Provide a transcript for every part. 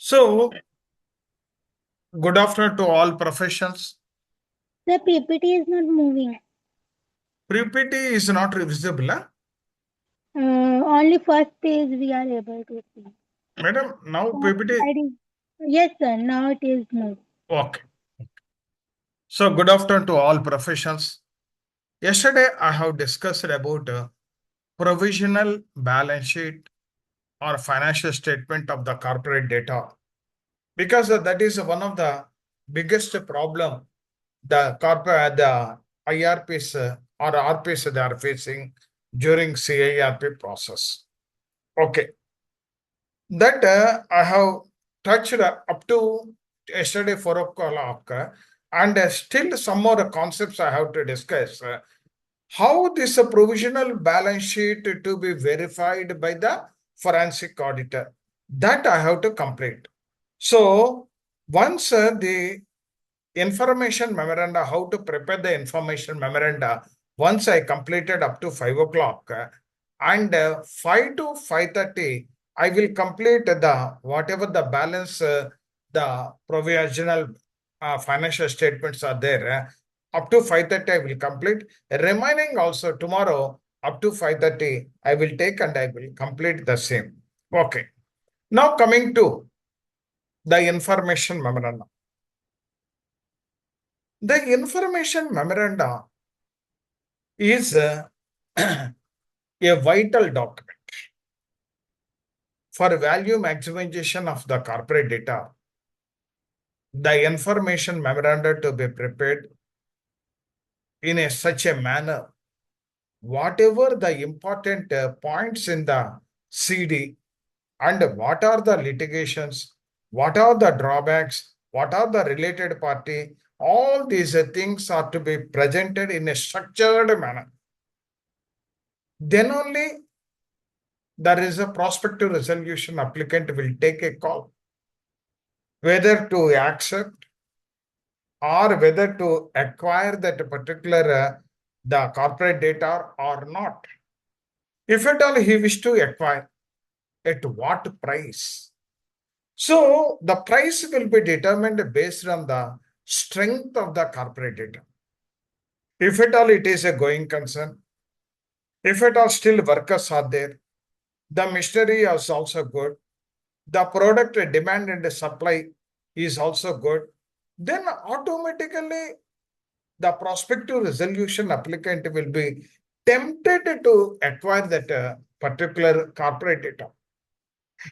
So, good afternoon to all professionals. The PPT is not moving. PPT is not visible, huh? Only first page we are able to see. Madam, now First PPT. slide yes, sir. Now it is moved. Okay. So, good afternoon to all professionals. Yesterday, I have discussed about provisional balance sheet or financial statement of the corporate data because that is one of the biggest problem the corporate, the IRPs or RPs they are facing during CIRP process. Okay. That I have touched up to yesterday 4 o'clock, and still some more concepts I have to discuss. How this provisional balance sheet to be verified by the forensic auditor. That I have to complete. So once the information memoranda, how to prepare the information memoranda, once I completed up to 5 o'clock, and 5 to 5:30, I will complete the whatever the balance, the provisional financial statements are there. Up to 5:30, I will complete. Remaining also tomorrow up to 5:30, I will take and I will complete the same. Okay. Now coming to the information memoranda. The information memoranda is a vital document for value maximization of the corporate data. The information memoranda to be prepared in such a manner, whatever the important points in the CD and what are the litigations, what are the drawbacks, what are the related party, all these things are to be presented in a structured manner. Then only there is a prospective resolution applicant will take a call whether to accept or whether to acquire that particular the corporate data or not. If at all he wish to acquire, at what price? So the price will be determined based on the strength of the corporate data. If at all it is a going concern, if at all still workers are there, the machinery is also good, the product demand and supply is also good, then automatically the prospective resolution applicant will be tempted to acquire that particular corporate data.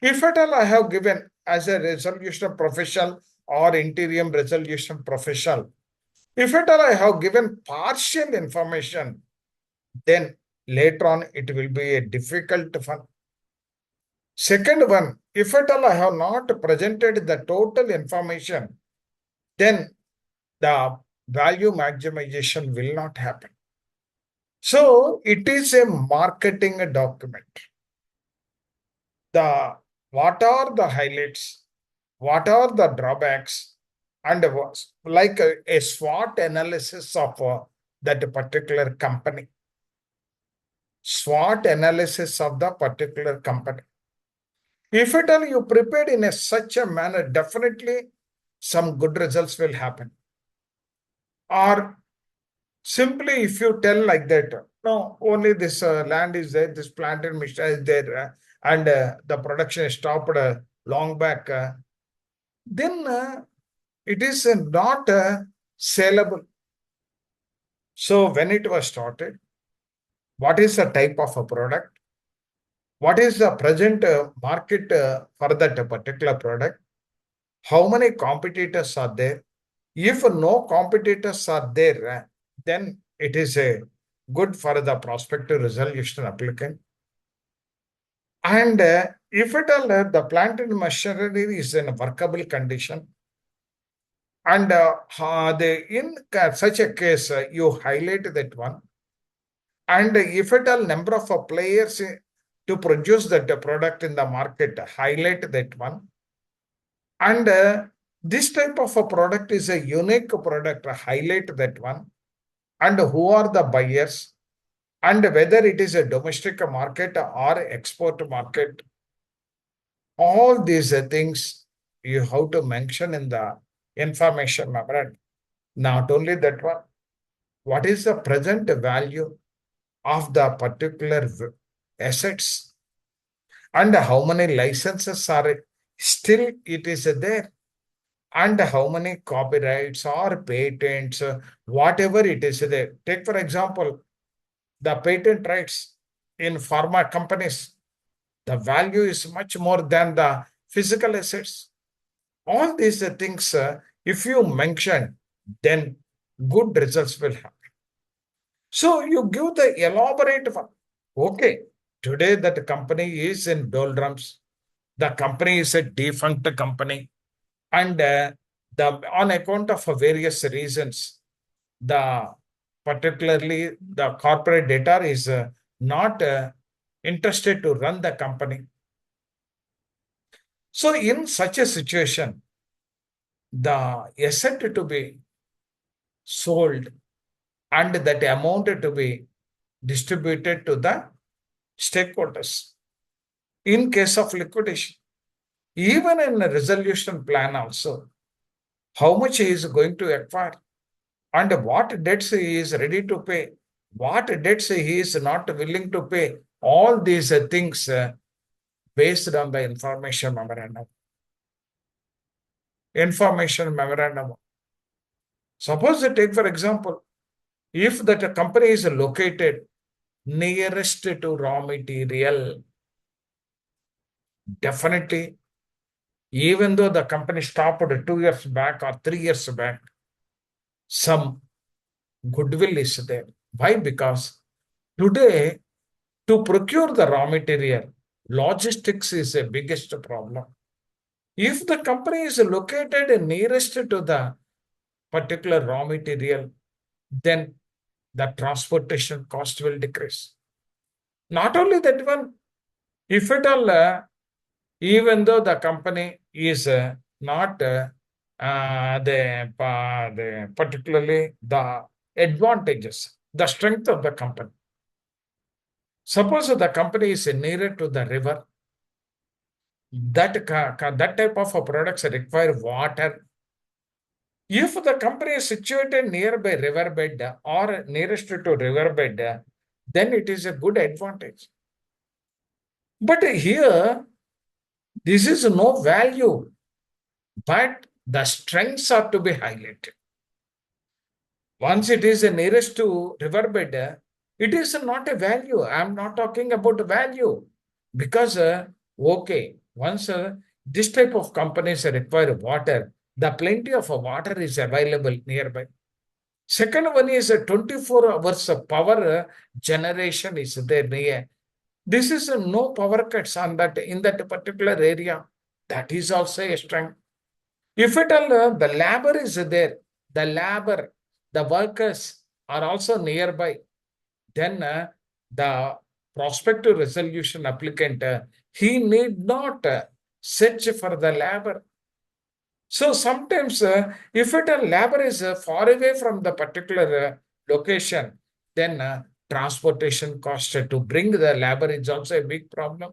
If at all I have given as a resolution professional or interim resolution professional, if at all I have given partial information, then later on it will be a difficult one. Second one, if at all I have not presented the total information, then the value maximization will not happen. So it is a marketing document. The what are the highlights, what are the drawbacks, and like a SWOT analysis of that particular company. SWOT analysis of the particular company. If at all you prepared in such a manner, definitely some good results will happen. Or simply if you tell like that, no, only this land is there, this planted mixture is there, and the production is stopped long back, then it is not saleable. So when it was started, what is the type of a product? What is the present market for that particular product? How many competitors are there? If no competitors are there, then it is a good for the prospective resolution applicant. And if at all the plant and machinery is in a workable condition, and in such a case, you highlight that one. And if at all number of players to produce that product in the market, highlight that one. And this type of a product is a unique product, highlight that one. And who are the buyers, and whether it is a domestic market or export market. All these things you have to mention in the information memorandum. Not only that one, what is the present value of the particular assets and how many licenses are still it is there and how many copyrights or patents, whatever it is there. Take for example, the patent rights in pharma companies, the value is much more than the physical assets. All these things, if you mention, then good results will happen. So you give the elaborate one. Okay, today that company is in doldrums. The company is a defunct company, and the on account of various reasons, the particularly the corporate debtor is not interested to run the company. So in such a situation, the asset to be sold and that amount to be distributed to the stakeholders in case of liquidation. Even in a resolution plan also, how much he is going to acquire and what debts he is ready to pay, what debts he is not willing to pay, all these things based on the information memorandum. Information memorandum. Suppose take for example, if that company is located nearest to raw material, definitely, even though the company stopped 2 years back or 3 years back, some goodwill is there. Why? Because today, to procure the raw material, logistics is the biggest problem. If the company is located nearest to the particular raw material, then the transportation cost will decrease. Not only that one, if at all, even though the company is not the particularly the advantages, the strength of the company. Suppose the company is nearer to the river, that type of products require water. If the company is situated nearby riverbed or nearest to riverbed, then it is a good advantage. But here, this is no value, but the strengths are to be highlighted. Once it is nearest to riverbed, it is not a value. I am not talking about value because, okay, once this type of companies require water, the plenty of water is available nearby. Second one is 24 hours of power generation is there near. This is no power cuts on that in that particular area. That is also a strength. If at all the labor is there, the labor, the workers are also nearby, then the prospective resolution applicant, he need not search for the labor. So sometimes if it a labor is far away from the particular location, then transportation cost to bring the labor is also a big problem.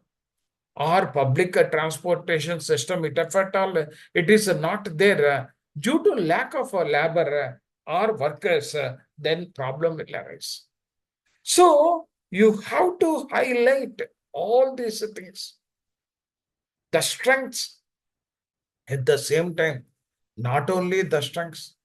Or public transportation system, if at all it is not there due to lack of labor or workers, then problem will arise. So you have to highlight all these things, the strengths at the same time, not only the strengths,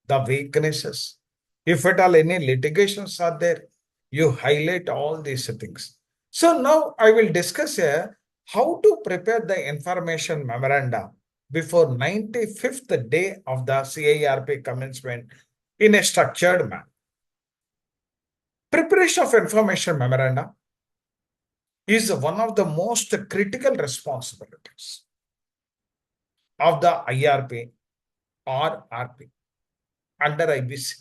the weaknesses. If at all any litigations are there, you highlight all these things. So now I will discuss here how to prepare the information memoranda before 95th day of the CIRP commencement in a structured manner. Preparation of information memoranda is one of the most critical responsibilities of the IRP or RP under IBC.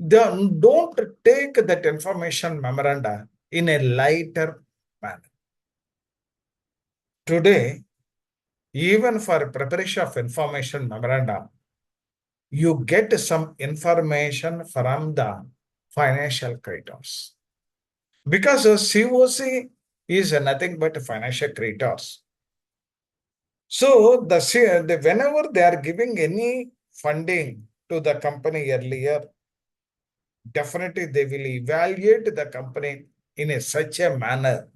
Don't take that information memoranda in a lighter manner. Today, even for preparation of information memoranda, you get some information from the financial creditors. Because COC is nothing but financial creditors. So whenever they are giving any funding to the company earlier, definitely they will evaluate the company in such a manner.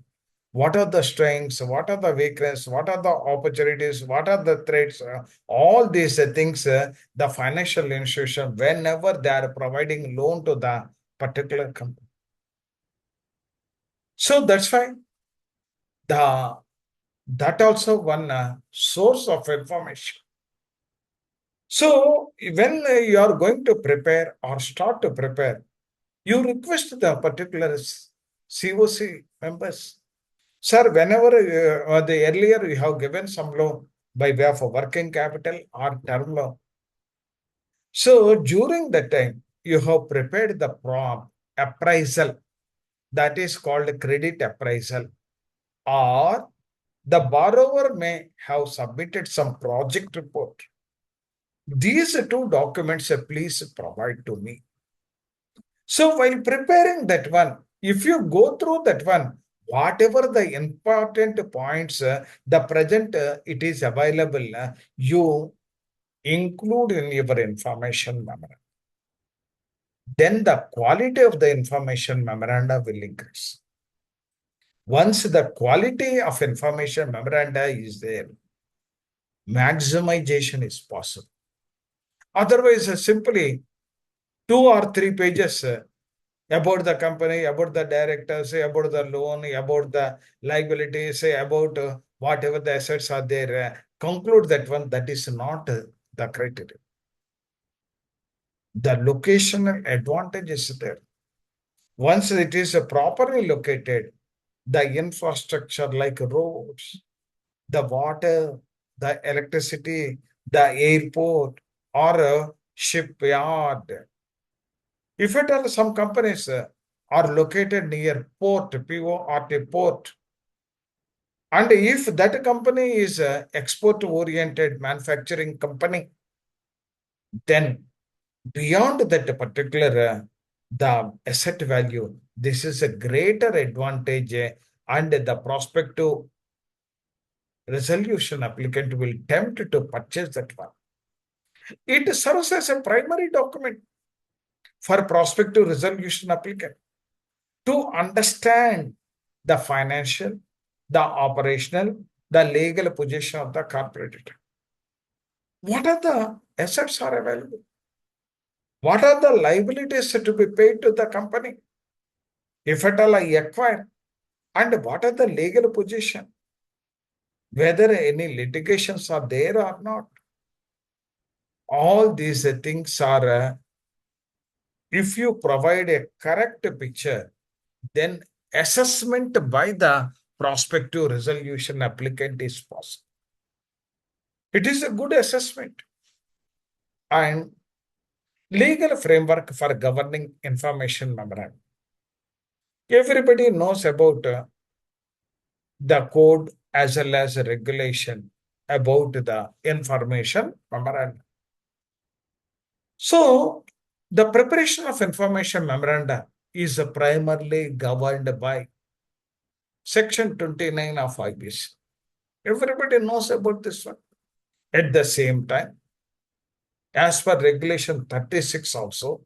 What are the strengths? What are the weaknesses? What are the opportunities? What are the threats? All these things, the financial institution, whenever they are providing loan to the particular company. So that's why the that also one source of information. So when you are going to prepare or start to prepare, you request the particular COC members. Sir, whenever the earlier you have given some loan by way of a working capital or term loan. So during that time, you have prepared the appraisal that is called credit appraisal, or the borrower may have submitted some project report. These two documents please provide to me. So while preparing that one, if you go through that one, whatever the important points, the present it is available, you include in your information memoranda. Then the quality of the information memoranda will increase. Once the quality of information memoranda is there, maximization is possible. Otherwise, simply 2 or 3 pages about the company, about the director, say about the loan, about the liability, say about whatever the assets are there, conclude that one, that is not the criteria. The locational advantage is there. Once it is properly located, the infrastructure like roads, the water, the electricity, the airport, or a shipyard. If at all some companies are located near port, PORT port, and if that company is export-oriented manufacturing company, then beyond that particular the asset value, this is a greater advantage, and the prospective resolution applicant will tempt to purchase that one. It serves as a primary document for prospective resolution applicant to understand the financial, the operational, the legal position of the corporate. What are the assets are available? What are the liabilities to be paid to the company if at all I acquire? And what are the legal position? Whether any litigations are there or not. All these things are, if you provide a correct picture, then assessment by the prospective resolution applicant is possible. It is a good assessment. And legal framework for governing information memorandum. Everybody knows about the code as well as regulation about the information memorandum. So, the preparation of information memoranda is primarily governed by Section 29 of IBC. Everybody knows about this one. At the same time, as per Regulation 36 also,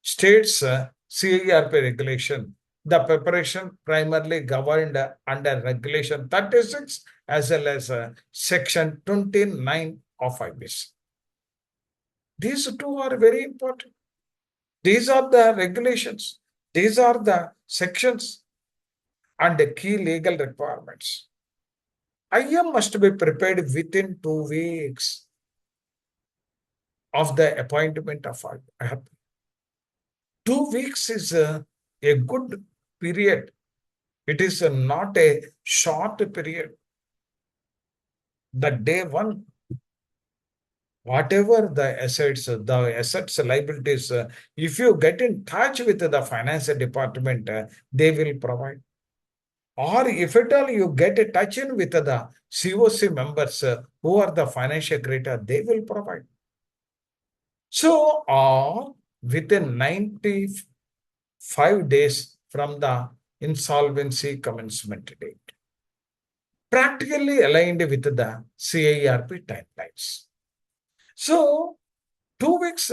states CIRP regulation, the preparation primarily governed under Regulation 36 as well as Section 29 of IBC. These two are very important. These are the regulations. These are the sections and the key legal requirements. IM must be prepared within 2 weeks of the appointment of IM. 2 weeks is a good period. It is not a short period. The day one, whatever the assets, liabilities, if you get in touch with the finance department, they will provide. Or if at all you get a touch in with the COC members who are the financial creator, they will provide. So, or within 95 days from the insolvency commencement date. practically aligned with the CIRP timelines. So 2 weeks,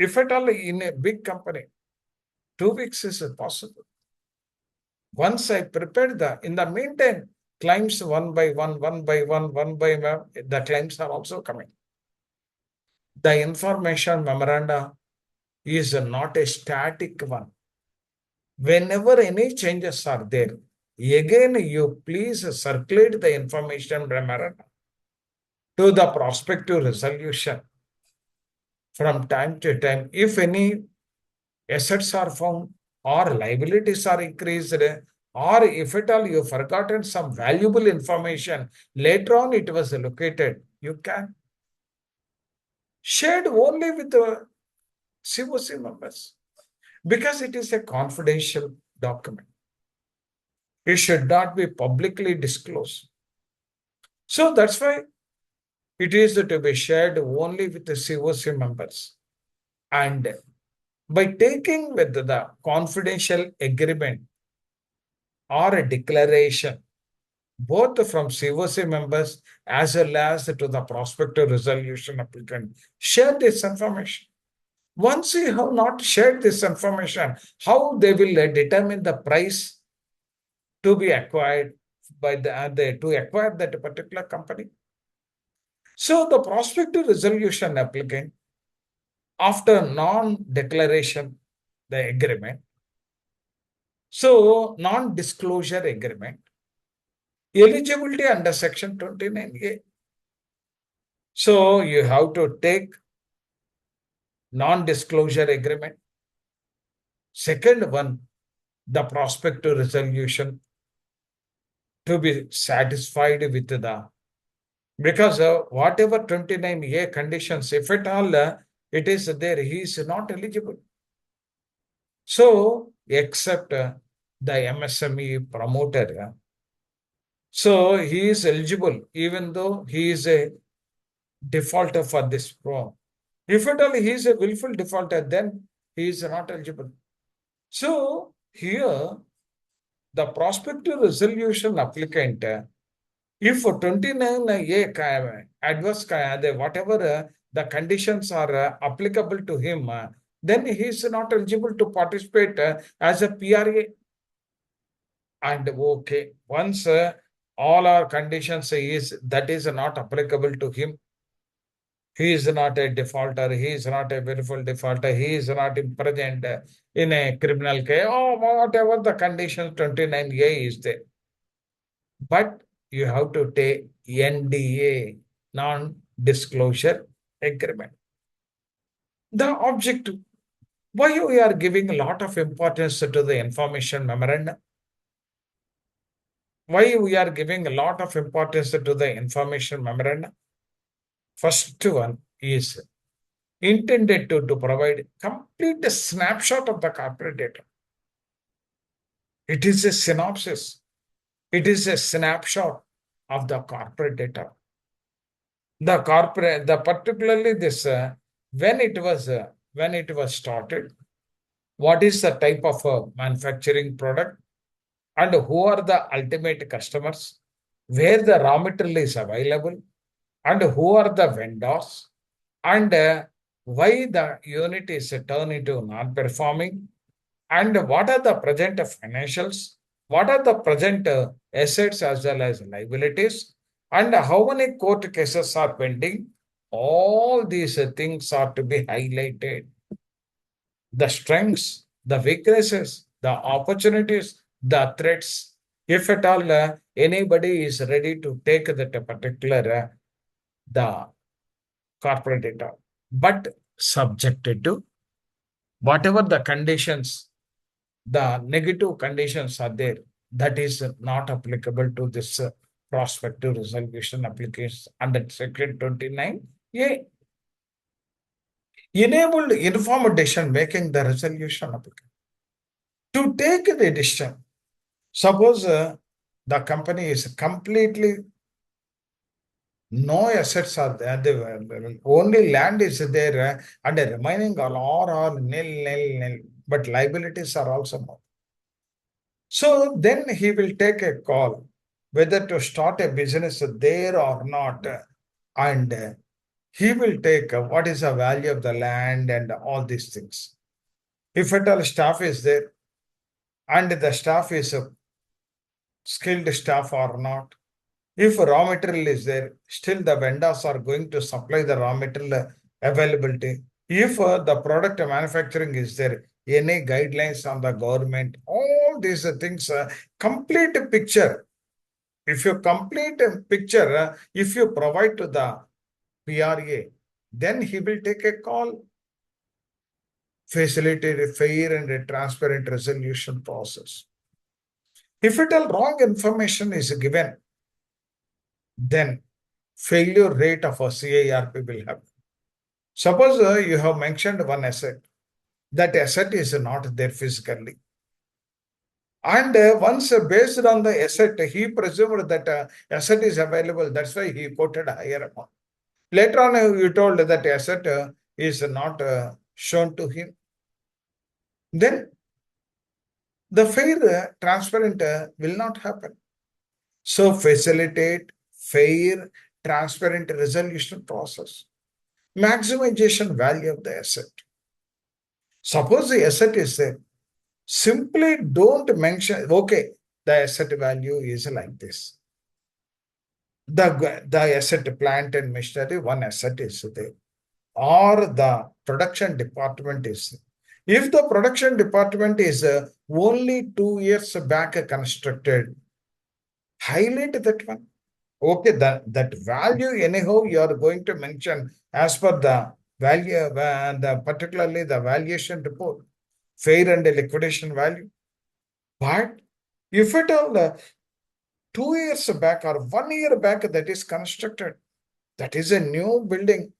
if at all in a big company, 2 weeks is possible. Once I prepared in the meantime, claims one by one, one by one, the claims are also coming. The information memoranda is not a static one. Whenever any changes are there, again you please circulate the information memoranda to the prospective resolution from time to time. If any assets are found or liabilities are increased, or if at all you forgotten some valuable information, later on it was located, you can share only with the COC members because it is a confidential document. It should not be publicly disclosed. So that's why it is to be shared only with the COC members. And by taking with the confidential agreement or a declaration, both from COC members as well as to the prospective resolution applicant, share this information. Once you have not shared this information, how they will determine the price to be acquired by to acquire that particular company? So the prospective resolution applicant, after non-declaration, the agreement, so non-disclosure agreement, eligibility under section 29A. So you have to take non-disclosure agreement. Second one, the prospective resolution to be satisfied with the, because whatever 29A conditions, if at all it is there, he is not eligible. So except the MSME promoter, so he is eligible even though he is a defaulter for this pro. If at all he is a willful defaulter, then he is not eligible. So here the prospective resolution applicant, if 29A adverse, whatever the conditions are applicable to him, then he is not eligible to participate as a PRA. And okay, once all our conditions that is not applicable to him, he is not a defaulter, he is not a willful defaulter, he is not present in a criminal case, or whatever the conditions 29A is there. But you have to take NDA, non-disclosure agreement. The objective, why we are giving a lot of importance to the information memorandum? Why we are giving a lot of importance to the information memorandum? First one is intended to provide complete snapshot of the corporate data. It is a synopsis. It is a snapshot of the corporate data. Particularly this, when it was started, what is the type of manufacturing product, and who are the ultimate customers, where the raw material is available, and who are the vendors, and why the unit is turned into non-performing, and what are the present financials, what are the present assets as well as liabilities, and how many court cases are pending. All these things are to be highlighted. The strengths, the weaknesses, the opportunities, the threats. If at all anybody is ready to take that particular the corporate data, but subjected to whatever the conditions, the negative conditions are there, that is not applicable to this prospective resolution application under section 29A. Enabled informed decision making the resolution applicant to take the decision. Suppose the company is completely no assets are there, only land is there, and the remaining are all nil, but liabilities are also more. So then he will take a call whether to start a business there or not, and he will take what is the value of the land and all these things. If at all staff is there, and the staff is a skilled staff or not, if raw material is there, still the vendors are going to supply the raw material availability. If the product manufacturing is there, any guidelines on the government, all these things, complete picture. If you complete a picture, if you provide to the PRA, then he will take a call. Facilitate a fair and a transparent resolution process. If at all wrong information is given, then failure rate of a CIRP will happen. Suppose you have mentioned one asset. That asset is not there physically. And once based on the asset, he presumed that asset is available. That's why he quoted a higher amount. Later on, you told that asset is not shown to him. Then the fair, transparent will not happen. So facilitate fair, transparent resolution process. Maximization value of the asset. Suppose the asset is there. Simply don't mention, okay, the asset value is like this. The asset plant and machinery, one asset is there. Or the production department is. If the production department is only 2 years back constructed, highlight that one. Okay, that value anyhow you are going to mention as per the value, particularly the valuation report, fair and liquidation value. But if it all 2 years back or 1 year back that is constructed, that is a new building.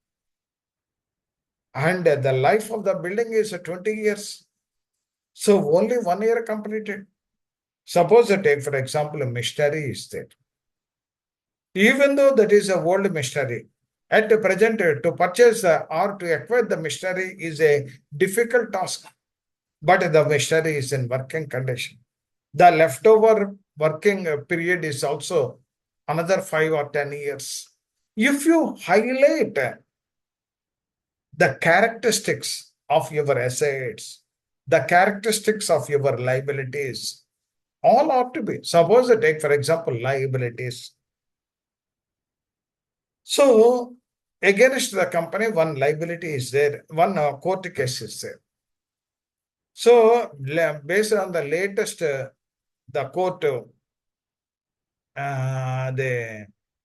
And the life of the building is 20 years. So only 1 year completed. Suppose take, for example, a machinery is there. Even though that is a old machinery, at the present to purchase or to acquire the machinery is a difficult task. But the machinery is in working condition. The leftover working period is also another 5 or 10 years. If you highlight the characteristics of your assets, the characteristics of your liabilities, all ought to be. Suppose I take, for example, liabilities. So, against the company, one liability is there, one court case is there. So, based on the latest, the court,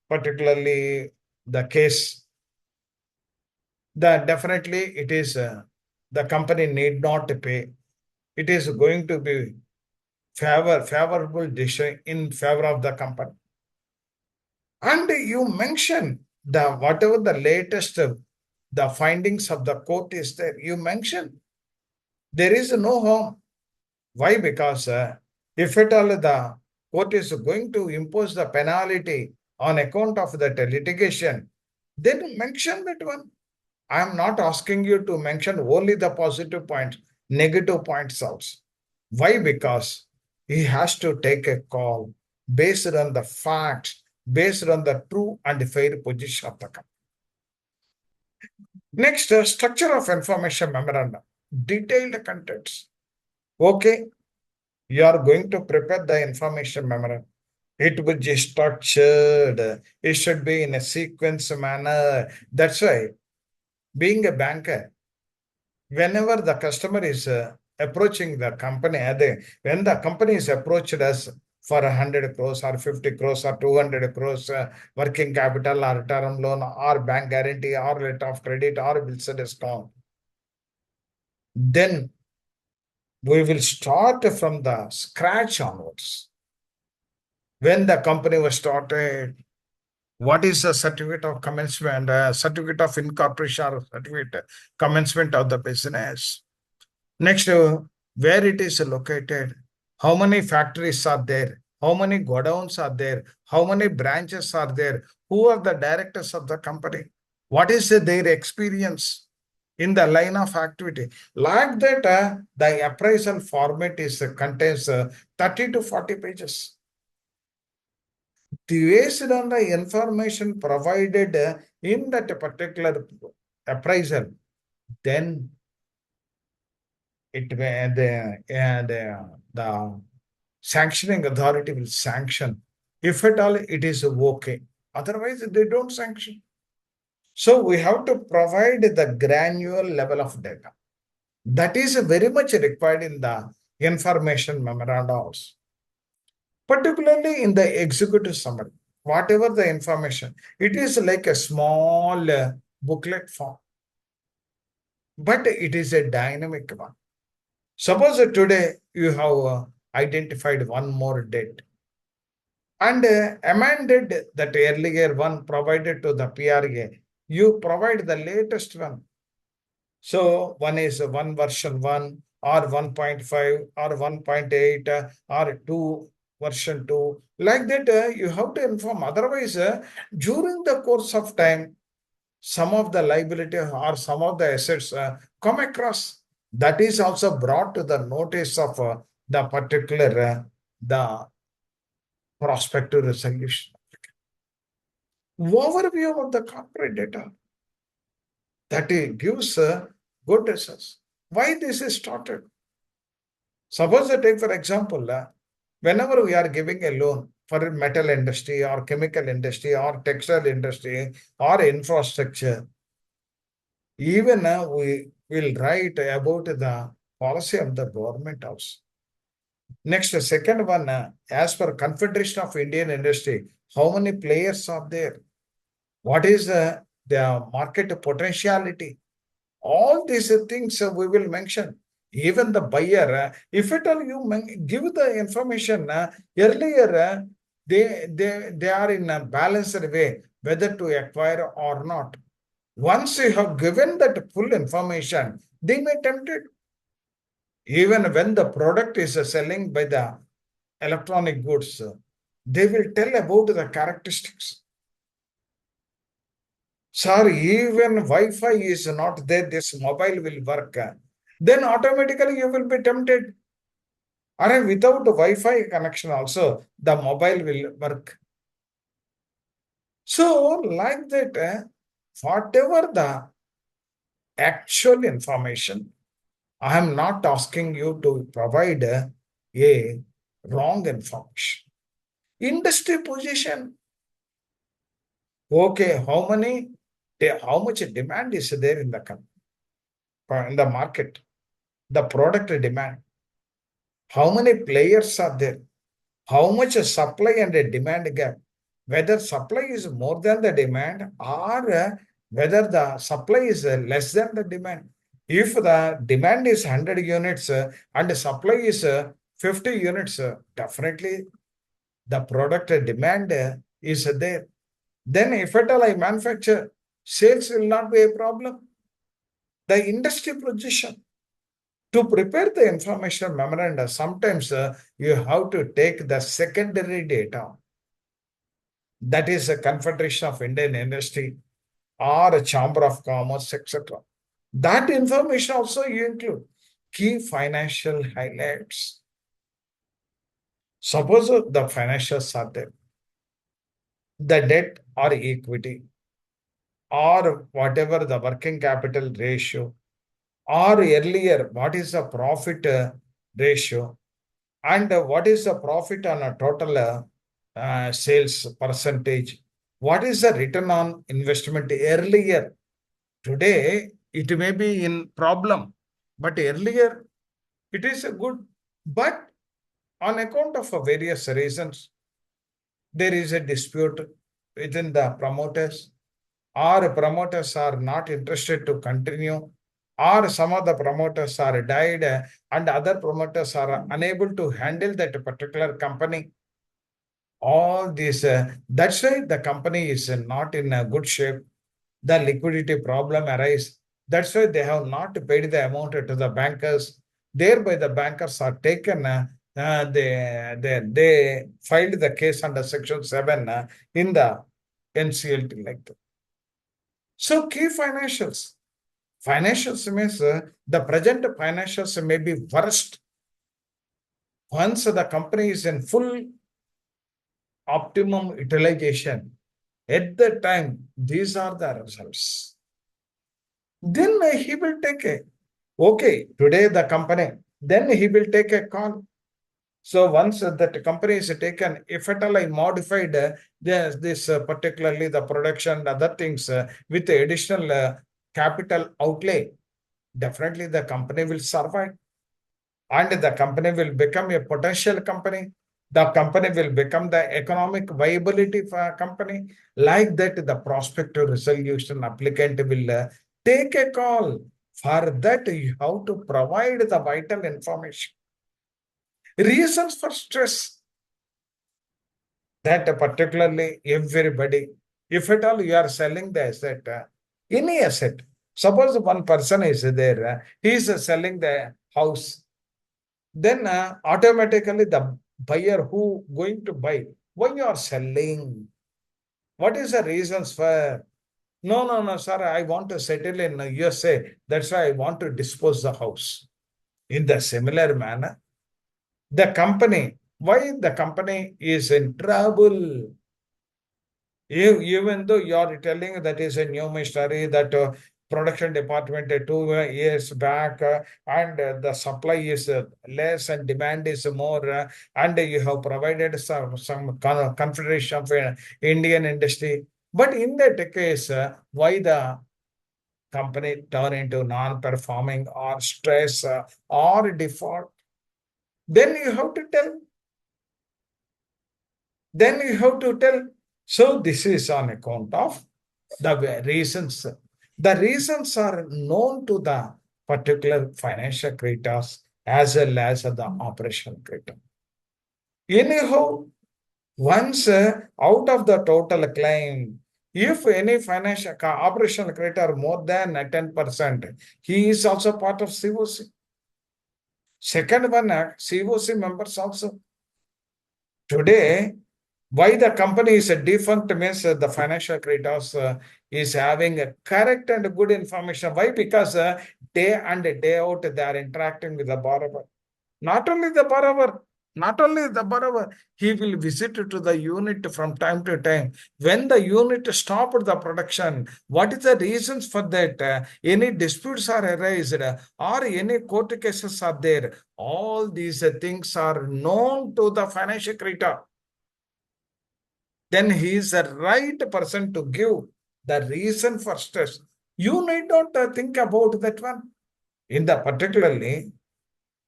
particularly the case, definitely it is the company need not pay. It is going to be favorable decision in favor of the company. And you mention the whatever the latest the findings of the court is there. You mention there is no harm. Why? Because if at all the court is going to impose the penalty on account of that litigation, then mention that one. I am not asking you to mention only the positive points, negative points also. Why? Because he has to take a call based on the facts, based on the true and fair position of the company. Next, structure of information memorandum, detailed contents. Okay, you are going to prepare the information memorandum. It will be structured. It should be in a sequence manner. That's why, being a banker, whenever the customer is approaching the company, when the company is approached us for 100 crores or 50 crores or 200 crores working capital or term loan or bank guarantee or letter of credit or bills discount, then we will start from the scratch onwards. When the company was started, what is the certificate of commencement, certificate of incorporation or certificate commencement of the business? Next, where it is located, how many factories are there, how many godowns are there, how many branches are there, who are the directors of the company, what is their experience in the line of activity. Like that, the appraisal format is contains 30 to 40 pages. based on the information provided in that particular appraisal, then it may the sanctioning authority will sanction. If at all it is okay. Otherwise, they don't sanction. So we have to provide the granular level of data. That is very much required in the information memorandums, particularly in the executive summary. Whatever the information, it is like a small booklet form, but it is a dynamic one. Suppose that today you have identified one more date and amended that earlier one provided to the PRA. You provide the latest one. So one is one version 1 or 1.5 or 1.8 or 2 version 2. Like that, you have to inform. Otherwise, during the course of time, some of the liability or some of the assets come across. That is also brought to the notice of the particular the prospective resolution. Overview of the corporate data that it gives good results. Why this is started? Suppose I take for example, whenever we are giving a loan for metal industry or chemical industry or textile industry or infrastructure, even we will write about the policy of the government also. Next, the second one, as per Confederation of Indian Industry, how many players are there? What is the market potentiality? All these things we will mention. Even the buyer, if at all you give the information earlier, they are in a balanced way whether to acquire or not. Once you have given that full information, they may tempt it. Even when the product is selling by the electronic goods, they will tell about the characteristics. Sir, even Wi-Fi is not there, this mobile will work. Then automatically you will be tempted. Or without the Wi-Fi connection also, the mobile will work. So like that, whatever the actual information, I am not asking you to provide a wrong information. Industry position. Okay, how much demand is there in the market? The product demand. How many players are there? How much supply and demand gap? Whether supply is more than the demand or whether the supply is less than the demand. If the demand is 100 units and the supply is 50 units, definitely the product demand is there. Then if at all I manufacture, sales will not be a problem. The industry position. To prepare the information memoranda, sometimes you have to take the secondary data. That is a Confederation of Indian Industry or a Chamber of Commerce, etc. That information also you include. Key financial highlights. Suppose the financials are there. The debt or equity or whatever the working capital ratio or earlier what is the profit ratio and what is the profit on a total sales percentage, what is the return on investment earlier. Today it may be in problem, but earlier it is a good, but on account of various reasons there is a dispute within the promoters, or promoters are not interested to continue, or some of the promoters are died and other promoters are unable to handle that particular company. All this, that's why the company is not in a good shape. The liquidity problem arise. That's why they have not paid the amount to the bankers. Thereby, the bankers are taken. They filed the case under Section 7 in the NCLT like that. So, key financials. Financials means the present financials may be worst. Once the company is in full optimum utilization. At the time, these are the results. Then he will take okay, today the company, then he will take a call. So once that company is taken, if at all I modified this particularly the production and other things with additional capital outlay, definitely the company will survive and the company will become a potential company. The company will become the economic viability for a company. Like that, the prospective resolution applicant will take a call. For that, you have to provide the vital information. Reasons for stress that particularly everybody, if at all you are selling the asset, any asset, suppose one person is there, he is selling the house, then automatically the buyer who going to buy, why you are selling? What is the reasons for? No, no, no, sir, I want to settle in USA. That's why I want to dispose the house. In the similar manner, the company, why the company is in trouble? Even though you are telling that is a new mystery that production department 2 years back and the supply is less and demand is more and you have provided some confederation of Indian industry. But in that case, why the company turn into non-performing or stress or default? Then you have to tell. Then you have to tell. So this is on account of the reasons. The reasons are known to the particular financial creditors as well as the operational creditor. Anyhow, once out of the total claim, if any financial operational creditor more than 10%, he is also part of COC. Second one, COC members also. Today, why the company is a defunct means the financial creditors is having a correct and good information. Why? Because day and day out they are interacting with the borrower. Not only the borrower, not only the borrower, he will visit to the unit from time to time. When the unit stopped the production, what is the reasons for that? Any disputes are arised or any court cases are there. All these things are known to the financial creditor. Then he is the right person to give the reason for stress. You need not think about that one. In the particularly,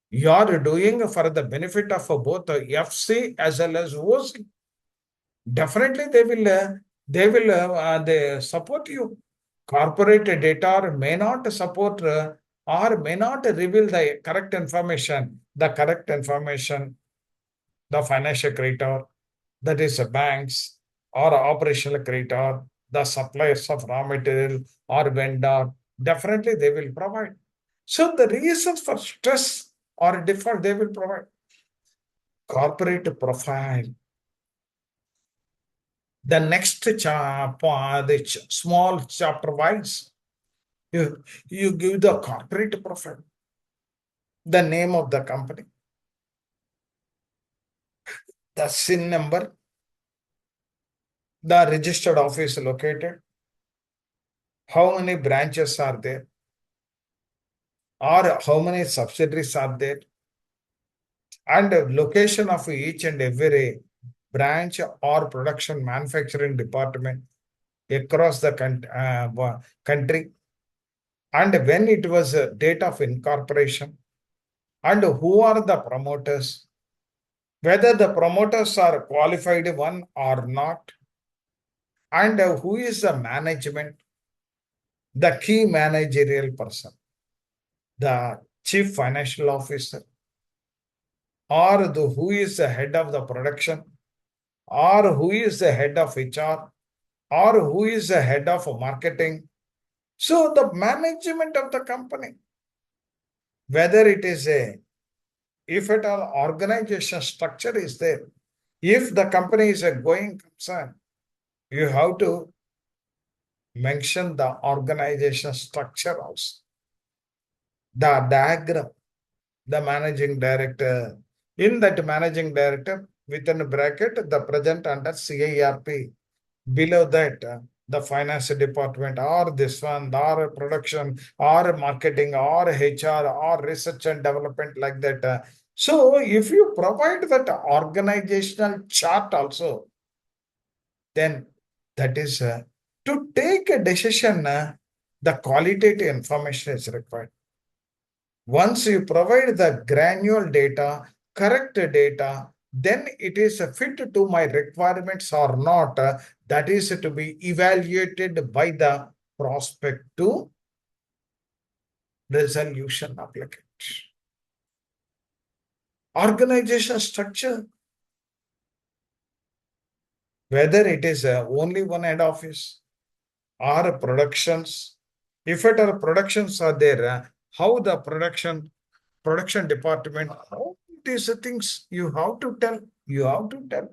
you are doing for the benefit of both FC as well as OC. Definitely, they support you. Corporate data may not support or may not reveal the correct information. The correct information, the financial creditor, that is banks or operational creditor, the suppliers of raw material or vendor, definitely they will provide. So the reasons for stress or default, they will provide. Corporate profile. The next small chapter wise, you give the corporate profile, the name of the company, the SIN number, the registered office located, how many branches are there, or how many subsidiaries are there, and location of each and every branch or production manufacturing department across the country, and when it was a date of incorporation, and who are the promoters, whether the promoters are qualified one or not, and who is the management, the key managerial person, the chief financial officer, or who is the head of the production, or who is the head of HR, or who is the head of marketing. So the management of the company, whether it is if at all organization structure is there, if the company is a going concern, you have to mention the organization structure also. The diagram, the managing director. In that managing director, within a bracket, the present under CIRP. Below that, the finance department or this one, or production, or marketing, or HR, or research and development like that. So if you provide that organizational chart also, then that is to take a decision, the qualitative information is required. Once you provide the granular data, correct data, then it is fit to my requirements or not. That is to be evaluated by the prospective resolution applicant. Organization structure, whether it is only one head office or productions. If it are productions are there, how the production department, how these things you have to tell. You have to tell.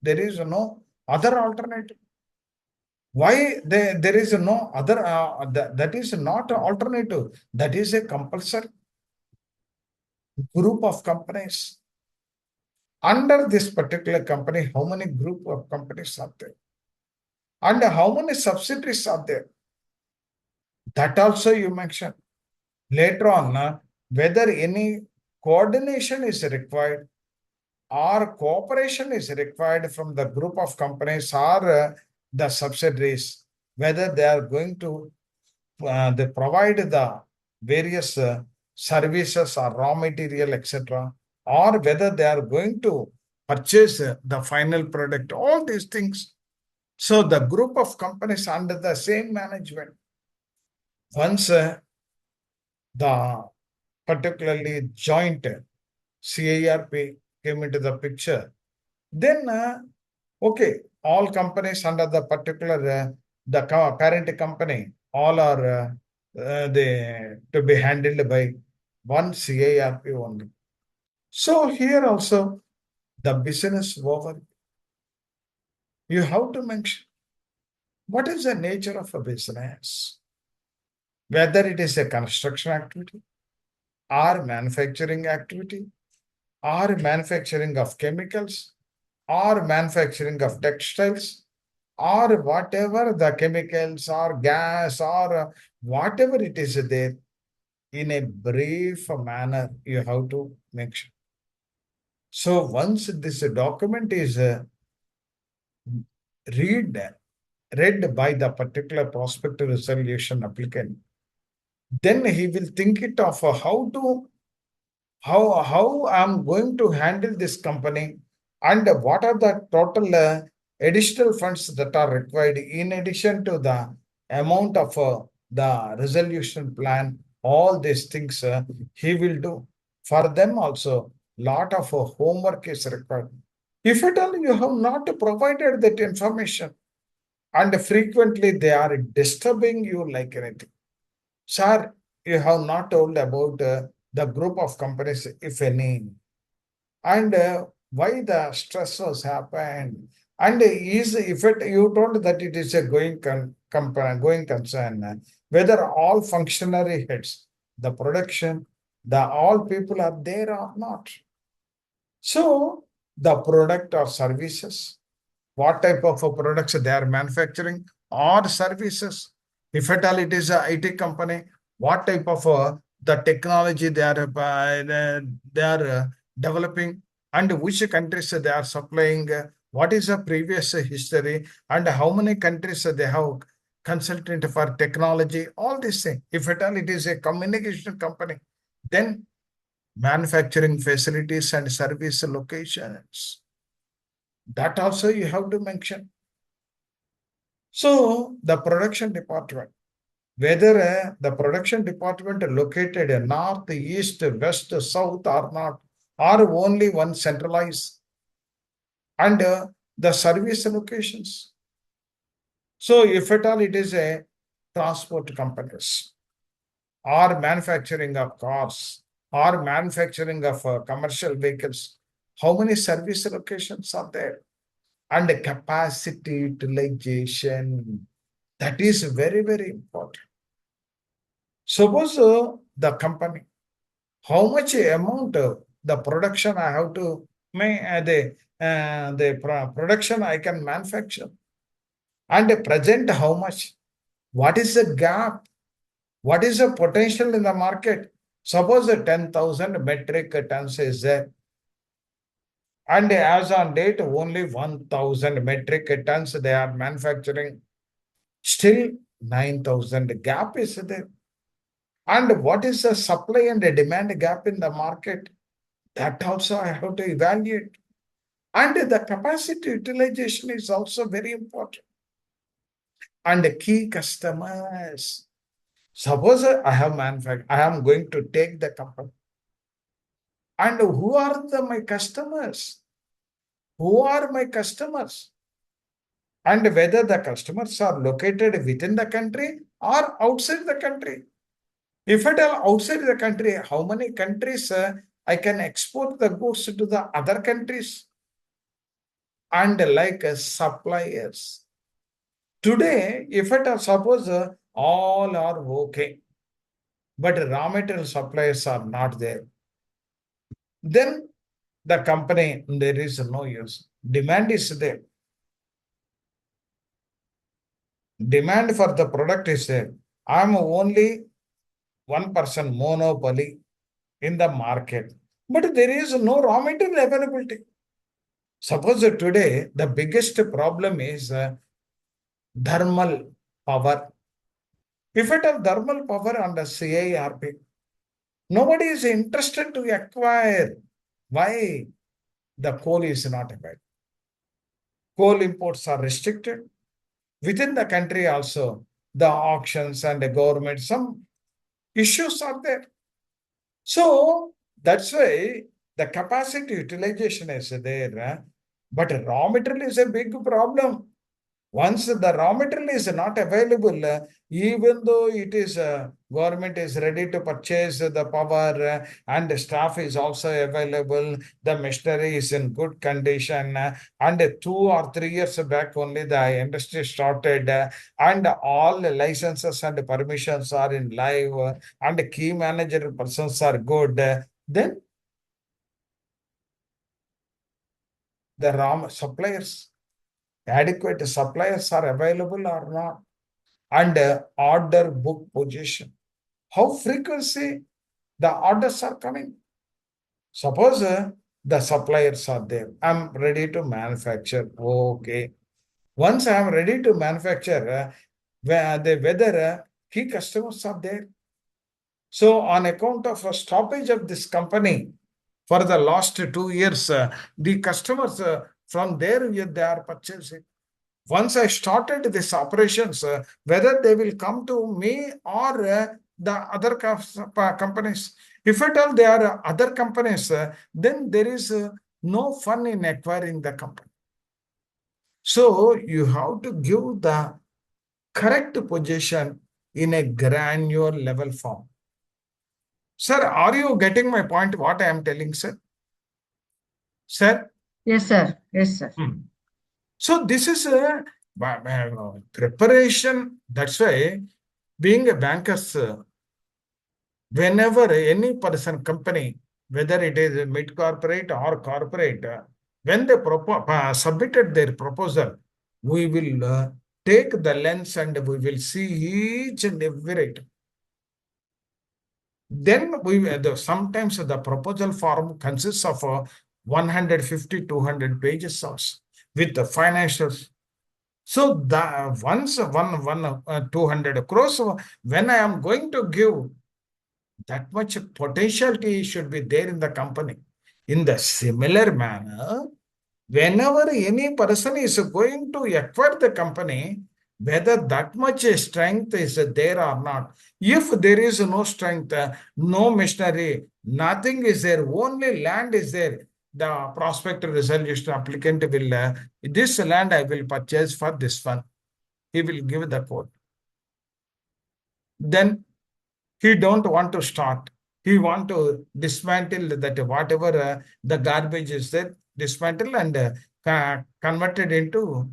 There is no other alternative. Why there is no other, that is not an alternative. That is a compulsory group of companies. Under this particular company, how many group of companies are there? And how many subsidiaries are there? That also you mentioned. Later on, whether any coordination is required or cooperation is required from the group of companies or the subsidiaries, whether they are going to they provide the various services or raw material, etc., or whether they are going to purchase the final product, all these things. So the group of companies under the same management, once the particularly joint CIRP came into the picture, then okay, all companies under the particular the parent company, all are they to be handled by one CIRP only. So here also the business over. You have to mention what is the nature of a business, whether it is a construction activity or manufacturing activity or manufacturing of chemicals or manufacturing of textiles or whatever the chemicals or gas or whatever it is there, in a brief manner you have to mention. So once this document is read by the particular prospective resolution applicant, then he will think it of how I'm going to handle this company and what are the total additional funds that are required in addition to the amount of the resolution plan. All these things he will do. For them also, lot of homework is required. If at all you have not provided that information, and frequently they are disturbing you like anything. Sir, you have not told about the group of companies, if any, and why the stress was happened. And is if it you told that it is a going concern, whether all functionary heads, the production, the all people are there or not. So the product or services, what type of products they are manufacturing or services. If at all it is a IT company, what type of the technology they are developing and which countries they are supplying, what is the previous history and how many countries they have consultant for technology, all these things. If at all it is a communication company, then manufacturing facilities and service locations. That also you have to mention. So the production department, whether the production department located north, east, west, south or not, or only one centralized, and the service locations. So if at all it is a transport companies or manufacturing of cars or manufacturing of commercial vehicles, how many service locations are there? And capacity utilization, that is very, very important. Suppose the company, how much amount of the production I have to the production I can manufacture, and present how much, what is the gap, what is the potential in the market. Suppose the 10,000 metric tons is there, and as on date only 1,000 metric tons they are manufacturing, still 9,000 gap is there. And what is the supply and the demand gap in the market? That also I have to evaluate. And the capacity utilization is also very important. And the key customers. Suppose I have manufactured, I am going to take the company. And who are my customers? Who are my customers? And whether the customers are located within the country or outside the country. If at all outside the country, how many countries I can export the goods to the other countries? And like suppliers. Today, if at all suppose all are okay, but raw material suppliers are not there, then the company, there is no use. Demand is there. Demand for the product is there. I'm only one person monopoly in the market, but there is no raw material availability. Suppose today the biggest problem is thermal power. If it have thermal power under CIRP, nobody is interested to acquire. Why? The coal is not available. Coal imports are restricted. Within the country also, the auctions and the government, some issues are there. So that's why the capacity utilization is there. But raw material is a big problem. Once the raw material is not available, even though it is government is ready to purchase the power and the staff is also available, the machinery is in good condition, and 2 or 3 years back only the industry started, and all the licenses and permissions are in live, and key manager persons are good, then the raw suppliers, adequate suppliers are available or not, and order book position. How frequency the orders are coming? Suppose the suppliers are there. I'm ready to manufacture. Okay. Once I am ready to manufacture, whether key customers are there. So on account of a stoppage of this company for the last 2 years, the customers from there they are purchasing. Once I started this operations, whether they will come to me or the other companies. If at all they are other companies, then there is no fun in acquiring the company. So you have to give the correct position in a granular level form. Sir, are you getting my point? What I am telling, sir? Sir? Yes, sir. Yes, sir. So this is a preparation. That's why being a banker, whenever any person, company, whether it is a mid corporate or corporate, when they submitted their proposal, we will take the lens and we will see each and every item. Then sometimes the proposal form consists of 150, 200 pages also with the financials. So the once 200 crores, when I am going to give, that much potentiality should be there in the company. In the similar manner, whenever any person is going to acquire the company, whether that much strength is there or not. If there is no strength, no machinery, nothing is there, only land is there, the prospect resolution applicant will, this land I will purchase for this one. He will give the quote. Then he don't want to start. He want to dismantle that whatever the garbage is there, dismantle and convert it into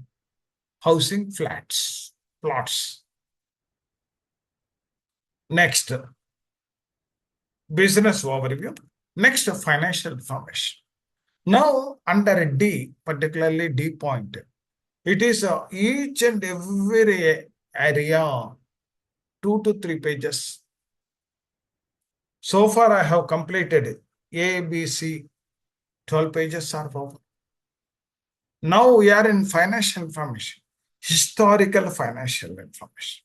housing plots. Next, business overview. Next, financial information. Now, under D, particularly D point, it is each and every area, 2 to 3 pages. So far, I have completed A, B, C, 12 pages are over. Now we are in financial information, historical financial information.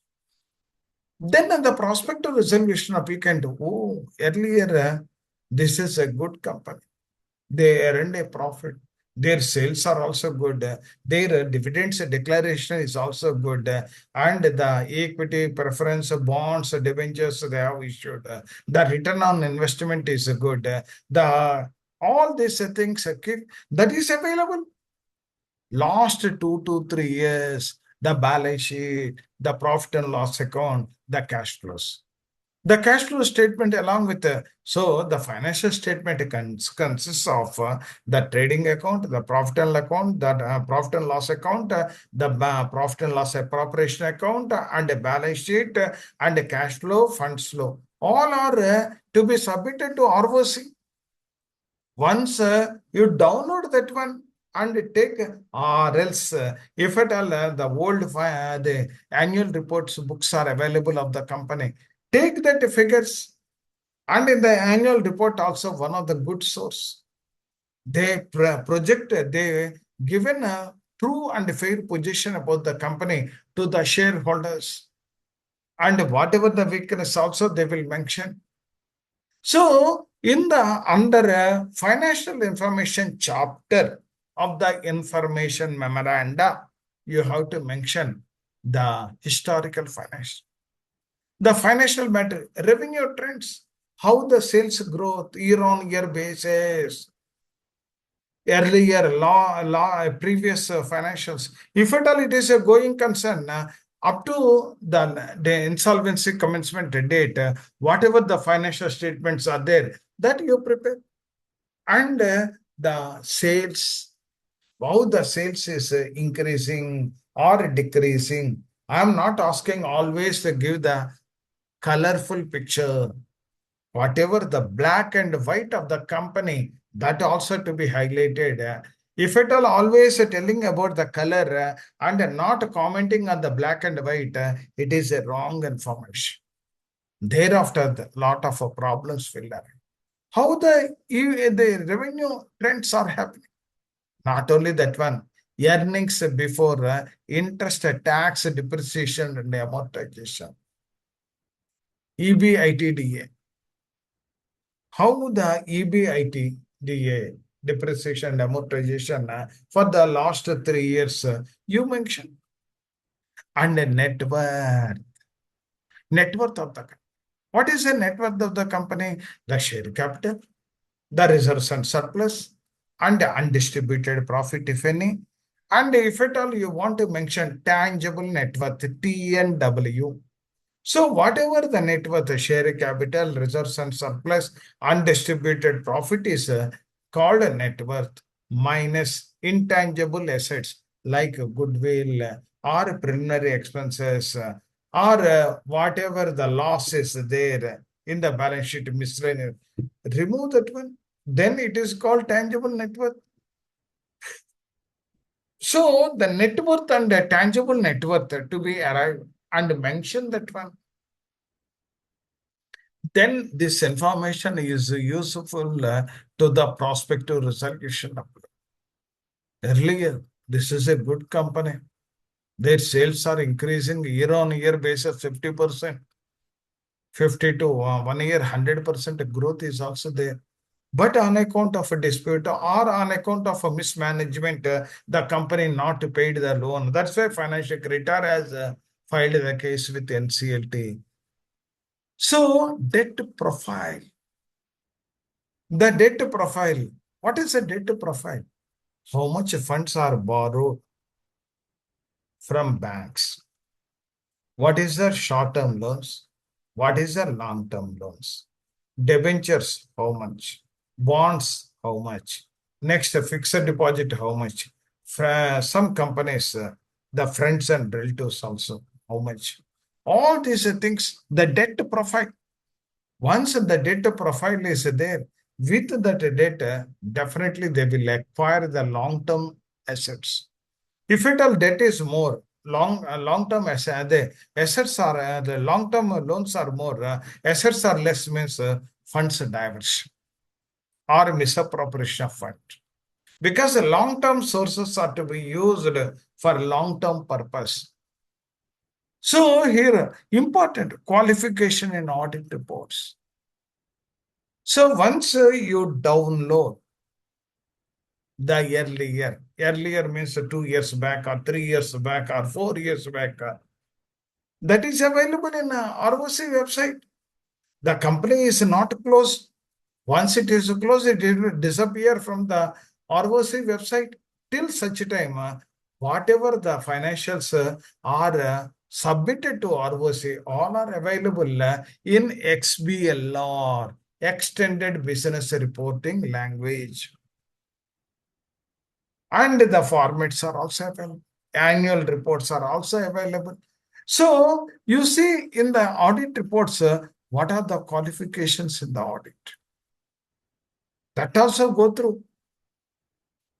Then in the prospective resolution applicant, oh, earlier, this is a good company. They earned a profit. Their sales are also good. Their dividends declaration is also good. And the equity preference bonds, debentures they have issued. The return on investment is good. The all these things that is available. Last 2 to 3 years, the balance sheet, the profit and loss account, the cash flows. The cash flow statement along with the financial statement consists of the trading account, the profit and account, the profit and loss account, the profit and loss appropriation account, and a balance sheet, and a cash flow, funds flow. All are to be submitted to ROC. Once you download that one and take, or else if at all the the annual reports books are available of the company, take that figures, and in the annual report also one of the good source. They project, they given a true and fair position about the company to the shareholders, and whatever the weakness also they will mention. So, in the under financial information chapter of the information memoranda, you have to mention the historical finance, the financial matter, revenue trends, how the sales growth year on year basis, earlier previous financials. If at all it is a going concern, up to the insolvency commencement date, whatever the financial statements are there, that you prepare. And the sales, how the sales is increasing or decreasing. I am not asking always to give the colorful picture. Whatever the black and white of the company, that also to be highlighted. If at all always telling about the color and not commenting on the black and white, it is a wrong information. Thereafter, the lot of problems will arise. How the revenue trends are happening? Not only that one, earnings before interest, tax, depreciation, and amortization, EBITDA. How the EBITDA, depreciation and amortization, for the last 3 years, you mentioned, and the net worth of the company. What is the net worth of the company? The share capital, the reserves and surplus, and the undistributed profit, if any. And if at all you want to mention tangible net worth, TNW. So whatever the net worth, the share capital, reserves and surplus, undistributed profit is called a net worth minus intangible assets like goodwill or preliminary expenses or whatever the loss is there in the balance sheet miscellaneous. Remove that one, then it is called tangible net worth. So the net worth and the tangible net worth to be arrived and mention that one. Then this information is useful to the prospective resolution. Earlier, this is a good company. Their sales are increasing year on year basis 50%, 50 to 1 year 100% growth is also there. But on account of a dispute or on account of a mismanagement, the company not paid the loan. That's why financial creditor has filed the case with NCLT. So debt profile. The debt profile. What is a debt profile? How much funds are borrowed from banks? What is the short-term loans? What is the long-term loans? Debentures, how much? Bonds, how much? Next, fixed deposit, how much? Some companies, the friends and relatives also, how much? All these things, the debt profile. Once the debt profile is there, with that data, definitely they will acquire the long-term assets. If at all debt is more, long-term the assets are the long-term loans are more, assets are less means funds diversion or misappropriation of fund. Because the long-term sources are to be used for long-term purpose. So here, important qualification in audit reports. So once you download the earlier means 2 years back or 3 years back or 4 years back, that is available in ROC website. The company is not closed. Once it is closed, it will disappear from the ROC website till such time whatever the financials are submitted to ROC, all are available in XBLR, Extended Business Reporting Language. And the formats are also available. Annual reports are also available. So you see in the audit reports, what are the qualifications in the audit? That also go through.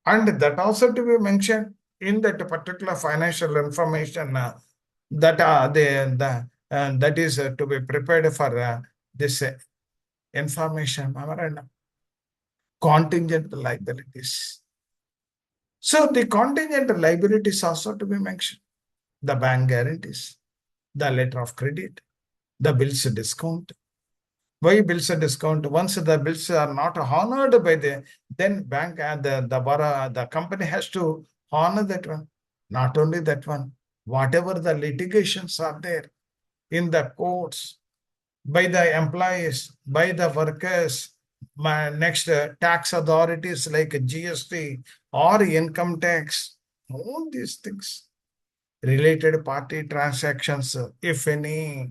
And that also to be mentioned in that particular financial information that is to be prepared for this information memorandum. Contingent liabilities. So the contingent liabilities also to be mentioned. The bank guarantees, the letter of credit, the bills discount. Why bills discount? Once the bills are not honored by then bank and the company has to honor that one. Not only that one, whatever the litigations are there in the courts, by the employees, by the workers, next tax authorities like GST or income tax, all these things, related party transactions, if any,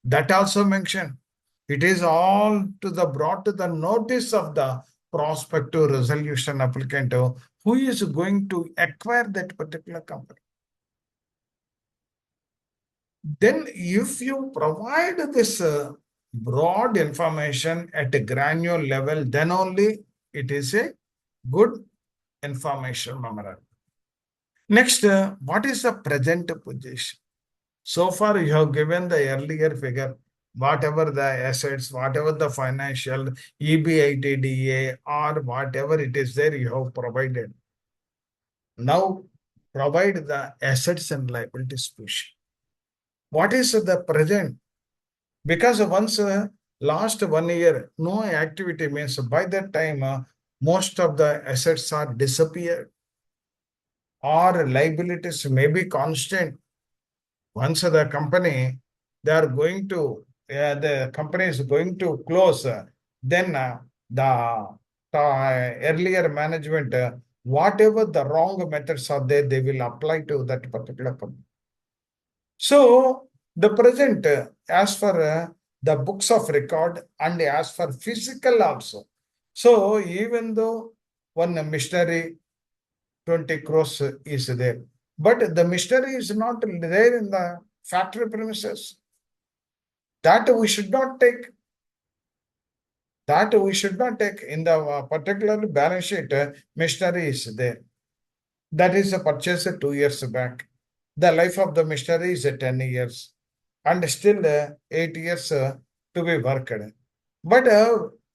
that also mentioned. It is all to the brought to the notice of the prospective resolution applicant who is going to acquire that particular company. Then if you provide this broad information at a granular level, then only it is a good information memorandum. Next, what is the present position? So far, you have given the earlier figure, whatever the assets, whatever the financial EBITDA or whatever it is there, you have provided. Now, provide the assets and liabilities position. What is the present? Because once last 1 year, no activity means by that time, most of the assets are disappeared or liabilities may be constant. Once the company, they are going to, the company is going to close, then the earlier management, whatever the wrong methods are there, they will apply to that particular company. So the present, as for the books of record and as for physical also. So even though one machinery 20 crores is there, but the machinery is not there in the factory premises. That we should not take. That we should not take in the particular balance sheet. Machinery is there. That is a purchase 2 years back. The life of the machinery is 10 years and still 8 years to be worked. But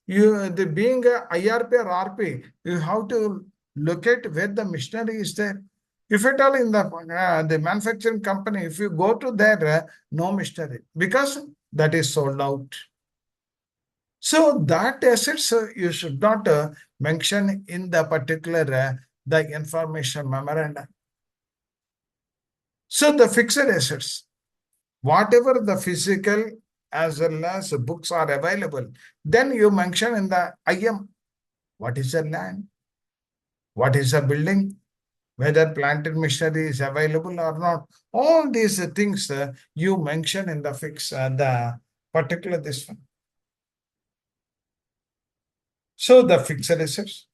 being a IRP or RP, you have to locate where the machinery is there. If at all in the manufacturing company, if you go to there, no machinery because that is sold out. So that assets you should not mention in the particular the information memorandum. So the fixed assets, whatever the physical as well as books are available, then you mention in the IM, what is the land, what is the building, whether planted machinery is available or not. All these things you mention in the the particular this one. So the fixed assets,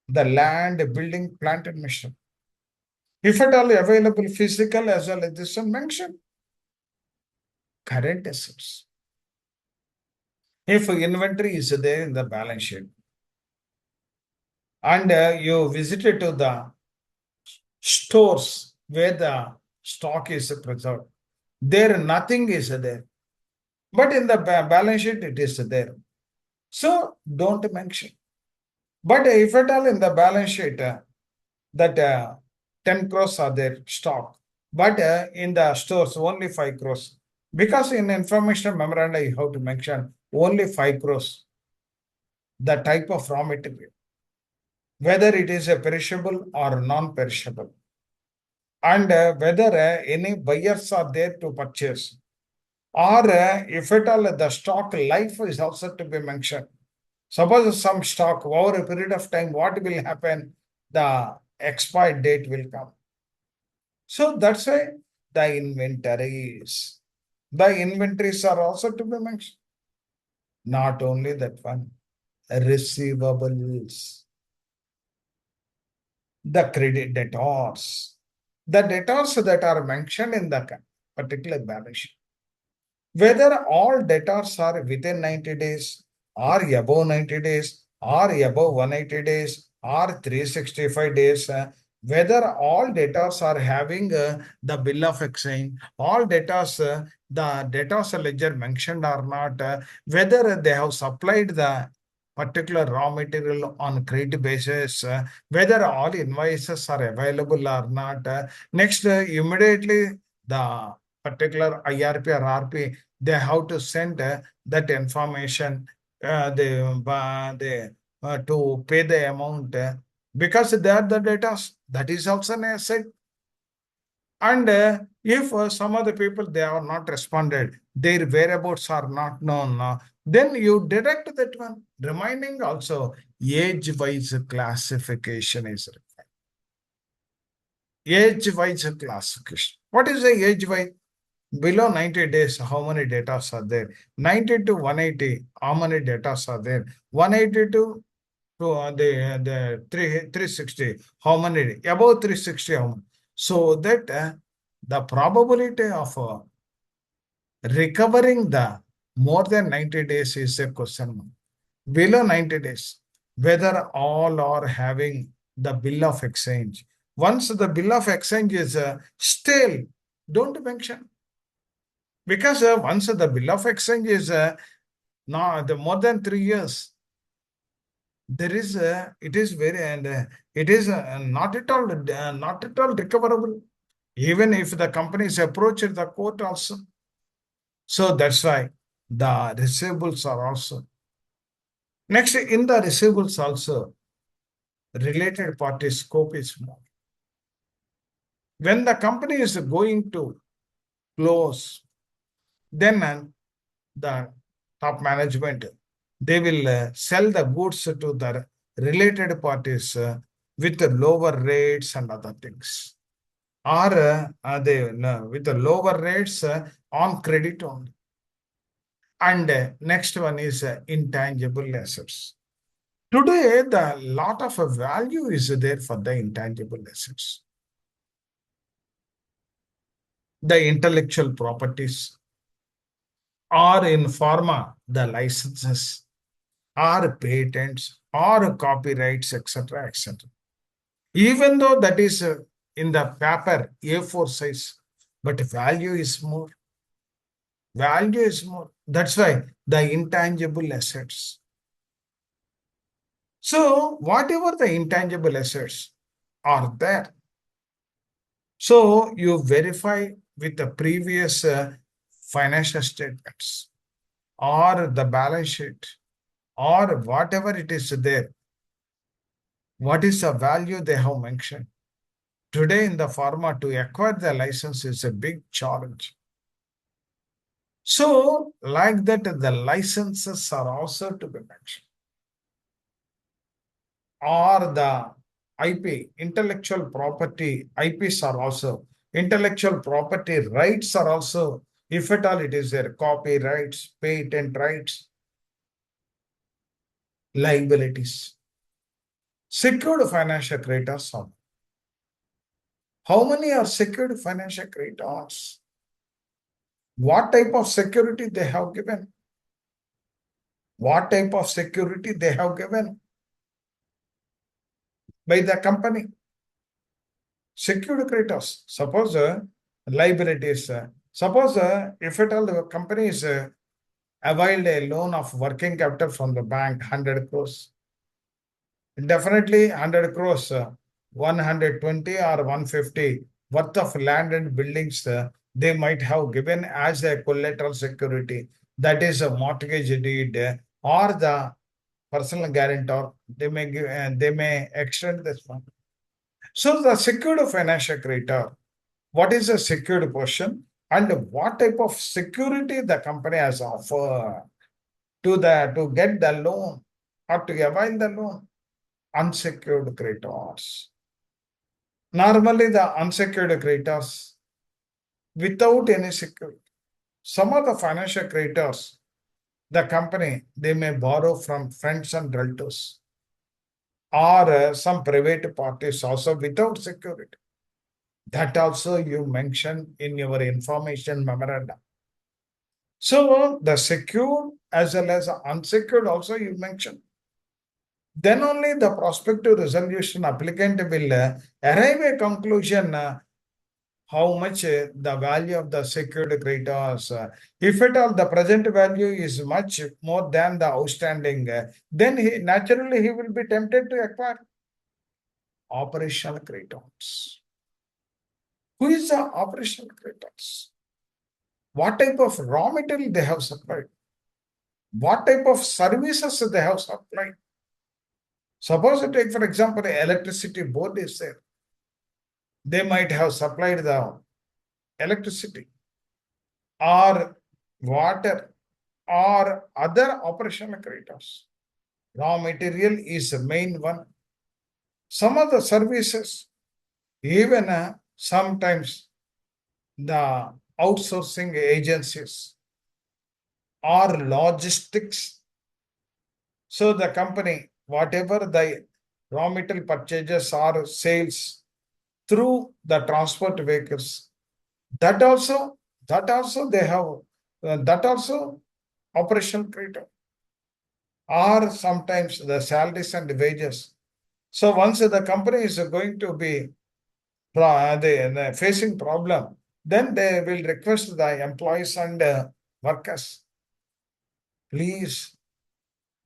the land, building, planted machinery. If at all available physical as well as this one mention. Current assets. If inventory is there in the balance sheet, and you visited to the stores where the stock is preserved. There nothing is there. But in the balance sheet, it is there. So don't mention. But if at all in the balance sheet, that 10 crores are there stock, but in the stores only 5 crores. Because in information memoranda, you have to mention only 5 crores, the type of raw material, whether it is a perishable or non-perishable, and whether any buyers are there to purchase, or if at all the stock life is also to be mentioned. Suppose some stock over a period of time, what will happen? The expired date will come. So that's why the inventories. The inventories are also to be mentioned. Not only that one, receivables, the credit debtors, the debtors that are mentioned in the particular balance sheet. Whether all debtors are within 90 days or above 90 days or above 180 days or 365 days, whether all debtors are having the bill of exchange, all debtors, the debtors ledger mentioned or not, whether they have supplied the particular raw material on credit basis, whether all invoices are available or not. Next, immediately the particular IRP or RP, they have to send that information to pay the amount because they are the data. That is also an asset. And if some of the people they are not responded, their whereabouts are not known, then you deduct that one. Reminding also age-wise classification is required. Age-wise classification. What is the age-wise? Below 90 days, how many data are there? 90 to 180, how many data are there? 180 to the 360, how many? Above 360, how many? So that the probability of recovering the more than 90 days is a question mark. Below 90 days, whether all are having the bill of exchange. Once the bill of exchange is stale, don't mention. Because once the bill of exchange is now the more than 3 years, there is it is very and it is not at all recoverable. Even if the companies approach the court also. So that's why the receivables are also. Next, in the receivables also, related party scope is more. When the company is going to close, then the top management, they will sell the goods to the related parties with lower rates and other things. Or they with the lower rates on credit only. And next one is intangible assets. Today, the lot of value is there for the intangible assets. The intellectual properties, or in pharma, the licenses, or patents, or copyrights, etc., etc. Even though that is in the paper A4 size, but value is more. Value is more. That's why the intangible assets. So whatever the intangible assets are there, so you verify with the previous financial statements or the balance sheet or whatever it is there. What is the value they have mentioned? Today in the pharma to acquire the license is a big challenge. So like that, the licenses are also to be mentioned. Or the IP, intellectual property, IPs are also, intellectual property rights are also, if at all it is there, copyrights, patent rights, liabilities. Secured financial creditors. How many are secured financial creditors? What type of security they have given? What type of security they have given? by the company. Secured creditors, suppose liabilities, suppose if at all the company is availed a loan of working capital from the bank, 100 crores. Definitely 100 crores, 120 or 150 worth of land and buildings, they might have given as a collateral security. That is a mortgage deed or the personal guarantor. They may extend this one. So the secured financial creditor, what is a secured portion and what type of security the company has offered to get the loan or to avail the loan? Unsecured creditors. Normally the unsecured creditors without any security. Some of the financial creditors, the company, they may borrow from friends and relatives or some private parties also without security. That also you mention in your information memorandum. So the secured as well as unsecured also you mention. Then only the prospective resolution applicant will arrive a conclusion how much the value of the secured creditors. If at all the present value is much more than the outstanding, then naturally he will be tempted to acquire operational creditors. Who is the operational creditors? What type of raw material they have supplied? What type of services they have supplied? Suppose you take, for example, the electricity board is there. They might have supplied the electricity or water or other operational creditors. Raw material is the main one. Some of the services, even sometimes the outsourcing agencies or logistics. So the company, whatever the raw material purchases or sales through the transport vehicles, that also they have that also operational creditor, or sometimes the salaries and wages. So once the company is going to be facing problem, then they will request the employees and workers, please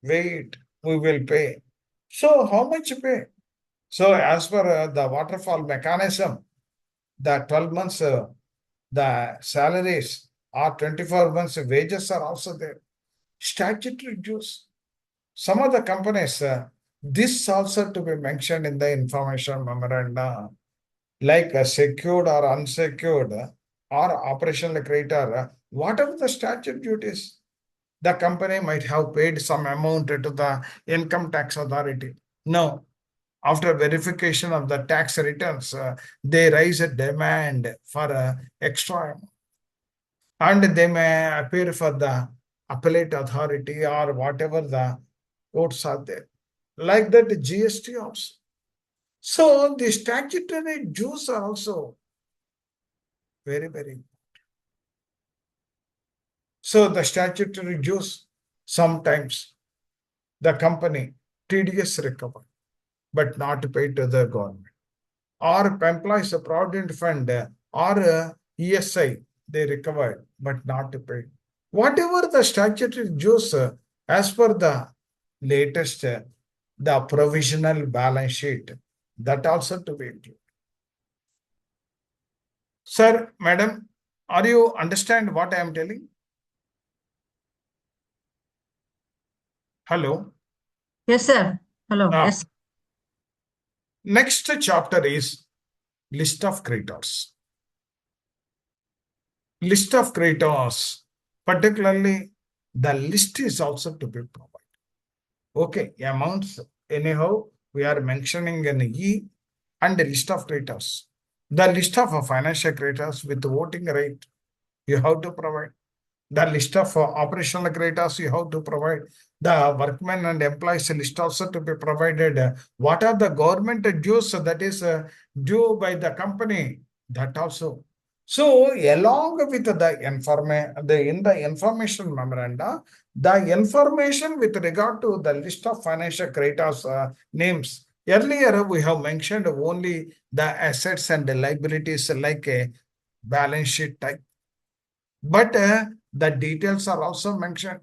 wait, we will pay. So how much pay? So as per the waterfall mechanism, the 12 months the salaries or 24 months wages are also there. Statutory dues. Some of the companies, this also to be mentioned in the information memorandum, like secured or unsecured or operational creditor, whatever the statute duties, the company might have paid some amount to the income tax authority. No, after verification of the tax returns, they raise a demand for extra amount, and they may appear for the appellate authority or whatever the courts are there. Like that, GST also. So the statutory dues are also very, very important. So the statutory dues, sometimes the company TDS recover, but not paid to the government. Or employees a provident fund or ESI, they recovered, but not paid. Whatever the statutory dues, as per the latest, the provisional balance sheet, that also to be included. Sir, madam, are you understand what I am telling? Hello. Yes, sir. Hello. Ah, Yes. next chapter is list of creditors. List of creditors, particularly the list is also to be provided. Okay, amounts, anyhow, we are mentioning an E and the list of creditors. The list of financial creditors with voting right, you have to provide. The list of operational creditors you have to provide. The workmen and employees list also to be provided. What are the government dues that is due by the company? That also. So along with in the information memoranda, the information with regard to the list of financial creditors names, Earlier, we have mentioned only the assets and the liabilities like a balance sheet type. But the details are also mentioned.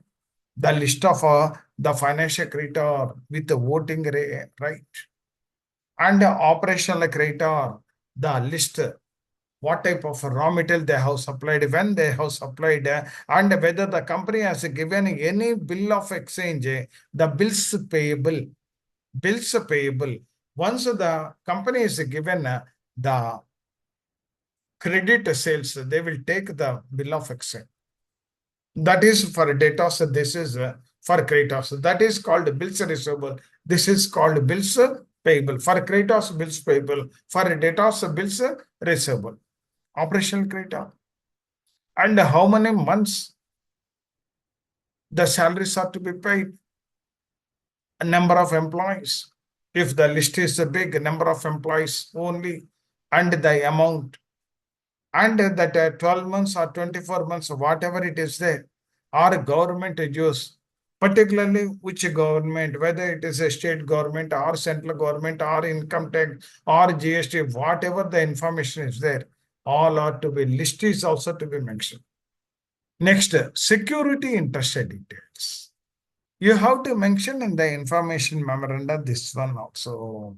The list of the financial creditor with the voting right and the operational creditor, the list, what type of raw material they have supplied, when they have supplied, and whether the company has given any bill of exchange, the bills payable. Bills payable. Once the company is given the credit sales, they will take the bill of exchange. That is for debtors. This is for creditors. That is called bills receivable. This is called bills payable. For creditors, bills payable. For debtors, bills receivable. Operational creditor. And how many months the salaries are to be paid. A number of employees. If the list is a big number of employees only, and the amount, and that 12 months or 24 months, whatever it is there, or government use, particularly which government, whether it is a state government or central government or income tax or GST, whatever the information is there, all are to be, list is also to be mentioned. Next, security interest details. You have to mention in the information memoranda this one also.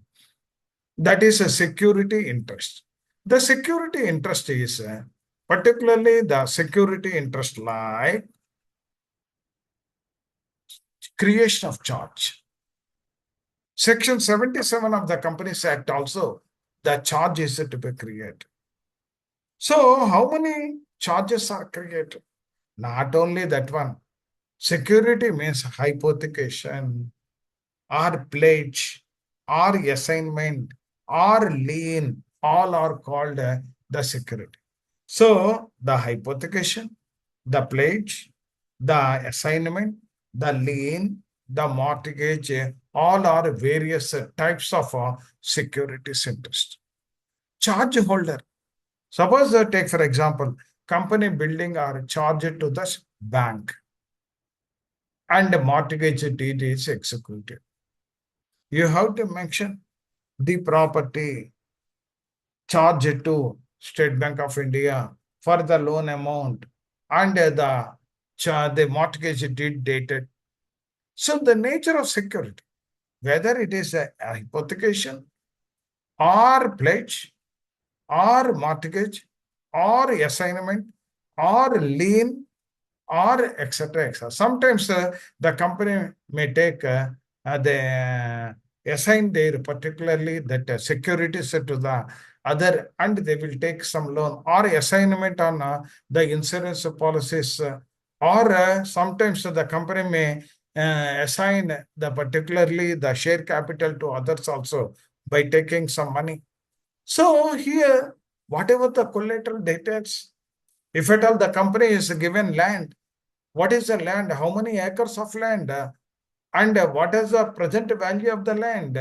That is a security interest. The security interest is particularly the security interest like creation of charge. Section 77 of the Companies Act also, the charge is to be created. So how many charges are created? Not only that one. Security means hypothecation or pledge or assignment or lien, all are called the security. So the hypothecation, the pledge, the assignment, the lien, the mortgage, all are various types of securities interest. Charge holder. Suppose take for example, company building are charged to the bank and the mortgage deed is executed. You have to mention the property charged to State Bank of India for the loan amount and the mortgage deed dated. So the nature of security, whether it is a hypothecation or pledge or mortgage or assignment or lien or etc. etc. Sometimes the company may take the assign their particularly that securities to the other and they will take some loan or assignment on the insurance policies or sometimes the company may assign the particularly the share capital to others also by taking some money. So here, whatever the collateral details, if at all the company is given land, what is the land? How many acres of land? And what is the present value of the land?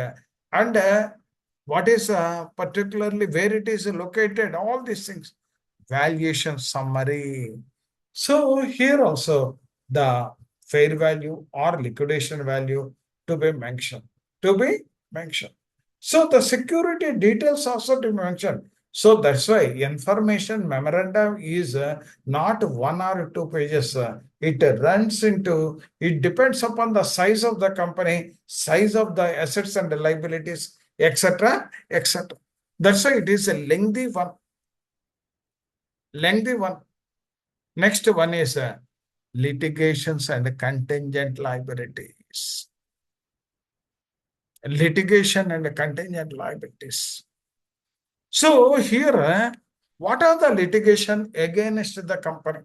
And what is particularly where it is located? All these things. Valuation summary. So here also the fair value or liquidation value to be mentioned. To be mentioned. So the security details also to be mentioned. So that's why information memorandum is not 1 or 2 pages. It runs into, it depends upon the size of the company, size of the assets and the liabilities, etc., etc. That's why it is a lengthy one. Lengthy one. Next one is litigations and contingent liabilities. Litigation and contingent liabilities. So here, what are the litigation against the company?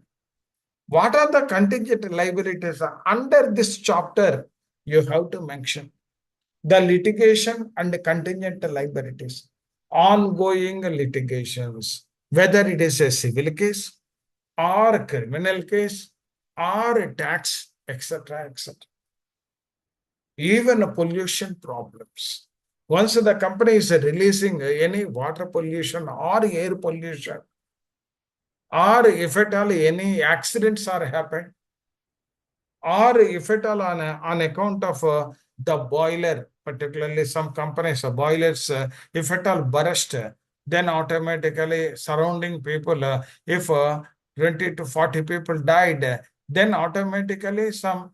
What are the contingent liabilities under this chapter? You have to mention the litigation and the contingent liabilities, ongoing litigations, whether it is a civil case or a criminal case or a tax, etc., etc. Even pollution problems. Once the company is releasing any water pollution or air pollution, or if at all any accidents are happened, or if at all on account of the boiler, particularly some companies, boilers, if at all burst, then automatically surrounding people, if 20 to 40 people died, then automatically some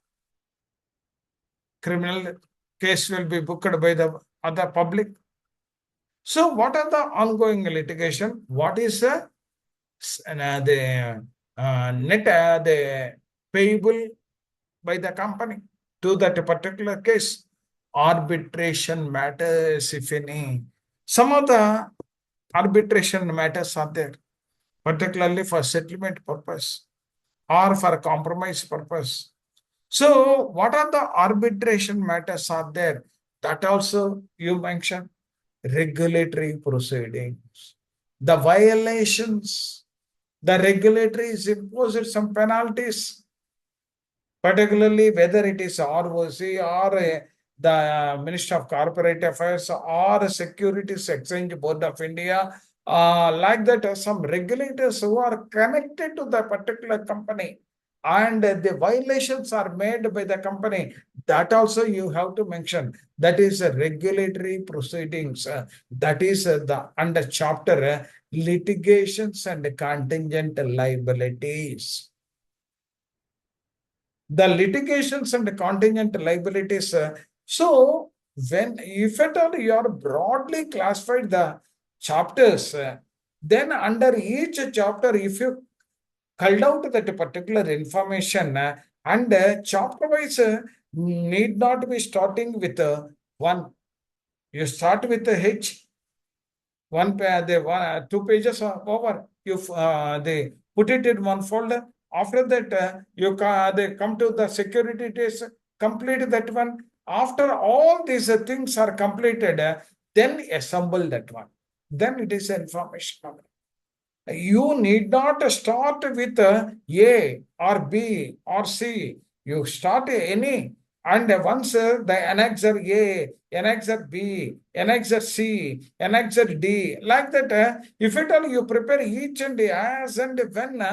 criminal case will be booked by the other public. So what are the ongoing litigation? What is the net the payable by the company to that particular case? Arbitration matters, if any. Some of the arbitration matters are there, particularly for settlement purpose or for compromise purpose. So what are the arbitration matters are there? That also you mentioned. Regulatory proceedings, the violations, the regulatory is imposed some penalties, particularly whether it is ROC or the Ministry of Corporate Affairs or Securities Exchange Board of India, like that, some regulators who are connected to the particular company and the violations are made by the company, that also you have to mention. That is regulatory proceedings. That is the under chapter litigations and contingent liabilities. The litigations and contingent liabilities. So, when if at all you are broadly classified the chapters, then under each chapter, if you culled out that particular information and chapter wise need not be starting with one. You start with the H, the 2 pages are over. You they put it in one folder. After that, they come to the security test, complete that one. After all these things are completed, then assemble that one. Then it is information. You need not start with A or B or C. You start any. And once the annexer A, annexer B, annexer C, annexer D, like that, if at all you prepare each and as and when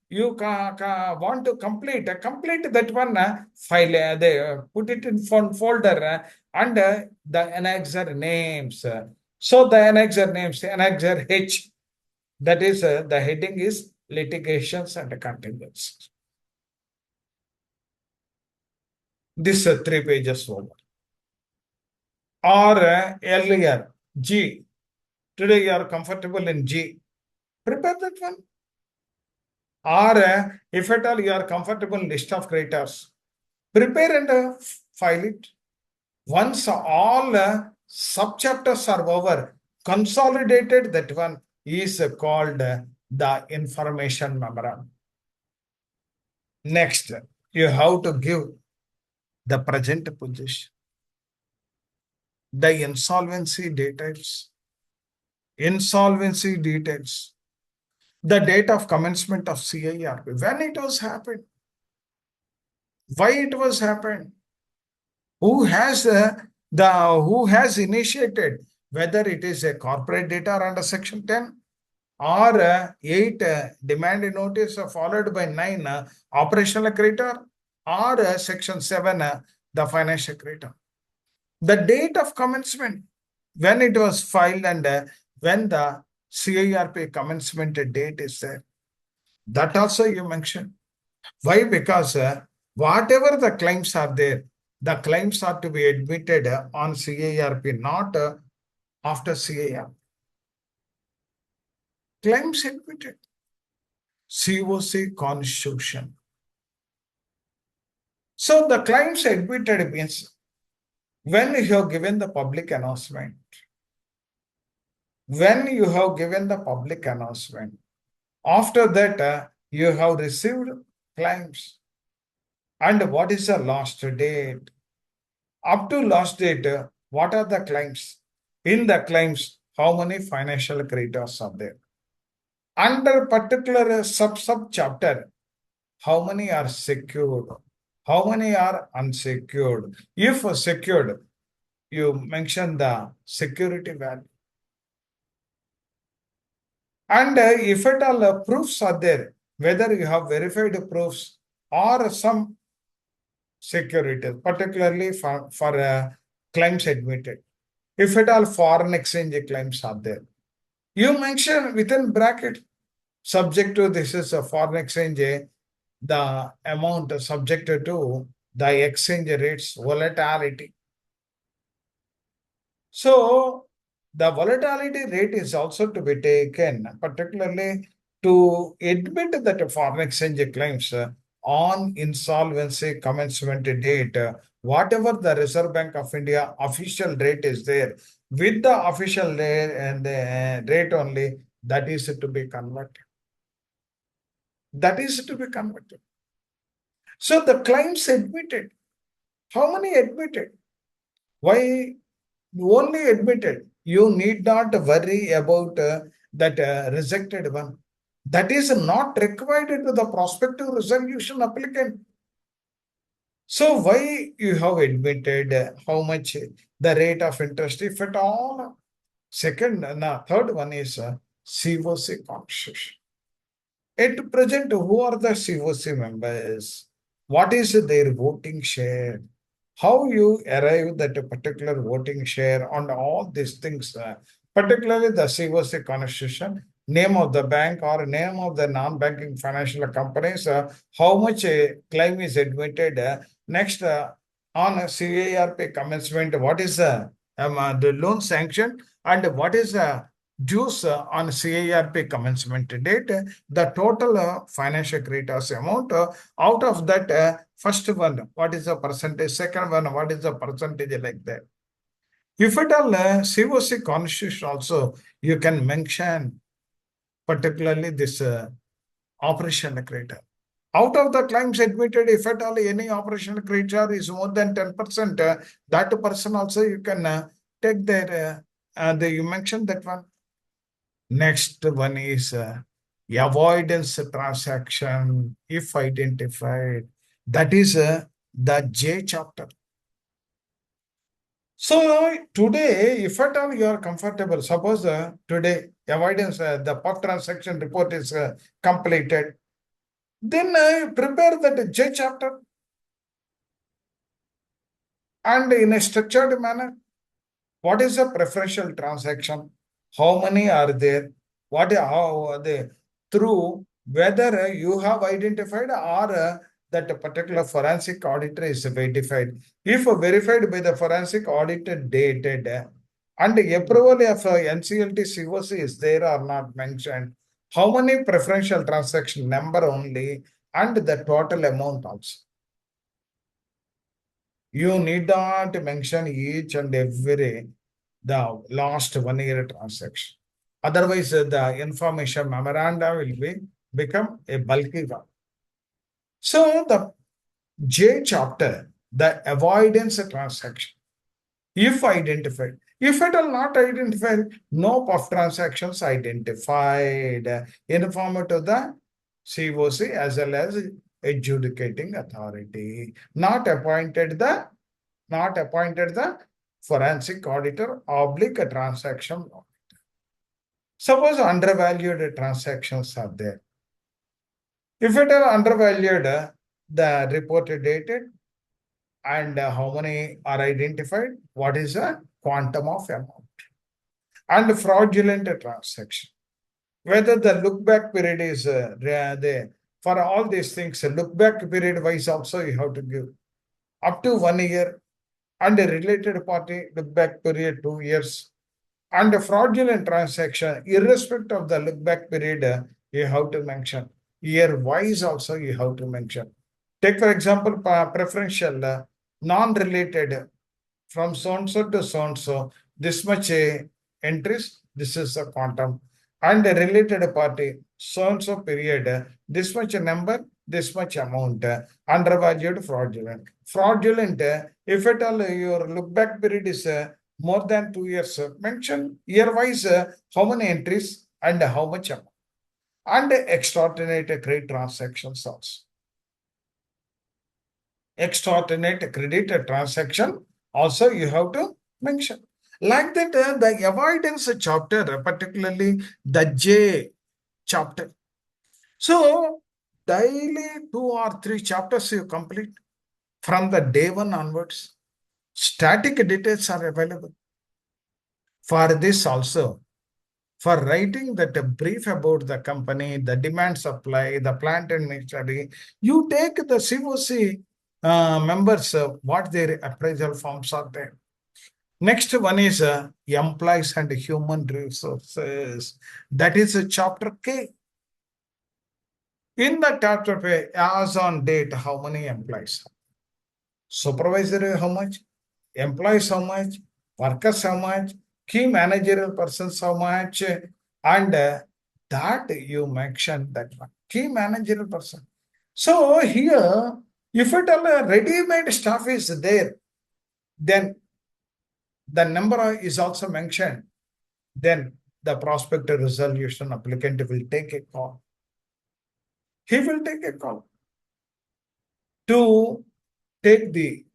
you want to complete that one file, they put it in one folder and the annexer names. So the annexer names, annexer H, that is the heading is litigations and contingencies. This 3 pages over. Or earlier, G. Today you are comfortable in G. Prepare that one. Or if at all you are comfortable in list of creditors, prepare and file it. Once all subchapters are over, consolidated, that one is called the information memorandum. Next, you have to give the present position, the insolvency details, the date of commencement of CIRP, when it was happened, why it was happened, who has initiated, whether it is a corporate data under Section 10 or 8 demand notice followed by 9 operational creditor or Section 7 the financial creditor. The date of commencement, when it was filed and when the CIRP commencement date is there. That also you mentioned. Why? Because whatever the claims are there, the claims are to be admitted on CIRP, not after CIRP. Claims admitted. COC constitution. So the claims admitted means when you have given the public announcement, after that you have received claims. And what is the last date? Up to last date, what are the claims? In the claims, how many financial creditors are there? Under particular sub-chapter, how many are secured? How many are unsecured? If secured, you mention the security value. And if at all proofs are there, whether you have verified proofs or some security, particularly for claims admitted. If at all foreign exchange claims are there, you mention within bracket subject to this is a foreign exchange, the amount subjected to the exchange rates volatility. So the volatility rate is also to be taken, particularly to admit that foreign exchange claims on insolvency commencement date, whatever the Reserve Bank of India official rate is there, with the official rate and rate only, that is to be converted. That is to be converted. So the claims admitted, how many admitted? Why only admitted? You need not worry about that rejected one. That is not required to the prospective resolution applicant. So why you have admitted how much the rate of interest, if at all? Second, third one is COC constitution. At present, who are the COC members? What is their voting share? How you arrive at a particular voting share on all these things, particularly the COC constitution, name of the bank or name of the non-banking financial companies, how much a claim is admitted. Next, on a CIRP commencement, what is the loan sanction and what is the dues on CIRP commencement date, the total financial creditors amount, out of that first one, what is the percentage, second one, what is the percentage, like that. If at all COC constitution also, you can mention particularly this operational creditor. Out of the claims admitted, if at all any operational creditor is more than 10%, that person also you can take their, you mentioned that one. Next one is avoidance transaction, if identified. That is the J chapter. So today, if at all you are comfortable, suppose today avoidance, the POC transaction report is completed, then prepare that J chapter and in a structured manner. What is a preferential transaction? How many are there? How are they? Through whether you have identified or that particular forensic auditor is verified. If verified by the forensic auditor dated and approval of NCLT COC is there or not mentioned, how many preferential transaction number only and the total amount also. You need not mention each and every the last 1 year transaction. Otherwise, the information memoranda will become a bulky one. So the J chapter, the avoidance transaction, if identified, if it are not identified, no PUF transactions identified, inform to the COC as well as adjudicating authority, not appointed the forensic auditor oblique a transaction auditor. Suppose undervalued transactions are there. If it are undervalued, the report dated and how many are identified, what is the quantum of amount, and fraudulent transaction. Whether the look back period is there. For all these things, look back period wise also you have to give up to 1 year, and a related party look back period 2 years, and a fraudulent transaction irrespective of the look back period, you have to mention. Year wise also you have to mention. Take for example preferential non-related from so and so to so and so, this much entries, this is a quantum, and a related party so and so period, this much number, this much amount, undervalued fraudulent. Fraudulent, if at all your look back period is more than 2 years, mention year wise how many entries and how much amount, and extraordinary credit transactions also. Extraordinary credit transaction also you have to mention. Like that, the avoidance chapter, particularly the J chapter. So daily 2 or 3 chapters you complete from the day 1 onwards. Static details are available. For this also, for writing that a brief about the company, the demand supply, the plant and machinery, you take the COC members, what their appraisal forms are there. Next one is employees and human resources. That is chapter K. In the chapter K, as on date, how many employees? Supervisor how much? Employees how much? Workers how much? Key managerial persons how much? And that you mentioned that one. Key managerial person. So here, if at all a ready-made staff is there, then the number is also mentioned. Then the prospective resolution applicant will take a call. He will take a call to take the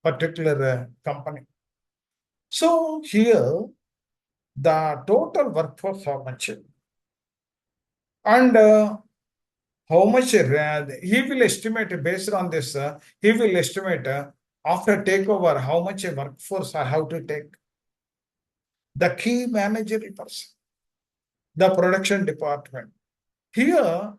particular company. So here, the total workforce how much? And how much he will estimate based on this, he will estimate after takeover how much workforce I have to take. The key managerial person, the production department. Here,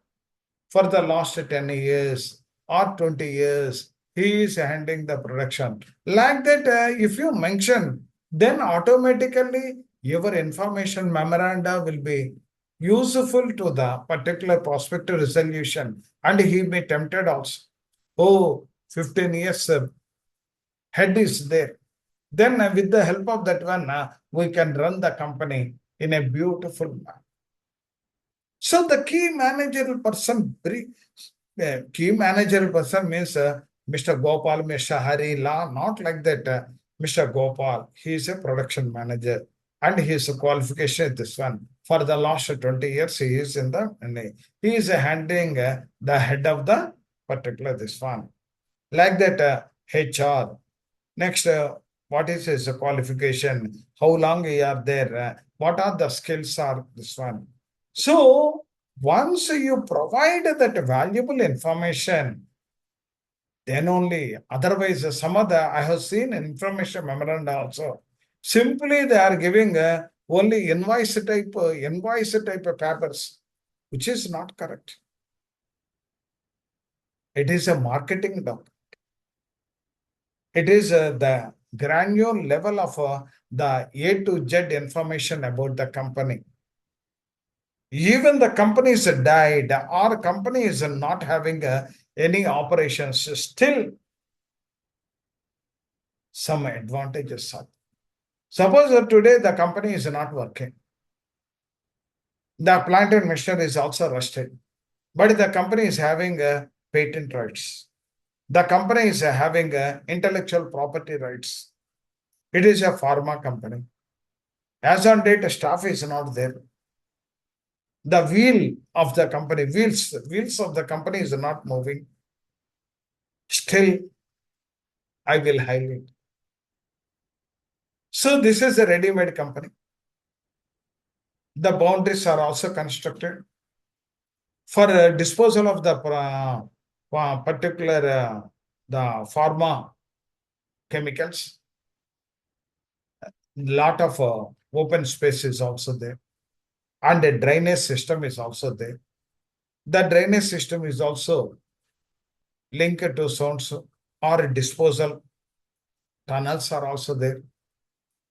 for the last 10 years or 20 years, he is handling the production. Like that, if you mention, then automatically your information memoranda will be useful to the particular prospective resolution, and he may tempted also. Oh, 15 years head is there. Then with the help of that one, we can run the company in a beautiful manner. So the key managerial person means Mr. Gopal, Mr. Hari, not like that. Mr. Gopal, he is a production manager and his qualification is this one. For the last 20 years, he is he is handling the head of the particular this one. Like that, HR. Next, what is his qualification? How long he are there? What are the skills are this one? So once you provide that valuable information, then only, otherwise some other, I have seen information memoranda also. Simply they are giving only invoice type of papers, which is not correct. It is a marketing document. It is the granular level of the A to Z information about the company. Even the company is died or company is not having any operations, still some advantages are. Suppose that today the company is not working. The plant and machinery is also rusted, but the company is having patent rights. The company is having intellectual property rights. It is a pharma company. As on date, staff is not there. The wheels of the company is not moving. Still, I will highlight. So this is a ready-made company. The boundaries are also constructed for disposal of the particular the pharma chemicals. Lot of open space is also there, and a drainage system is also there. The drainage system is also linked to zones or disposal tunnels are also there.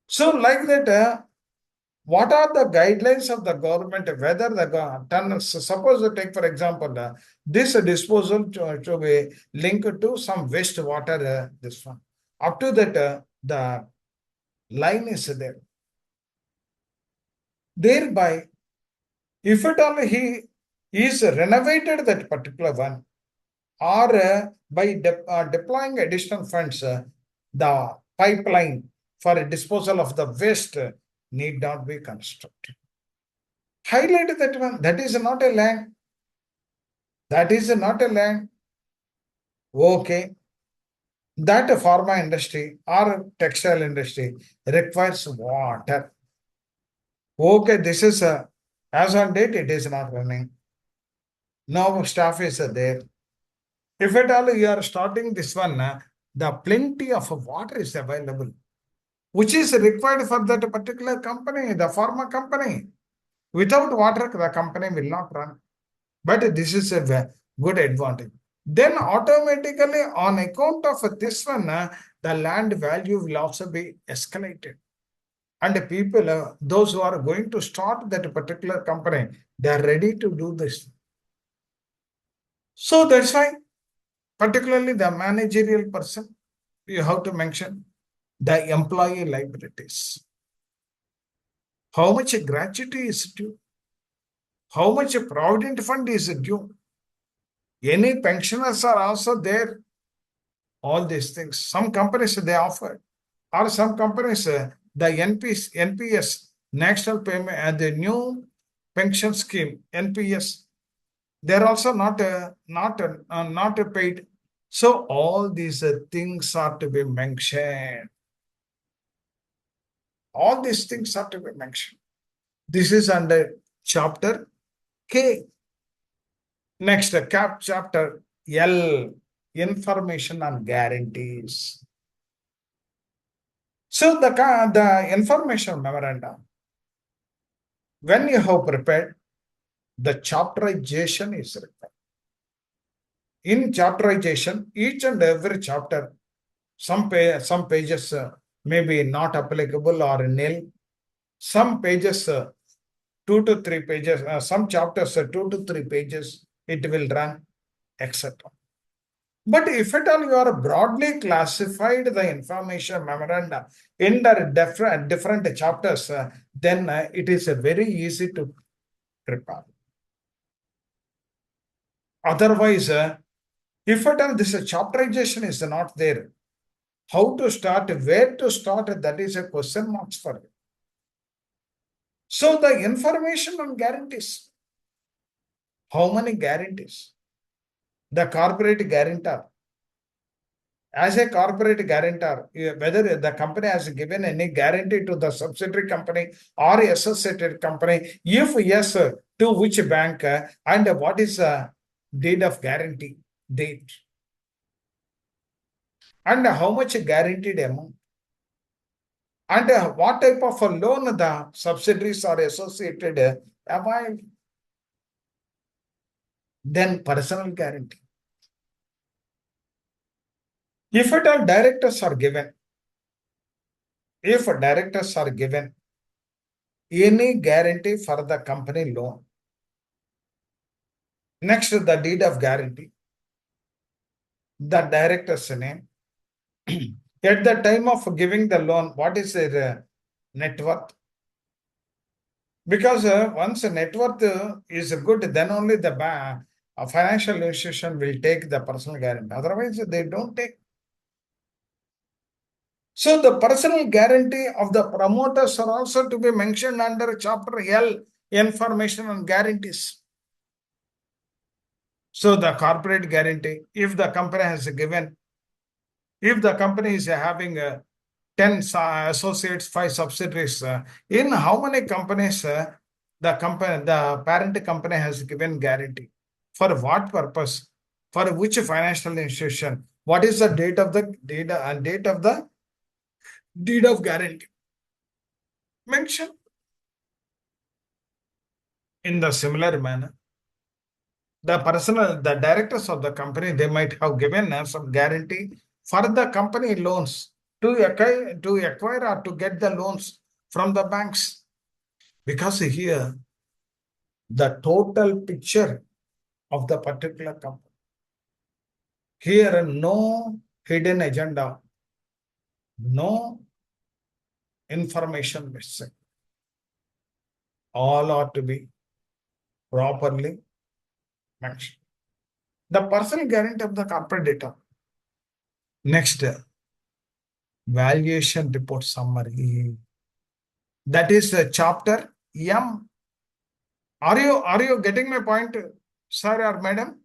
So like that, what are the guidelines of the government, whether the tunnels, suppose you take for example, this disposal to be linked to some wastewater, this one. Up to that, the line is there. Thereby, if at all he is renovated that particular one, or by deploying additional funds, the pipeline for disposal of the waste need not be constructed. Highlight that one. That is not a land. That is not a land. Okay. That pharma industry or textile industry requires water. Okay, this is as on date, it is not running. Now staff is there. If at all you are starting this one, the plenty of water is available, which is required for that particular company, the pharma company. Without water, the company will not run. But this is a good advantage. Then automatically on account of this one, the land value will also be escalated. And people, those who are going to start that particular company, they are ready to do this. So that's why, particularly the managerial person, you have to mention the employee liabilities. How much gratuity is due? How much provident fund is due? Any pensioners are also there. All these things. Some companies they offer, or some companies the NPS, National Payment and the new pension scheme NPS, they're also not paid. So all these things are to be mentioned. All these things are to be mentioned. This is under chapter K. Next, chapter L, information and guarantees. So the information memorandum, when you have prepared, the chapterization is required. In chapterization, each and every chapter, some pages may be not applicable or nil. Some pages, 2 to 3 pages, some chapters, 2 to 3 pages, it will run, etc. But if at all you are broadly classified the information memoranda in the different chapters, then it is very easy to prepare. Otherwise, if at all this chapterization is not there, how to start, where to start, that is a question mark for you. So the information on guarantees, how many guarantees? The corporate guarantor. As a corporate guarantor, whether the company has given any guarantee to the subsidiary company or associated company, if yes, to which bank, and what is the date of guarantee date, and how much guaranteed amount, and what type of a loan the subsidiaries or associated avail. Then personal guarantee. If at all directors are given, any guarantee for the company loan, next the deed of guarantee, the director's name, at the time of giving the loan, what is their net worth? Because once a net worth is good, then only the financial institution will take the personal guarantee. Otherwise, they don't take. So the personal guarantee of the promoters are also to be mentioned under chapter L, information and guarantees. So the corporate guarantee, if the company has given, if the company is having 10 associates, 5 subsidiaries, in how many companies the parent company has given guarantee? For what purpose? For which financial institution? What is the date of the deed of guarantee? Mention. In the similar manner, the directors of the company, they might have given some guarantee for the company loans to acquire or to get the loans from the banks. Because here, the total picture of the particular company. Here, no hidden agenda, no information missing. All are to be properly mentioned. The personal guarantee of the corporate data. Next, valuation report summary. That is chapter M. Are you getting my point, sir or madam?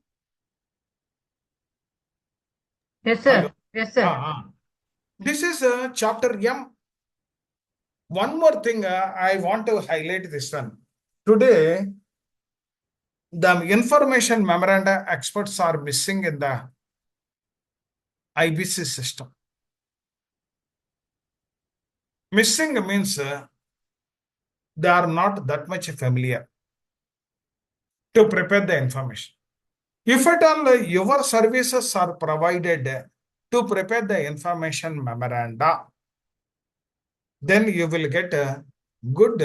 Yes, sir. Hello? Yes, sir. This is chapter M. One more thing I want to highlight this one. Today, the information memoranda experts are missing in the IBC system. Missing means they are not that much familiar to prepare the information. If at all your services are provided to prepare the information memoranda, then you will get a good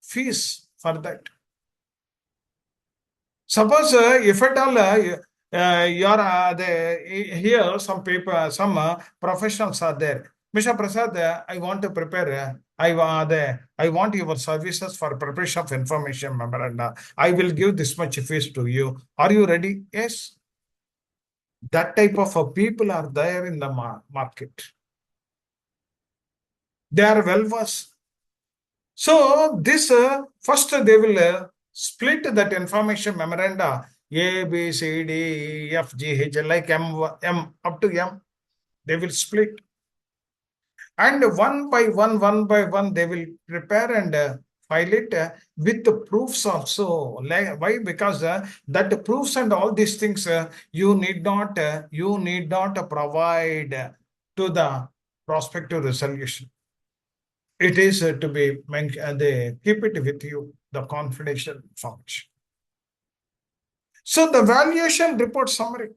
fees for that. Suppose if at all you're here, some people, some professionals are there. Mr. Prasad, I want to prepare. I want your services for preparation of information memoranda. I will give this much fees to you. Are you ready? Yes. That type of people are there in the market. They are well versed. So this first they will split that information memoranda A, B, C, D, E, F, G, H, like M up to M. They will split. And one by one, they will prepare and file it with the proofs also. Why? Because that proofs and all these things you need not provide to the prospective resolution. It is to be mentioned. They keep it with you, the confidential information. So the valuation report summary.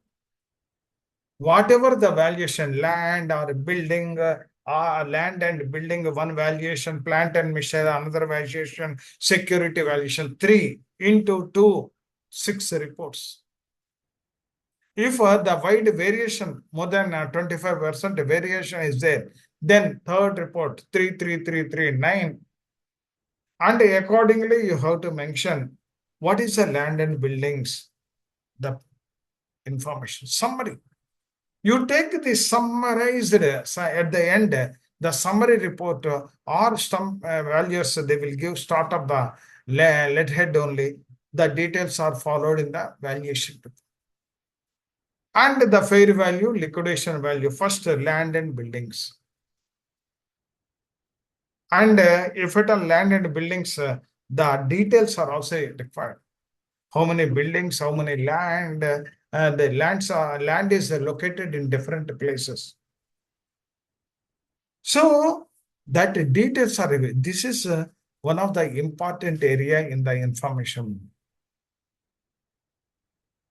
Whatever the valuation, land or building, land and building, one valuation, plant and machinery, another valuation, security valuation, 3 into 2, 6 reports. If the wide variation, more than 25% variation is there, then third report, 3, 3, 3, 3, 9. And accordingly, you have to mention what is the land and buildings, the information summary. You take the summarized at the end, the summary report or some values they will give start of the letterhead only. The details are followed in the valuation report. And the fair value, liquidation value, first land and buildings. And if it are land and buildings, the details are also required. How many buildings, how many land, the land is located in different places. So that details are, this is one of the important area in the information.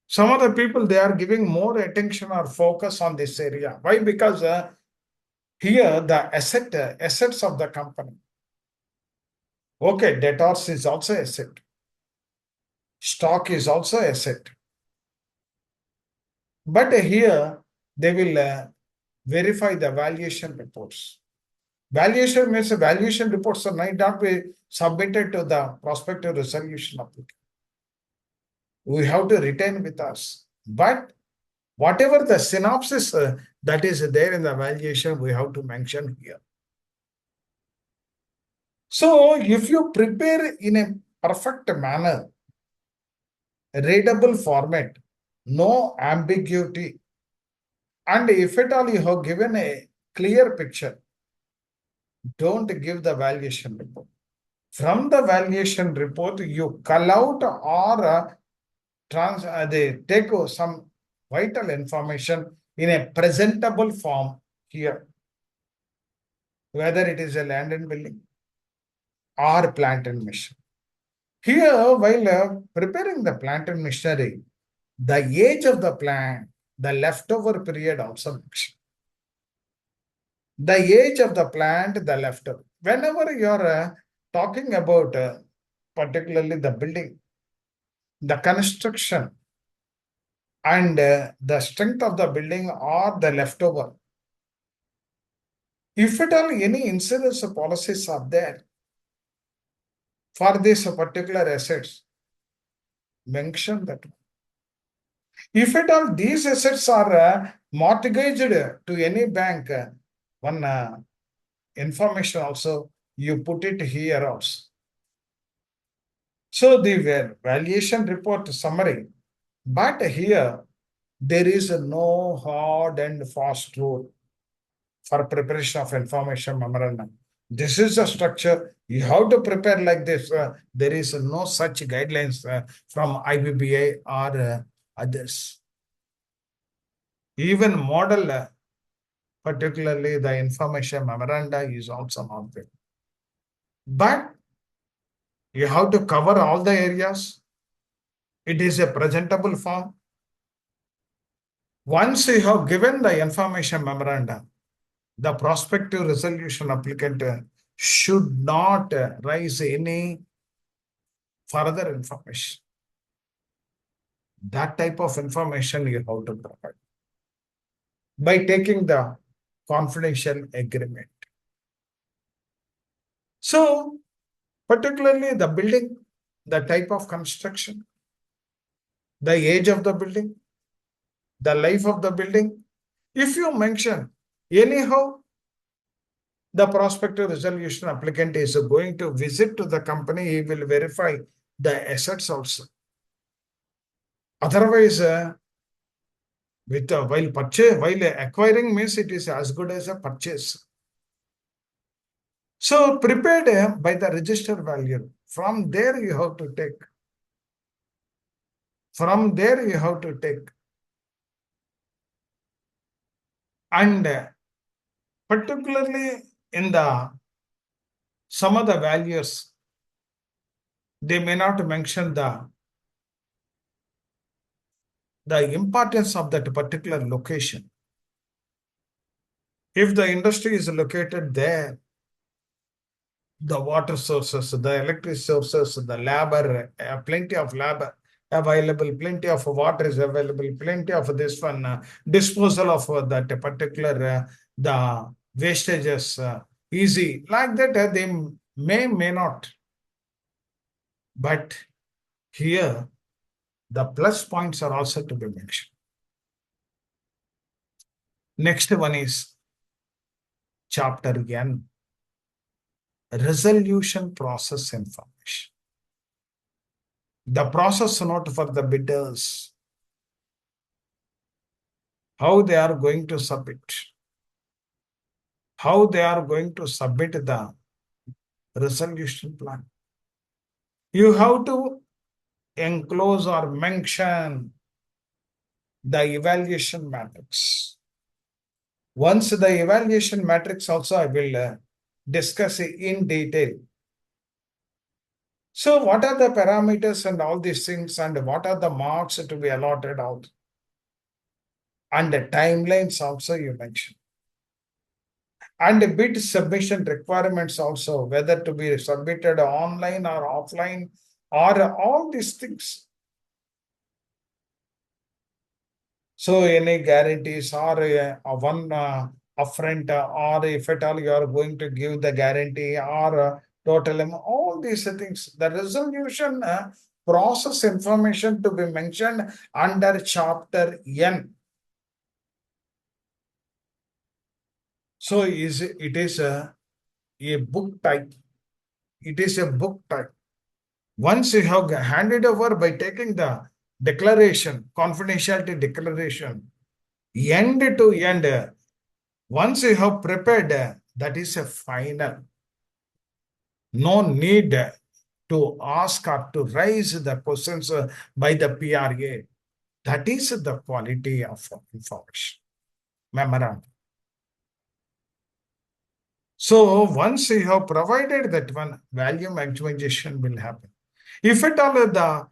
Some of the people, they are giving more attention or focus on this area. Why? Because here the assets of the company. Okay, debtors is also asset. Stock is also asset. But here they will verify the valuation reports. Valuation means valuation reports need not be submitted to the prospective resolution application. We have to retain with us. But whatever the synopsis that is there in the valuation, we have to mention here. So if you prepare in a perfect manner, readable format, no ambiguity, and if at all you have given a clear picture, don't give the valuation report. From the valuation report, you call out or they take some vital information in a presentable form here, whether it is a land and building or plant and machinery. Here, while preparing the plant and machinery, the age of the plant, the leftover period also mentioned. The age of the plant, the leftover. Whenever you are talking about particularly the building, the construction, and the strength of the building or the leftover. If at all any insurance policies are there for this particular assets, mention that. If at all these assets are mortgaged to any bank, one information also, you put it here also. So the valuation report summary, but here there is no hard and fast rule for preparation of information memorandum. This is the structure. You have to prepare like this. There is no such guidelines from IBBA or others. Even model, particularly the information memoranda, is also not there. But you have to cover all the areas. It is a presentable form. Once you have given the information memoranda, the prospective resolution applicant should not raise any further information. That type of information you have to provide by taking the confidential agreement. So, particularly the building, the type of construction, the age of the building, the life of the building. If you mention anyhow, the prospective resolution applicant is going to visit to the company, he will verify the assets also. Otherwise, while acquiring means it is as good as a purchase. So prepared by the register value. From there you have to take. From there you have to take. And particularly in the some of the values, they may not mention the importance of that particular location. If the industry is located there, the water sources, the electric sources, the labor, plenty of labor available, plenty of water is available, plenty of this one, disposal of that particular, the wastages, easy. Like that, they may not. But here, the plus points are also to be mentioned. Next one is chapter N, resolution process information. The process note for the bidders, how they are going to submit, how they are going to submit the resolution plan. You have to enclose or mention the evaluation matrix. Once the evaluation matrix also I will discuss in detail. So what are the parameters and all these things, and what are the marks to be allotted out? And the timelines also you mentioned. And the bid submission requirements also, whether to be submitted online or offline, or all these things. So any guarantees or one upfront, or if at all you are going to give the guarantee or total, all these things. The resolution process information to be mentioned under chapter N. So it is a book type. It is a book type. Once you have handed over by taking the declaration, confidentiality declaration, end to end, once you have prepared, that is a final. No need to ask or to raise the questions by the PRA. That is the quality of information memorandum. So once you have provided that one, value maximization will happen. If at all the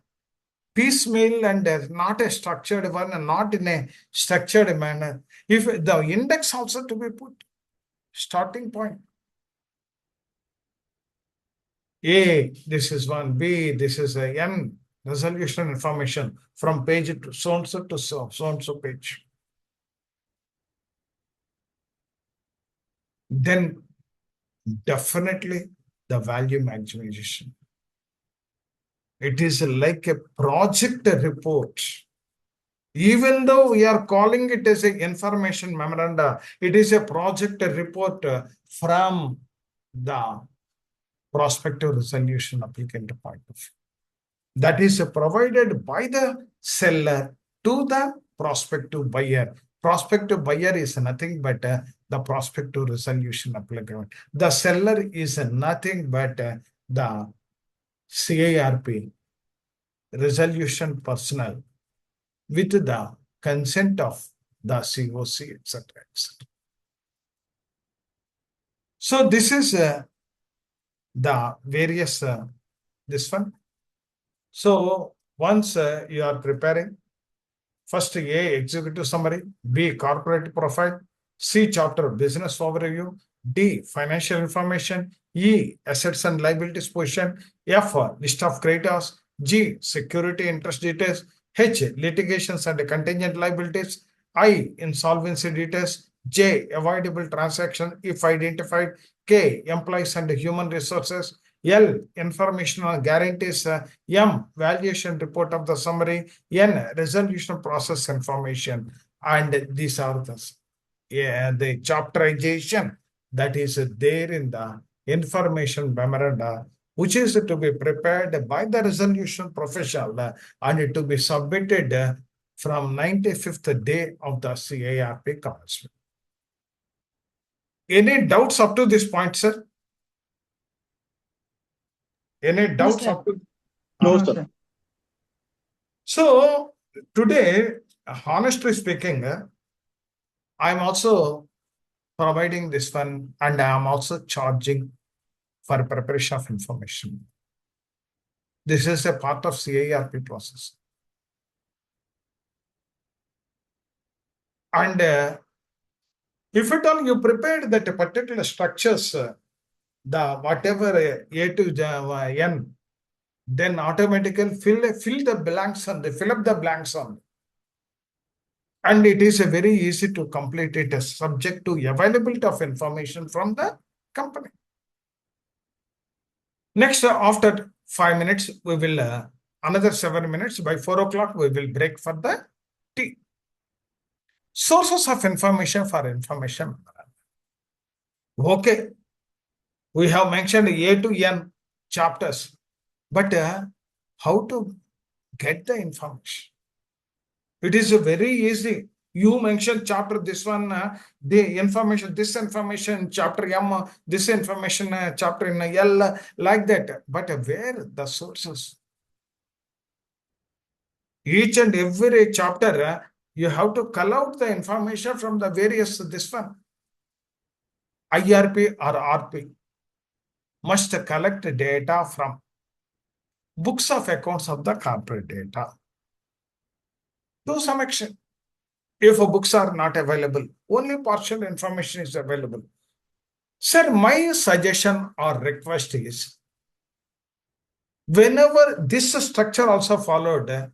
piecemeal and not a structured one, and not in a structured manner, if the index also to be put, starting point. A, this is one, B, this is a N, resolution information from page to so-and-so to so-and-so page. Then definitely the value maximization. It is like a project report. Even though we are calling it as an information memoranda, it is a project report from the prospective resolution applicant point of view. That is provided by the seller to the prospective buyer. Prospective buyer is nothing but the prospective resolution applicant. The seller is nothing but the CIRP resolution personnel with the consent of the COC, etc., etc. So this is the various this one. So once you are preparing, first A, executive summary, B, corporate profile, C, chapter business overview, D, financial information, E, assets and liabilities position, F, list of creditors, G, security interest details, H, litigations and contingent liabilities, I, insolvency details, J, avoidable transaction if identified, K, employees and human resources, L, information on guarantees, M, valuation report of the summary, N, resolution process information. And these are the chapterization that is there in the information memoranda, which is to be prepared by the resolution professional and to be submitted from 95th day of the CIRP commencement. Any doubts up to this point, sir? Any doubts sir. up to? No, sir. So today, honestly speaking, I'm also providing this one and I'm also charging for preparation of information. This is a part of CIRP process. And if at all you prepared that particular structures, the whatever A to N, then automatically fill the blanks on fill up the blanks on. And it is very easy to complete it as subject to availability of information from the company. Next, after 5 minutes, we will another 7 minutes. By 4 o'clock, we will break for the tea. Sources of information for information. Okay, we have mentioned A to N chapters, but how to get the information? It is very easy. You mentioned chapter this one, the information, this information, chapter M, this information, chapter in L, like that. But where the sources? Each and every chapter, you have to call out the information from the various this one. IRP or RP must collect data from books of accounts of the corporate data. To some extent, if books are not available, only partial information is available. Sir, my suggestion or request is, whenever this structure also followed,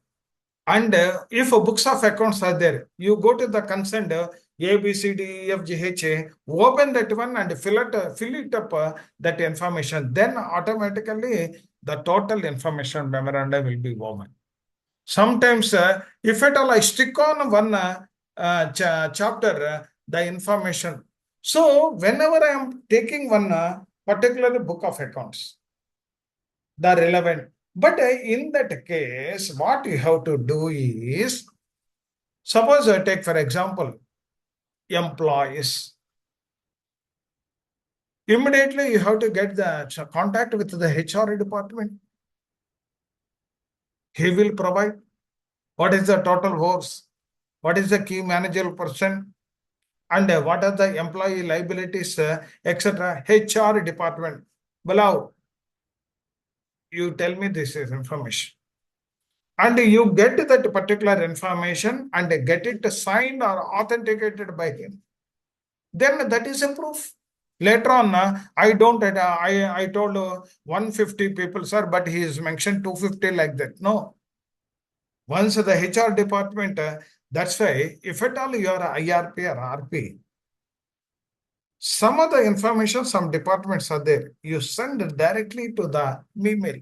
and if books of accounts are there, you go to the concerned A, B, C, D, E, F, G, H, A, open that one and fill it up that information. Then automatically the total information memoranda will be woven. Sometimes, if at all I stick on one chapter, the information. So whenever I am taking one particular book of accounts, the relevant. But in that case, what you have to do is, suppose I take for example, employees. Immediately you have to get the contact with the HR department. He will provide what is the total force, what is the key managerial person, and what are the employee liabilities, etc. HR department. Below, you tell me this is information. And you get that particular information and get it signed or authenticated by him. Then that is a proof. Later on, I told 150 people, sir, but he is mentioned 250 like that. No. Once the HR department, that's why if at all you are IRP or RP, some of the information, some departments are there. You send directly to the email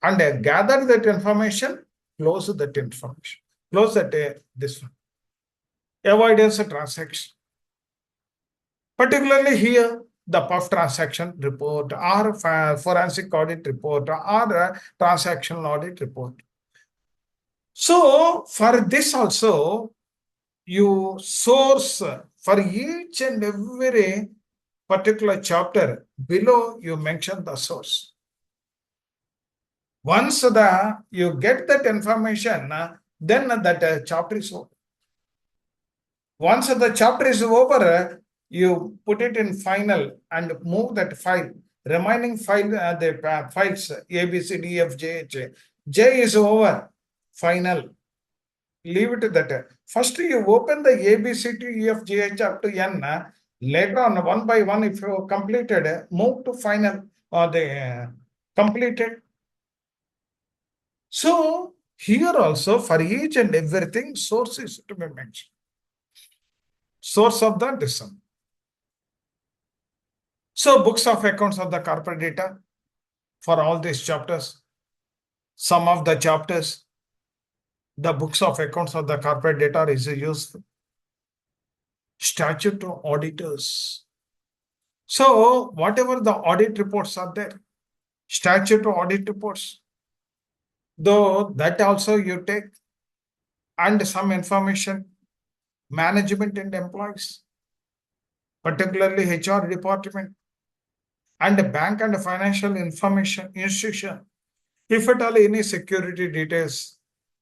and gather that information, close that information, close that this one. Avoidance transaction. Particularly here, the PUF transaction report or forensic audit report or transaction audit report. So for this also, you source for each and every particular chapter below you mention the source. Once you get that information, then that chapter is over. Once the chapter is over, you put it in final and move that file. Remaining file, the files A, B, C, D, F, G, H. J is over. Final. Leave it to that. First, you open the A, B, C, D, E, F, G, H up to N. Later on, one by one, if you completed, move to final or the completed. So here also, for each and everything, source is to be mentioned. Source of the decision. So books of accounts of the corporate data for all these chapters. Some of the chapters, the books of accounts of the corporate data is used. Statute to auditors. So whatever the audit reports are there, statute to audit reports, though that also you take, and some information, management and employees, particularly HR department, and bank and financial information institution. If at all any security details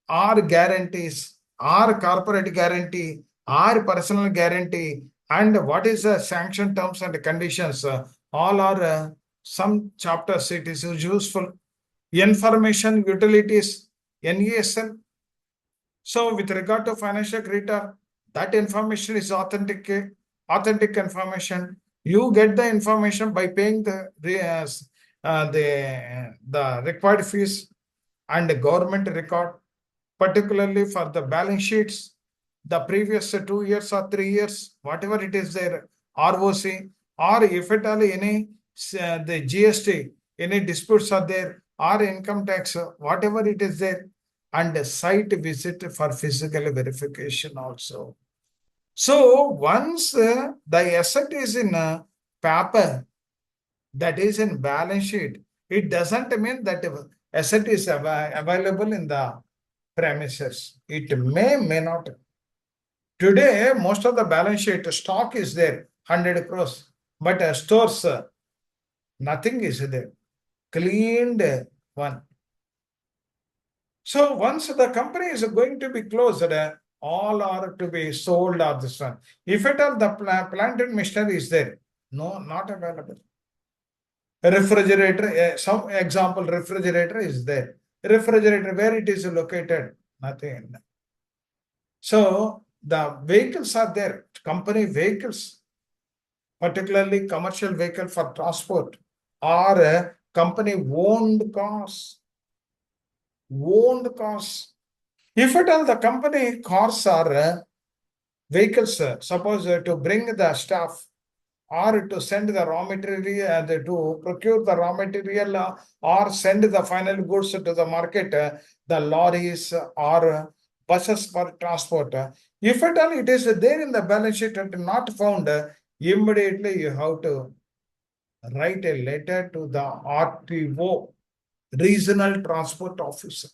or guarantees or corporate guarantee or personal guarantee and what is the sanction terms and conditions, all are some chapters it is useful. Information utilities, NESL. So with regard to financial creditor, that information is authentic information. You get the information by paying the required fees and the government record, particularly for the balance sheets, the previous 2 years or 3 years, whatever it is there, ROC, or if at all any the GST, any disputes are there, or income tax, whatever it is there, and a site visit for physical verification also. So once the asset is in a paper, that is in balance sheet, it doesn't mean that asset is available in the premises. It may not. Today, most of the balance sheet stock is there, 100 crores, but stores, nothing is there. Cleaned one. So once the company is going to be closed, all are to be sold or this one. If at all the plant and machinery is there, no, not available. Refrigerator, some example, refrigerator is there. Refrigerator, where it is located? Nothing. So the vehicles are there, company vehicles, particularly commercial vehicle for transport, or company owned cars. Owned cars. If at all the company cars are vehicles, suppose to bring the staff or to send the raw material, to procure the raw material or send the final goods to the market, the lorries or buses for transport. If at all it is there in the balance sheet and not found, immediately you have to write a letter to the RTO, Regional Transport Officer,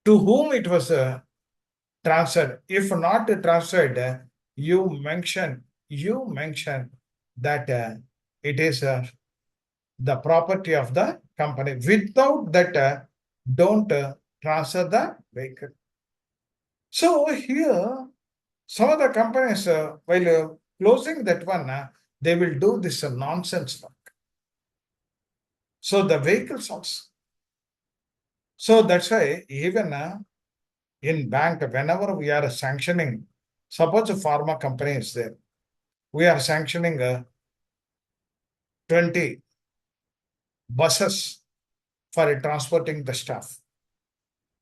to whom it was transferred. If not transferred, you mention that it is the property of the company. Without that, don't transfer the vehicle. So here, some of the companies, while closing that one, they will do this nonsense work. So the vehicles also. So that's why even in bank, whenever we are sanctioning, suppose a pharma company is there, we are sanctioning 20 buses for transporting the staff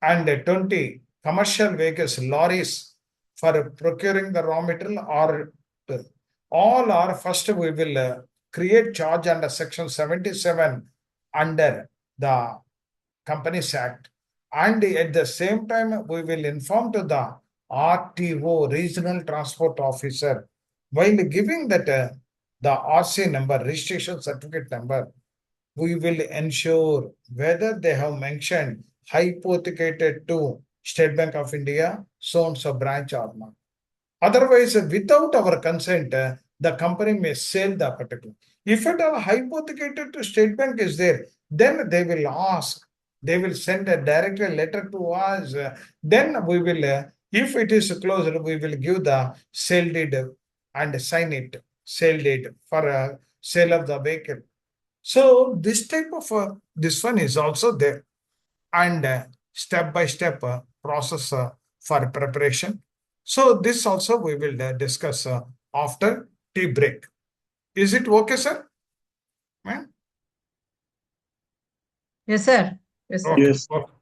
and 20 commercial vehicles, lorries for procuring the raw material, or all are first we will create charge under section 77 under the Companies Act, and at the same time we will inform to the RTO, Regional Transport Officer, while giving that the RC number, registration certificate number, we will ensure whether they have mentioned hypothecated to State Bank of India, so branch or not. Otherwise, without our consent, the company may sell the particular. If at all hypothecated to State Bank is there, then they will ask, they will send a direct letter to us, then we will If it is closed, we will give the sale deed and sign it, sale deed for sale of the vehicle. So this type of this one is also there, and step by step process for preparation. So this also we will discuss after tea break. Is it okay, sir? Ma'am? Yes, sir. Yes, sir. Okay. Yes. Okay.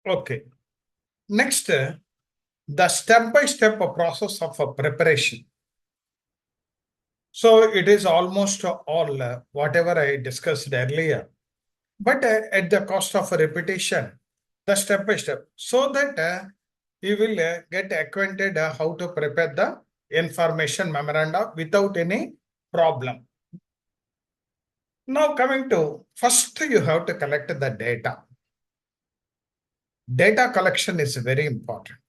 Okay. Next, the step-by-step process of preparation. So it is almost all whatever I discussed earlier, but at the cost of repetition, the step by step, so that you will get acquainted how to prepare the information memoranda without any problem. Now coming to first, you have to collect the data. Data collection is very important.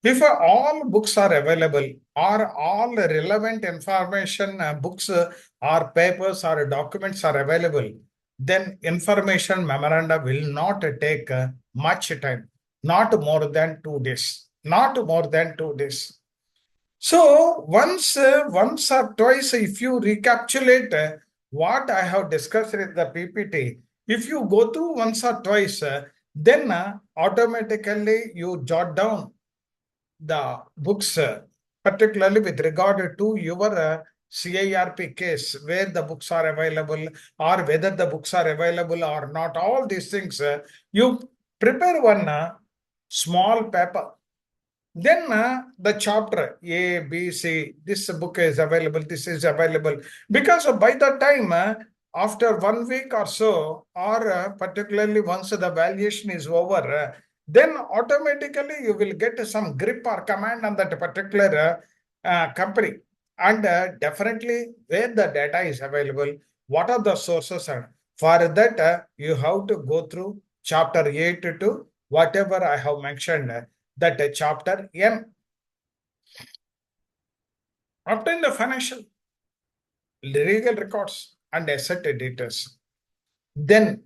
If all books are available or all relevant information, books or papers or documents are available, then information memoranda will not take much time, not more than 2 days, not more than 2 days. So once or twice, if you recapitulate what I have discussed in the PPT, if you go through once or twice, then automatically you jot down the books, particularly with regard to your CIRP case, where the books are available or whether the books are available or not, all these things, you prepare one small paper. Then the chapter A, B, C, this book is available, this is available. Because by the time, after 1 week or so, or particularly once the valuation is over, then automatically you will get some grip or command on that particular company. And definitely where the data is available, what are the sources? And for that, you have to go through chapter 8 to whatever I have mentioned. That chapter M. Obtain the financial, legal records and asset details. Then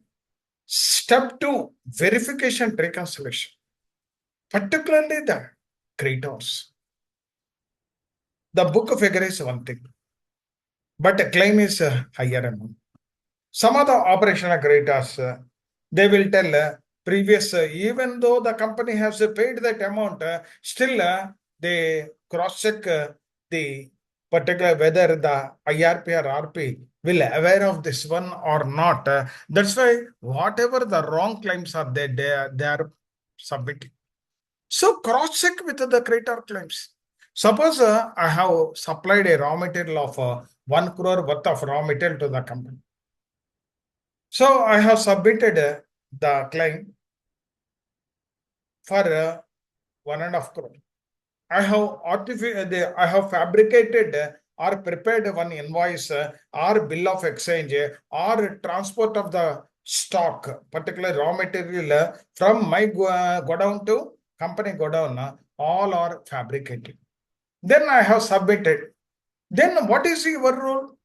step 2, verification reconciliation, particularly the creditors. The book figure is one thing, but a claim is a higher amount. Some of the operational creditors, they will tell previous, even though the company has paid that amount, still they cross-check the particular whether the IRP or RP will aware of this one or not. That's why whatever the wrong claims are there, they are submitting. So cross-check with the creditor claims. Suppose I have supplied a raw material of 1 crore worth of raw material to the company. So I have submitted the claim for 1.5 crore. I have fabricated or prepared one invoice or bill of exchange or transport of the stock, particular raw material from my godown to company godown, all are fabricated. Then I have submitted. Then what is your role?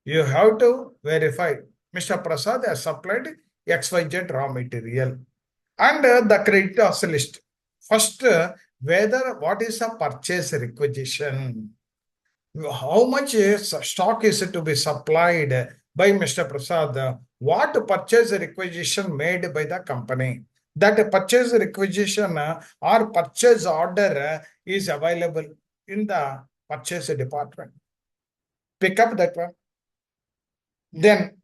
You have to verify Mr. Prasad has supplied XYZ raw material and the creditors list. First, whether what is the purchase requisition, how much stock is to be supplied by Mr. Prasad, what purchase requisition made by the company. That purchase requisition or purchase order is available in the purchase department. Pick up that one. Then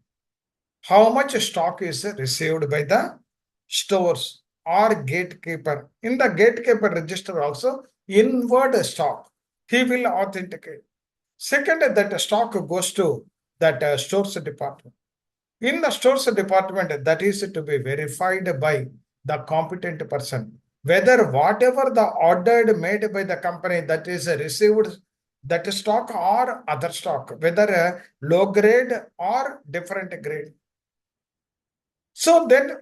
how much stock is received by the stores or gatekeeper. In the gatekeeper register also, inward stock, he will authenticate. Second, that stock goes to that stores department. In the stores department, that is to be verified by the competent person, whether whatever the ordered made by the company that is received that stock or other stock, whether low grade or different grade. So then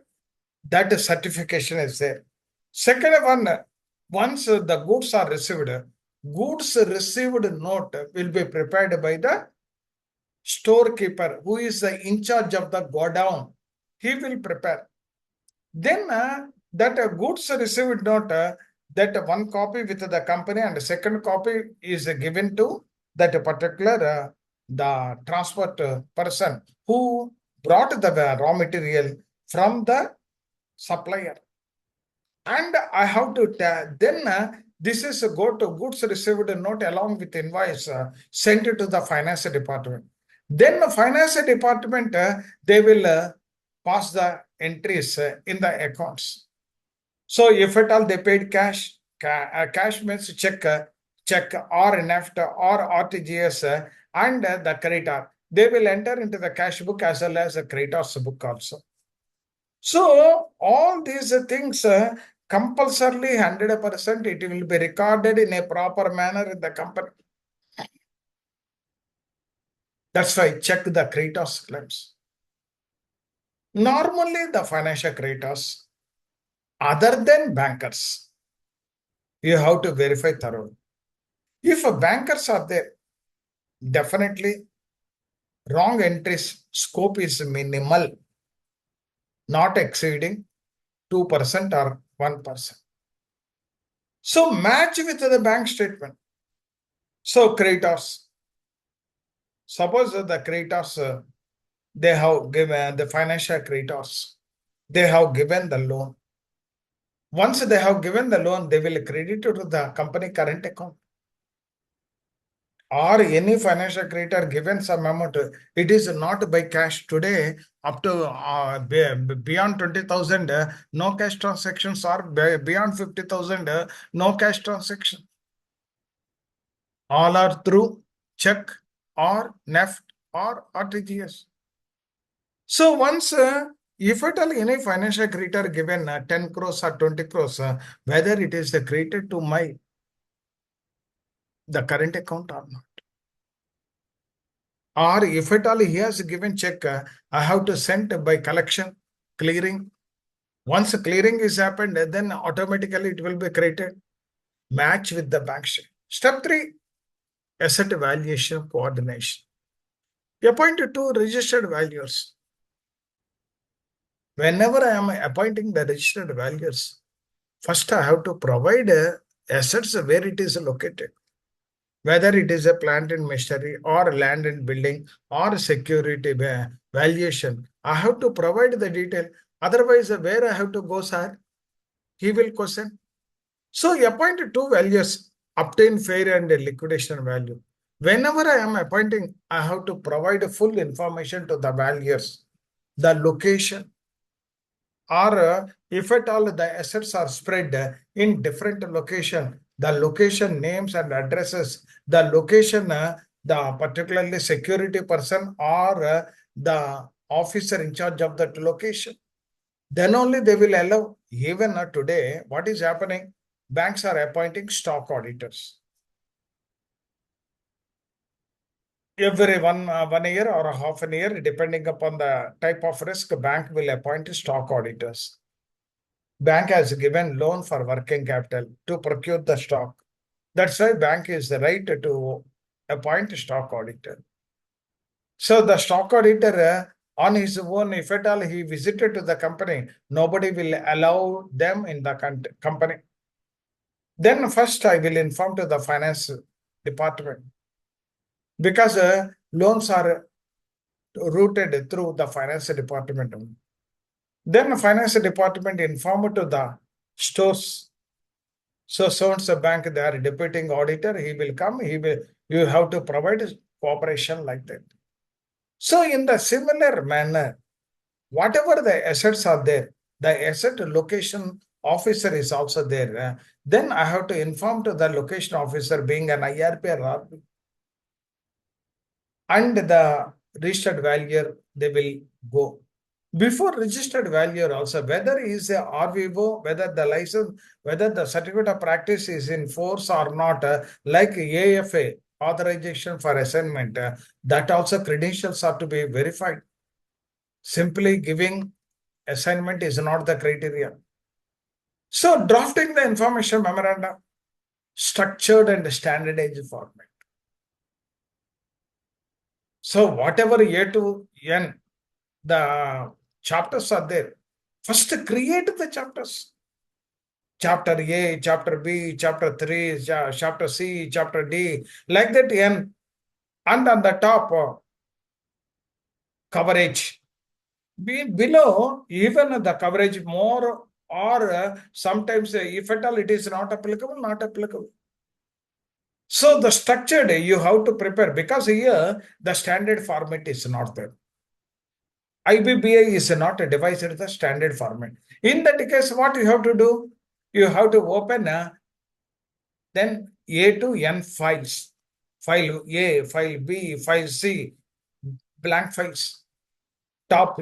that certification is there. Second one, once the goods are received, goods received note will be prepared by the storekeeper who is in charge of the godown. He will prepare. Then that goods received note, that one copy with the company and the second copy is given to that particular the transport person who brought the raw material from the supplier. And I have to then this is go to goods received note along with invoice sent to the finance department. Then the finance department they will pass the entries in the accounts. So if at all they paid cash, cash means check or NEFT or RTGS and the creditor, they will enter into the cash book as well as the creditor's book also. So all these things compulsorily 100% it will be recorded in a proper manner in the company. That's why check the creditors claims. Normally the financial creditors, other than bankers, you have to verify thoroughly. If bankers are there, definitely wrong entries scope is minimal, not exceeding 2% or 1%. So match with the bank statement. So creditors, suppose the creditors, they have given the financial creditors, they have given the loan. Once they have given the loan, they will credit it to the company current account. Or any financial creditor given some amount, it is not by cash today up to beyond 20,000, no cash transactions, or beyond 50,000, no cash transaction. All are through check or NEFT or RTGS. So once, if at all any financial creditor given 10 crores or 20 crores, whether it is credited to the current account or not. Or if at all he has given check, I have to send by collection, clearing. Once clearing is happened, then automatically it will be created. Match with the bank statement. Step 3, asset valuation coordination. Appoint 2 registered valuers. Whenever I am appointing the registered valuers, first I have to provide assets where it is located. Whether it is a plant and machinery or land and building or security valuation, I have to provide the detail. Otherwise, where I have to go, sir? He will question. So appoint 2 values, obtain fair and liquidation value. Whenever I am appointing, I have to provide full information to the valuers, the location, or if at all the assets are spread in different location, the location names and addresses, the location, the particularly security person or the officer in charge of that location, then only they will allow. Even today, what is happening? Banks are appointing stock auditors. Every one year or half a year, depending upon the type of risk, bank will appoint stock auditors. Bank has given loan for working capital to procure the stock. That's why bank is the right to appoint stock auditor. So the stock auditor on his own, if at all he visited to the company, nobody will allow them in the company. Then first I will inform to the finance department, because loans are routed through the finance department. Then the finance department inform to the stores. So sounds a bank, they are deputing auditor, he will come, you have to provide cooperation like that. So in the similar manner, whatever the assets are there, the asset location officer is also there. Then I have to inform to the location officer, being an IRP or RP, and the registered valuer, they will go. Before registered valuer also, whether he is a RVO, whether the license, whether the certificate of practice is in force or not, like AFA, authorization for assignment, that also credentials are to be verified. Simply giving assignment is not the criteria. So drafting the information memorandum, structured and standardized format. So whatever A to N, the chapters are there. First create the chapters. Chapter A, chapter B, chapter 3, chapter C, chapter D, like that N. And on the top, coverage. Below, even the coverage more, or sometimes if at all it is not applicable, not applicable. So the structured, you have to prepare, because here the standard format is not there. IBBI is not devised the standard format. In that case, what you have to do? you have to open then A to N files. File A, file B, file C, blank files. Top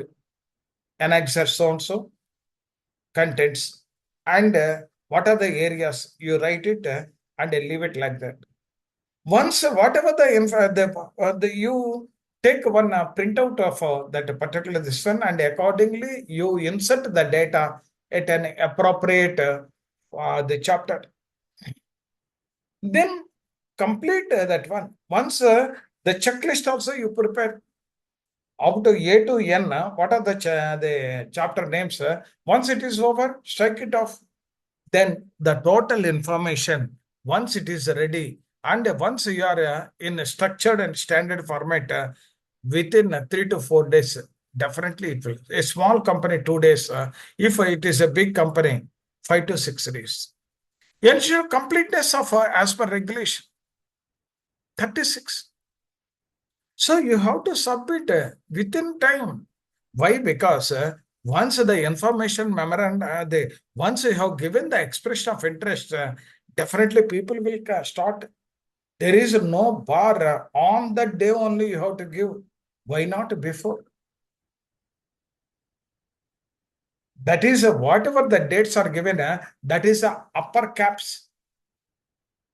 annexer so-and-so, contents. And what are the areas? You write it and leave it like that. Once whatever you take one printout of that particular this one, and accordingly you insert the data at an appropriate the chapter. Then complete that one. Once the checklist also you prepare up to A to N. What are the chapter names? Once it is over, strike it off. Then the total information, once it is ready, and once you are in a structured and standard format, within 3 to 4 days, definitely it will. A small company, 2 days. If it is a big company, 5 to 6 days. Ensure completeness of as per regulation. 36. So you have to submit within time. Why? Because once the information memorandum, once you have given the expression of interest, definitely people will start. There is no bar on that day only you have to give. Why not before? That is whatever the dates are given, that is upper caps.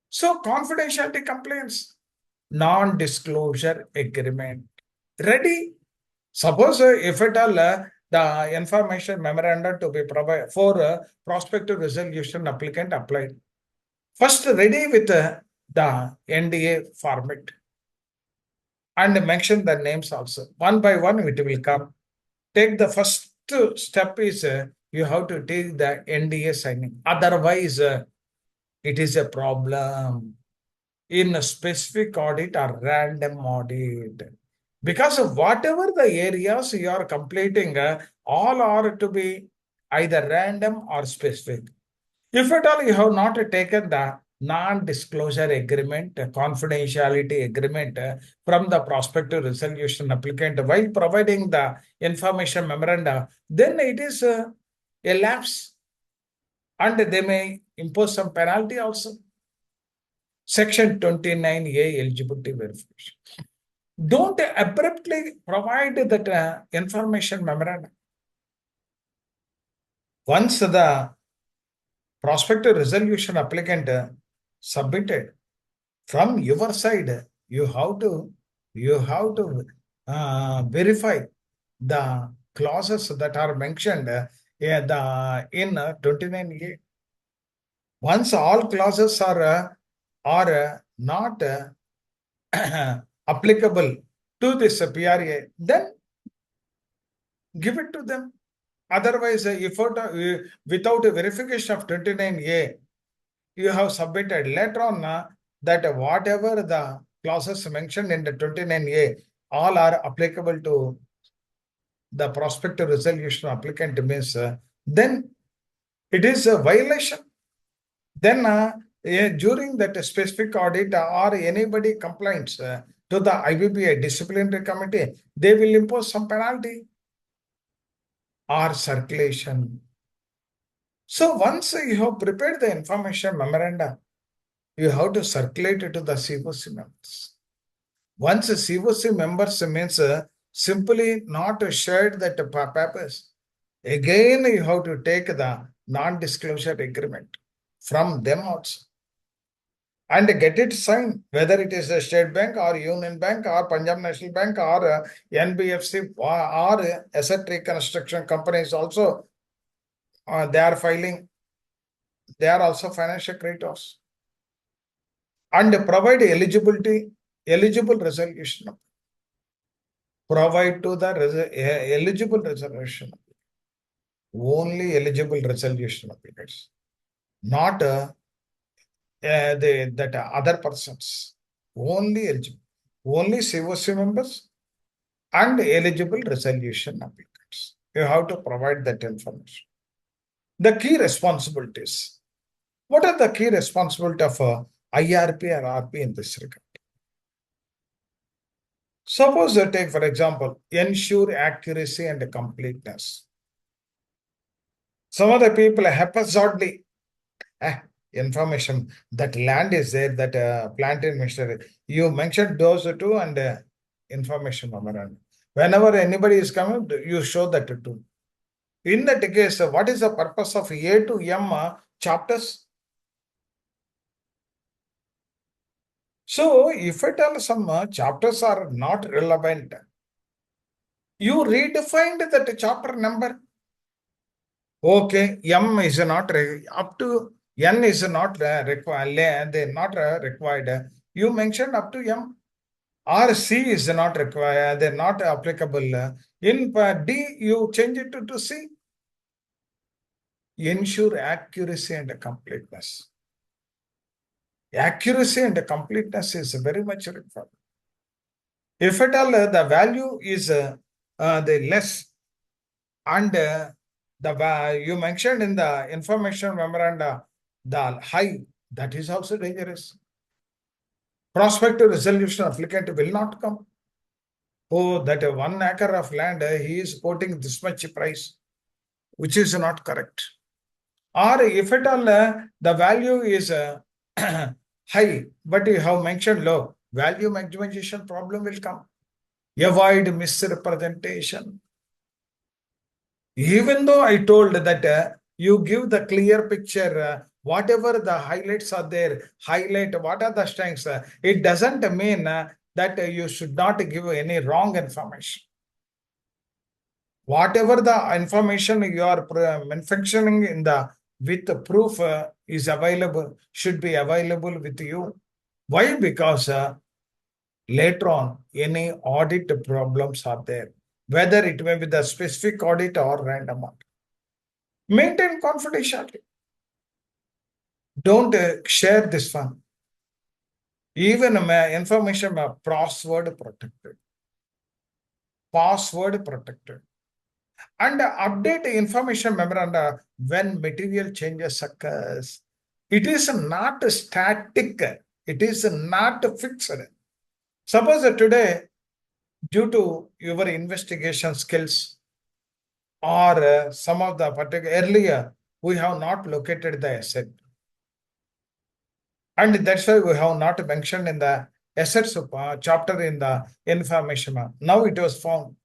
So confidentiality complaints, non-disclosure agreement. Ready? Suppose if at all the information memorandum to be provided for prospective resolution applicant applied. First ready with the NDA format and mention the names also. One by one it will come. Take the first step is you have to take the NDA signing. Otherwise it is a problem in a specific audit or random audit. Because of whatever the areas you are completing, all are to be either random or specific. If at all you have not taken the non-disclosure agreement, confidentiality agreement from the prospective resolution applicant while providing the information memoranda, then it is a lapse and they may impose some penalty also. Section 29A eligibility verification. Don't abruptly provide that information memorandum. Once the prospective resolution applicant submitted, from your side, you have to verify the clauses that are mentioned in 29A. Once all clauses are not applicable to this PRA, then give it to them. Otherwise, without a verification of 29A, you have submitted later on that whatever the clauses mentioned in the 29A, all are applicable to the prospective resolution applicant means, then it is a violation. Then during that specific audit or anybody complains to the IBBA disciplinary committee, they will impose some penalty or circulation. So once you have prepared the information memoranda, you have to circulate it to the COC members. Once the COC members means simply not shared that papers, again you have to take the non-disclosure agreement from them also and get it signed, whether it is a State Bank or Union Bank or Punjab National Bank or NBFC or asset reconstruction companies also, they are filing, they are also financial creditors. And provide eligible resolution. Provide to the eligible resolution. Only eligible resolution applicants, not that other persons. Only eligible. Only COC members and eligible resolution applicants. You have to provide that information. The key responsibilities. What are the key responsibilities of IRP or RP in this regard? Suppose take, for example, ensure accuracy and completeness. Some of the people haphazardly information, that land is there, that plant in Mr. You mentioned those two and information memorandum. Whenever anybody is coming, you show that too. In that case, what is the purpose of A to M chapters? So, if at all some chapters are not relevant, you redefined that chapter number. Okay, M is not up to N is not required. They not required. You mentioned up to M. Or C is not required. They're not applicable. In D, you change it to C. Ensure accuracy and completeness. Accuracy and completeness is very much required. If at all the value is the less and you mentioned in the information memoranda the high, that is also dangerous. Prospective resolution applicant will not come. Oh, that 1 acre of land, he is quoting this much price, which is not correct. Or if at all the value is high, but you have mentioned low, value maximization problem will come. Avoid misrepresentation. Even though I told that you give the clear picture, whatever the highlights are there, highlight what are the strengths, it doesn't mean that you should not give any wrong information. Whatever the information you are mentioning in the with the proof is available, should be available with you. Why? Because later on, any audit problems are there, whether it may be the specific audit or random audit. Maintain confidentiality. Don't share this one. Even information password protected. Password protected. And update information memoranda when material changes occurs. It is not static. It is not fixed. Suppose that today, due to your investigation skills or some of the particular earlier, we have not located the asset. And that's why we have not mentioned in the assets chapter in the information. Now it was found.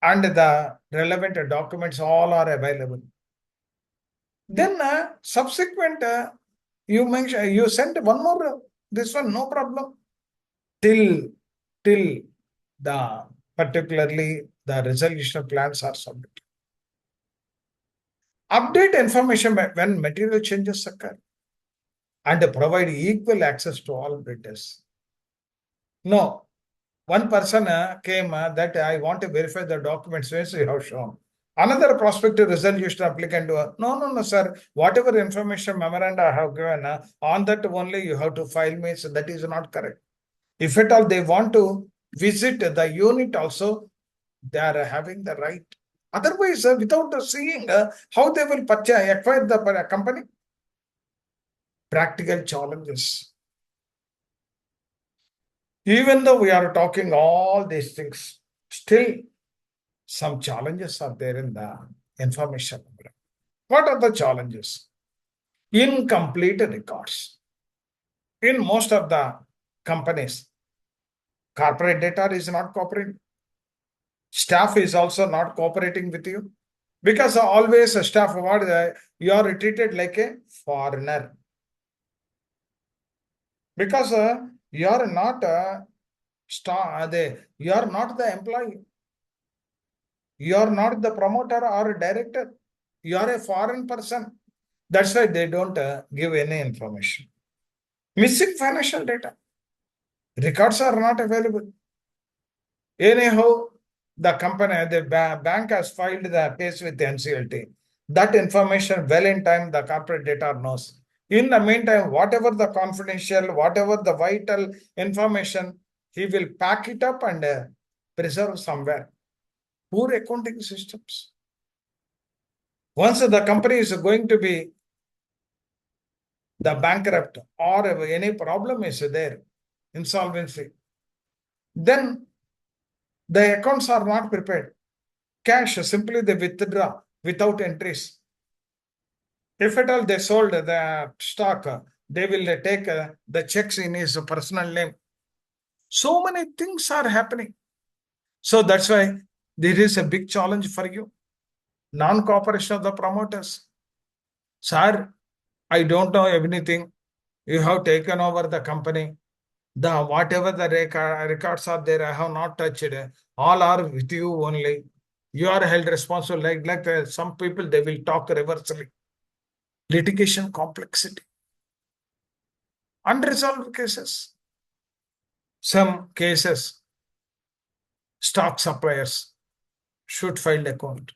And the relevant documents all are available. Then subsequent, you sent one more, this one, no problem. Till the particularly the resolution plans are submitted. Update information when material changes occur and provide equal access to all bidders. No, one person came that I want to verify the documents which you have shown. Another prospective resolution applicant, no, sir. Whatever information memoranda I have given, on that only you have to file me. So that is not correct. If at all they want to visit the unit also, they are having the right. Otherwise, without seeing how they will acquire the company. Practical challenges. Even though we are talking all these things, still some challenges are there in the information. What are the challenges? Incomplete records. In most of the companies, corporate data is not cooperating. Staff is also not cooperating with you. Because always staff, you are treated like a foreigner. Because you are not you are not the employee. You are not the promoter or director. You are a foreign person. That's why they don't give any information. Missing financial data. Records are not available. Anyhow, the company, the bank has filed the case with the NCLT. That information well in time, the corporate data knows. In the meantime, whatever the confidential, whatever the vital information, he will pack it up and preserve somewhere. Poor accounting systems. Once the company is going to be the bankrupt or any problem is there, insolvency, then the accounts are not prepared. Cash, simply they withdraw without entries. If at all they sold the stock, they will take the checks in his personal name. So many things are happening. So that's why there is a big challenge for you. Non-cooperation of the promoters. Sir, I don't know anything. You have taken over the company. The whatever the records are there, I have not touched it. All are with you only. You are held responsible. Like some people, they will talk reversely. Litigation complexity. Unresolved cases. Some cases, stock suppliers should file account.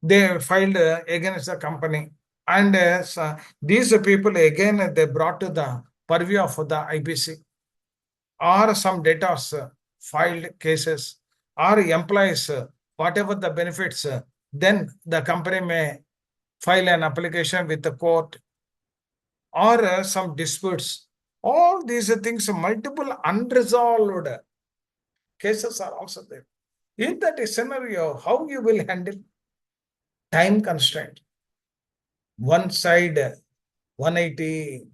They filed against the company. And these people, again, they brought to the purview of the IBC. Or some debtors filed cases, or employees, whatever the benefits, then the company may file an application with the court, or some disputes. All these things, multiple unresolved cases are also there. In that scenario, how you will handle? Time constraint. One side, 180.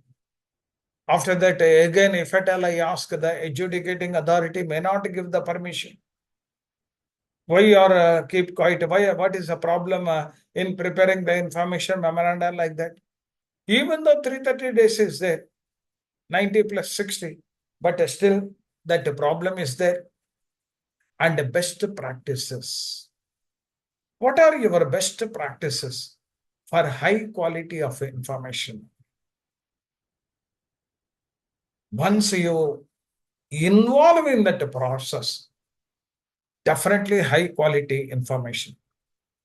After that, again, if at all I ask, the adjudicating authority may not give the permission. Why you are keep quiet? Why? What is the problem in preparing the information memoranda like that? Even though 330 days is there, 90 plus 60, but still that problem is there. And the best practices. What are your best practices for high quality of information? Once you involve in that process, definitely high quality information.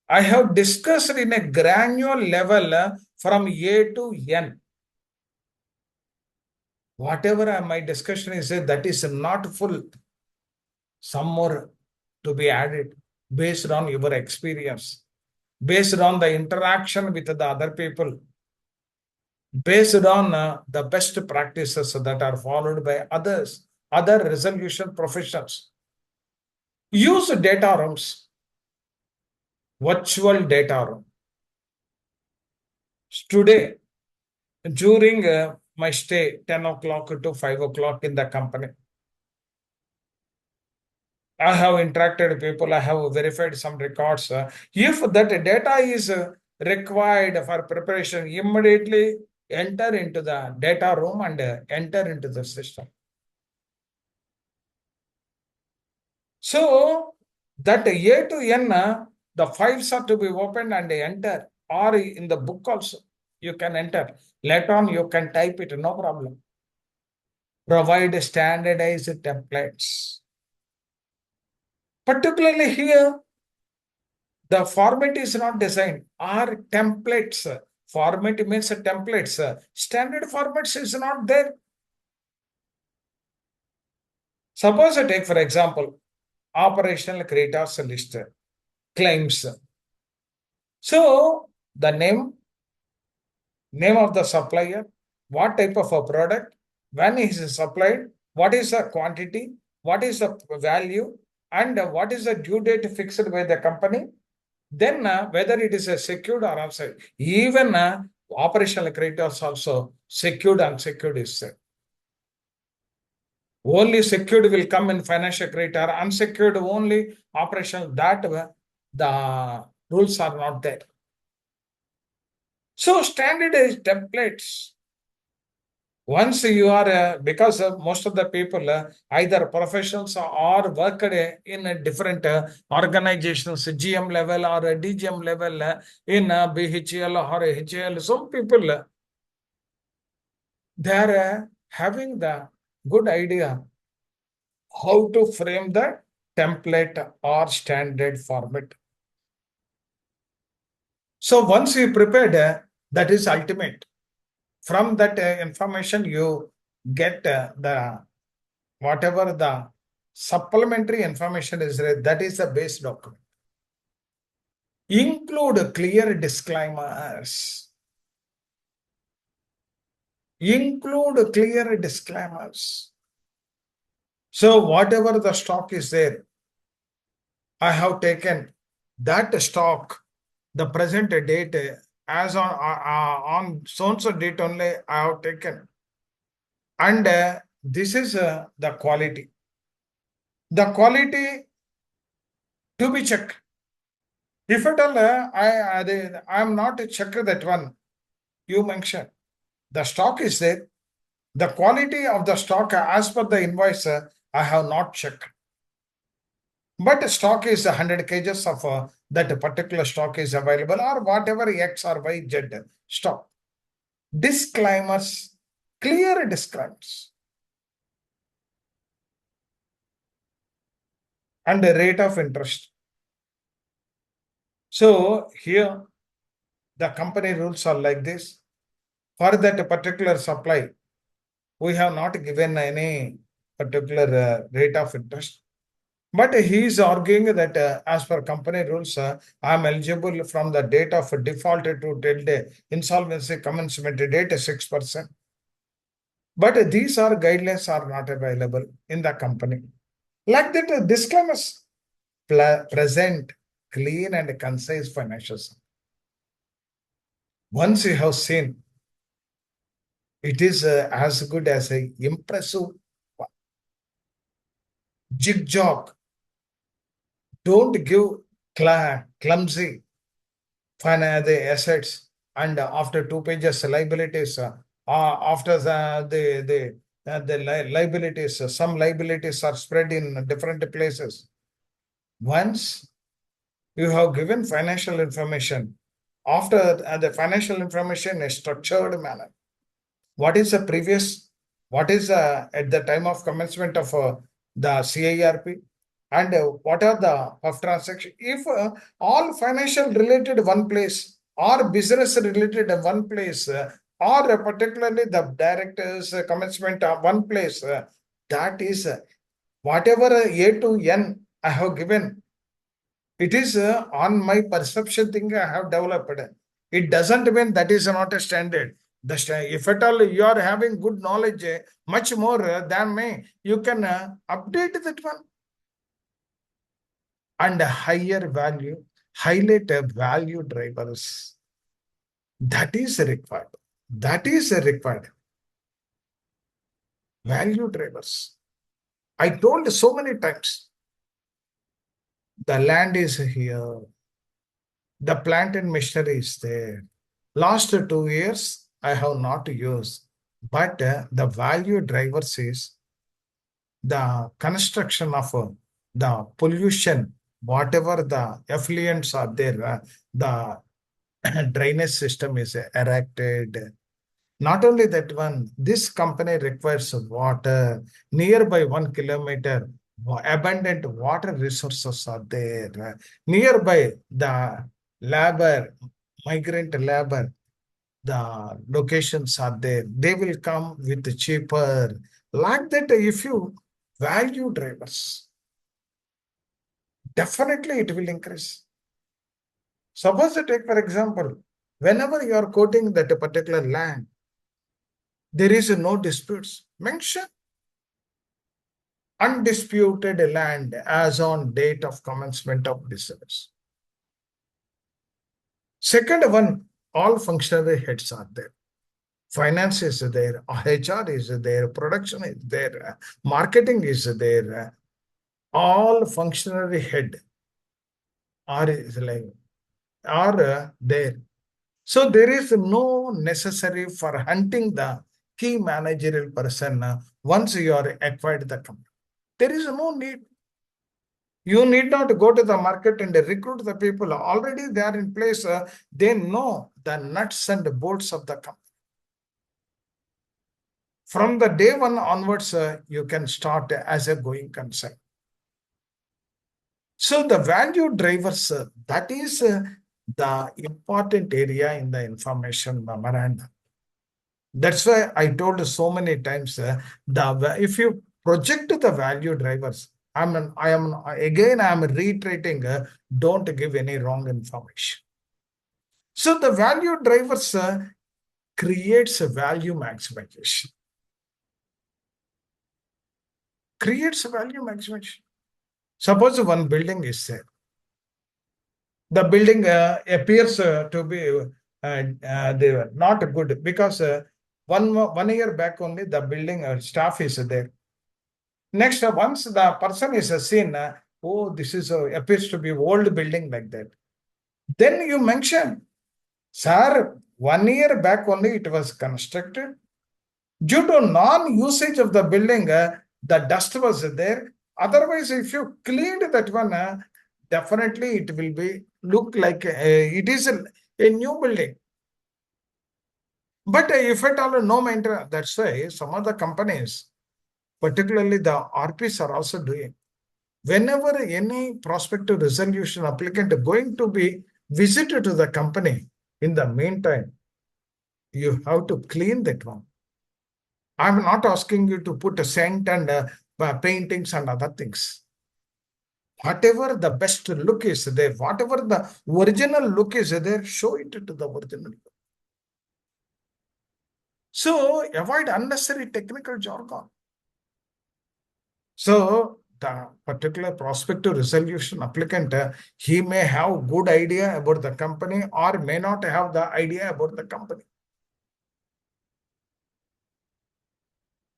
I have discussed in a granular level from A to N. Whatever my discussion is, that is not full. Some more to be added based on your experience, based on the interaction with the other people, based on the best practices that are followed by others, other resolution professions. Use data rooms, virtual data room. Today, during my stay, 10 o'clock to 5 o'clock in the company, I have interacted with people, I have verified some records. If that data is required for preparation, immediately enter into the data room and enter into the system. So that A to N, the files are to be opened and enter, or in the book also you can enter. Later on you can type it, no problem. Provide standardized templates. Particularly here, the format is not designed, are templates. Format means templates. Standard formats is not there. Suppose I take, for example, operational creditors list, claims. So the name of the supplier, what type of a product, when is it supplied, what is the quantity, what is the value, and what is the due date fixed by the company. Then whether it is a secured or unsecured. Even operational creditors also secured, unsecured is there. Only secured will come in financial creditor, unsecured only operational. That the rules are not there. So standardized templates. Once you are, because most of the people, either professionals or worked in a different organizations, GM level or DGM level, in BHL or HL, some people, they are having the good idea how to frame the template or standard format. So once you prepared, that is ultimate. From that information, you get the whatever the supplementary information is there, that is the base document. Include clear disclaimers. Include clear disclaimers. So whatever the stock is there, I have taken that stock, the present date as on so-and-so date only I have taken. And this is the quality. The quality to be checked. If at all I am not checked that one you mentioned, the stock is there. The quality of the stock as per the invoice I have not checked. But stock is 100 kgs of that particular stock is available, or whatever X or Y, Z stock. Disclaimers, clear disclaimers. And the rate of interest. So here the company rules are like this. For that particular supply, we have not given any particular rate of interest. But he is arguing that as per company rules, I am eligible from the date of default to till the insolvency commencement date 6%. But these are guidelines are not available in the company. Like that, disclaimers present clean and concise financials. Once you have seen, it is as good as a impressive jig-jog. Don't give clumsy the assets and after 2 pages liabilities. After the liabilities, some liabilities are spread in different places. Once you have given financial information, after the financial information in a structured manner, what is the previous, what is at the time of commencement of the CIRP, and what are the of transaction. If all financial related one place or business related one place, or particularly the directors commencement one place, that is whatever A to N I have given, it is on my perception thing I have developed. It doesn't mean that is not a standard. If at all you are having good knowledge, much more than me, you can update that one. And higher value, highlight value drivers. That is required. That is required. Value drivers. I told so many times, the land is here. The plant and machinery is there. Last 2 years, I have not used. But the value drivers is the construction of the pollution, whatever the effluents are there, the drainage system is erected. Not only that one, this company requires water. Nearby 1 kilometer, abundant water resources are there. Nearby the labor, migrant labor, the locations are there. They will come with cheaper. Like that, if you value drivers, definitely it will increase. Suppose you take, for example, whenever you are quoting that particular land, there is no disputes. Mention undisputed land as on date of commencement of business. Second one, all functionary heads are there. Finance is there, HR is there, production is there, marketing is there. All functionary head are there. So there is no necessary for hunting the key managerial person once you are acquired the company. There is no need. You need not go to the market and recruit the people. Already they are in place. They know the nuts and bolts of the company. From the day one onwards, you can start as a going concern. So the value drivers, that is the important area in the information memorandum. That's why I told so many times, if you project the value drivers, I am reiterating, don't give any wrong information. So the value drivers creates a value maximization. Creates a value maximization. Suppose one building is there. The building appears to be they were not good because 1 year back only the building staff is there. Next, once the person is seen, oh, this is appears to be old building like that. Then you mention, sir, 1 year back only it was constructed. Due to non-usage of the building, the dust was there. Otherwise, if you cleaned that one, definitely it will be look like it is a new building. But if at all no maintenance, that's why some of the companies, particularly the RPs, are also doing. Whenever any prospective resolution applicant going to be visited to the company, in the meantime, you have to clean that one. I'm not asking you to put a scent and paintings and other things. Whatever the best look is there, whatever the original look is there, show it to the original look. So avoid unnecessary technical jargon. So the particular prospective resolution applicant, he may have good idea about the company or may not have the idea about the company.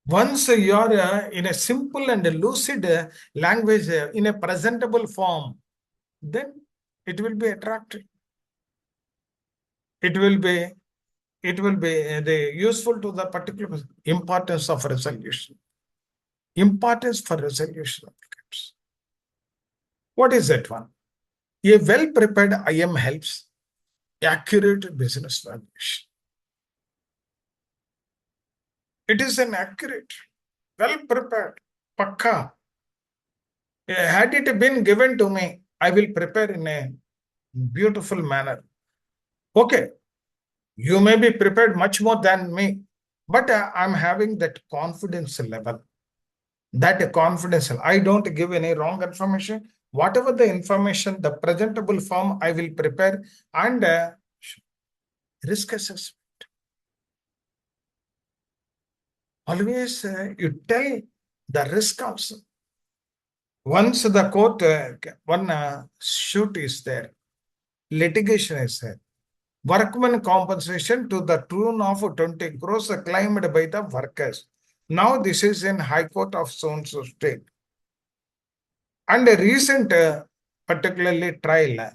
Once you are in a simple and lucid language, in a presentable form, then it will be attractive. It will be the useful to the particular importance of resolution. Importance for resolution applicants. What is that one? A well-prepared IM helps accurate business valuation. It is an accurate, well-prepared, pakka. Had it been given to me, I will prepare in a beautiful manner. Okay, you may be prepared much more than me, but I'm having that confidence level. That confidence, I don't give any wrong information. Whatever the information, the presentable form, I will prepare and risk assessment. Always you tell the risk also. Once the court, one suit is there, litigation is there. Workman compensation to the tune of 20 crores claimed by the workers. Now this is in High Court of so-and-so state. And a recent, particularly trial,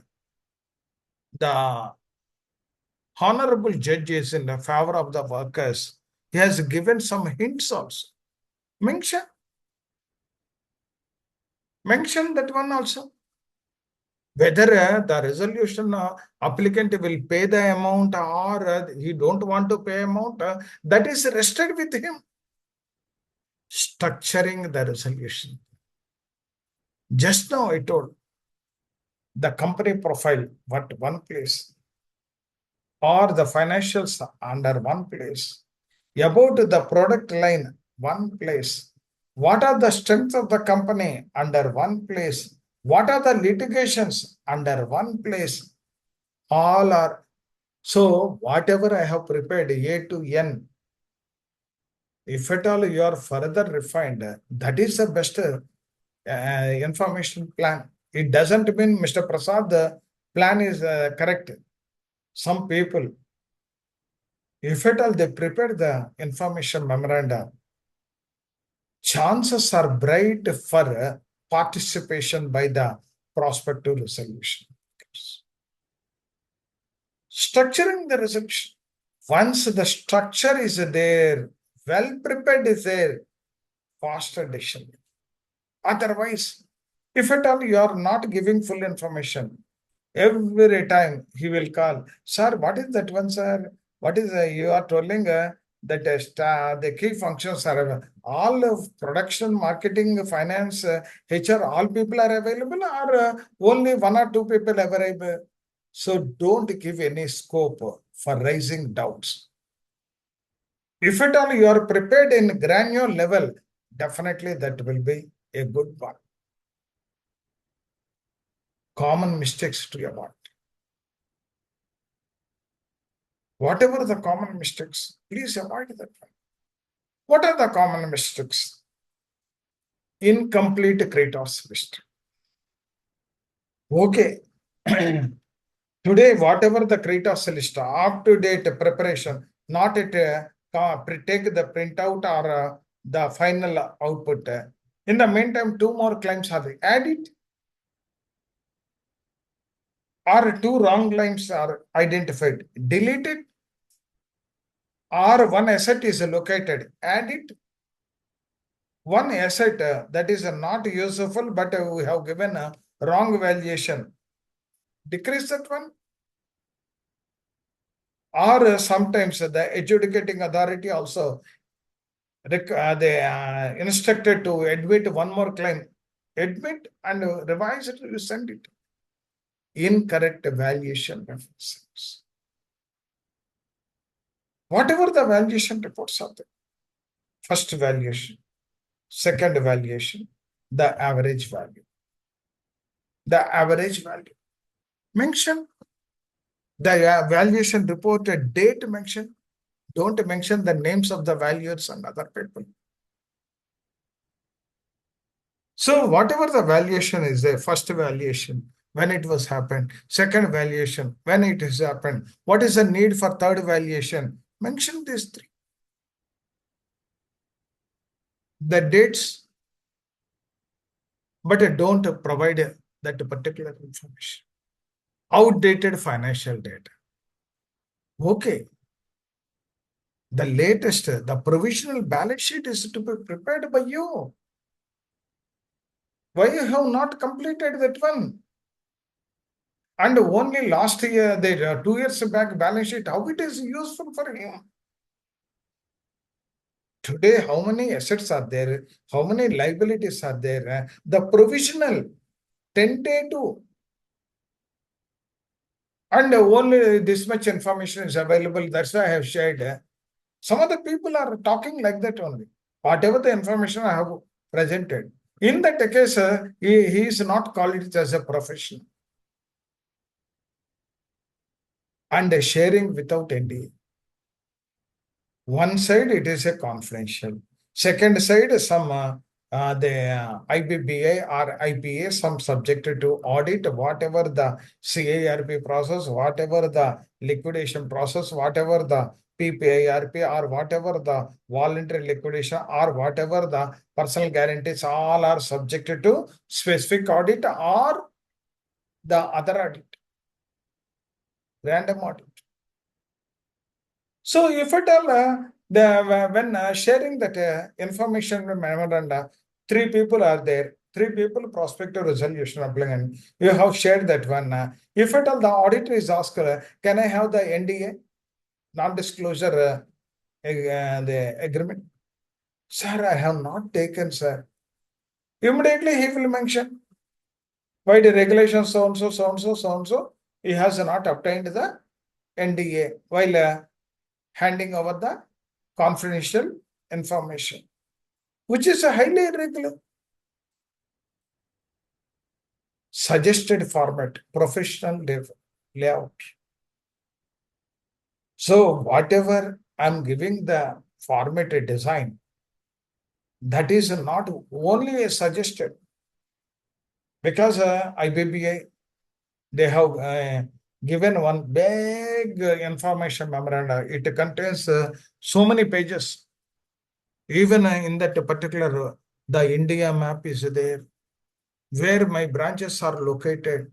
the honorable judge is in favor of the workers. He has given some hints also. Mention that one also. Whether the resolution applicant will pay the amount or he don't want to pay amount, that is rested with him. Structuring the resolution. Just now I told the company profile, what one place, or the financials under one place, about the product line, one place. What are the strengths of the company under one place? What are the litigations under one place? All are. So whatever I have prepared, A to N, if at all you are further refined, that is the best information plan. It doesn't mean Mr. Prasad, the plan is correct. Some people, if at all they prepare the information memoranda, chances are bright for participation by the prospective resolution. Structuring the resolution. Once the structure is there, well prepared is there, faster decision. Otherwise, if at all you are not giving full information, every time he will call, sir, what is that one, sir? What is you are telling that the key functions are all of production, marketing, finance, HR, all people are available or only one or two people available? So don't give any scope for raising doubts. If at all you are prepared in granular level, definitely that will be a good one. Common mistakes to avoid. Whatever the common mistakes, please avoid that one. What are the common mistakes? Incomplete creditors list. Okay. Today, whatever the Kratos list, up-to-date preparation, not it take the printout or the final output. In the meantime, two more claims are there. Add it. Or two wrong claims are identified. Delete it. Or one asset is located. Add it. One asset that is not useful, but we have given a wrong valuation. Decrease that one. Or sometimes the adjudicating authority also they instructed to admit one more claim. Admit and revise it, you send it. Incorrect valuation references. Whatever the valuation reports are there. First valuation, second valuation, the average value. The average value. Mention the valuation reported date mention. Don't mention the names of the valuers and other people. So whatever the valuation is there, first valuation, when it was happened, second valuation, when it has happened, what is the need for third valuation? Mention these three. The dates, but don't provide that particular information. Outdated financial data. Okay. The latest, the provisional balance sheet is to be prepared by you. Why you have not completed that one? And only last year, 2 years back balance sheet, how it is useful for him? Today, how many assets are there? How many liabilities are there? The provisional, tentative. And only this much information is available. That's why I have shared. Some of the people are talking like that only. Whatever the information I have presented. In that case, he is not called it as a profession. And sharing without NDA. One side, it is a confidential. Second side, some the IBBA or IPA, some subjected to audit, whatever the CIRP process, whatever the liquidation process, whatever the PPIRP or whatever the voluntary liquidation or whatever the personal guarantees, all are subjected to specific audit or the other audit, random audit. So if at all when sharing that information memoranda, three people are there, three people prospective resolution applicant, you have shared that one. If at all the auditor is asked, can I have the NDA, non-disclosure the agreement? Sir, I have not taken, sir. Immediately he will mention by the regulation so and so, so and so, so and so, he has not obtained the NDA while handing over the confidential information, which is a highly irregular. Suggested format, professional layout. So whatever I'm giving the formatted design, that is not only a suggested, because IBBA, they have given one big information memoranda. It contains so many pages. Even in that particular, the India map is there, where my branches are located,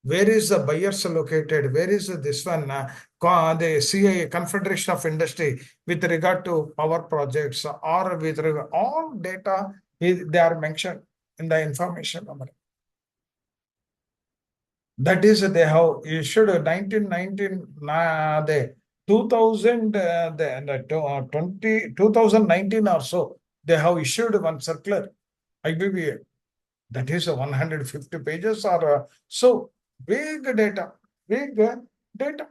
where is the buyers located, where is this one, the CIA, Confederation of Industry, with regard to power projects or with regard, all data, they are mentioned in the information memoranda. That is, they have issued 1919, the 2000, the 2019 or so, they have issued one circular, IBBA. That is 150 pages or so. Big data, big data.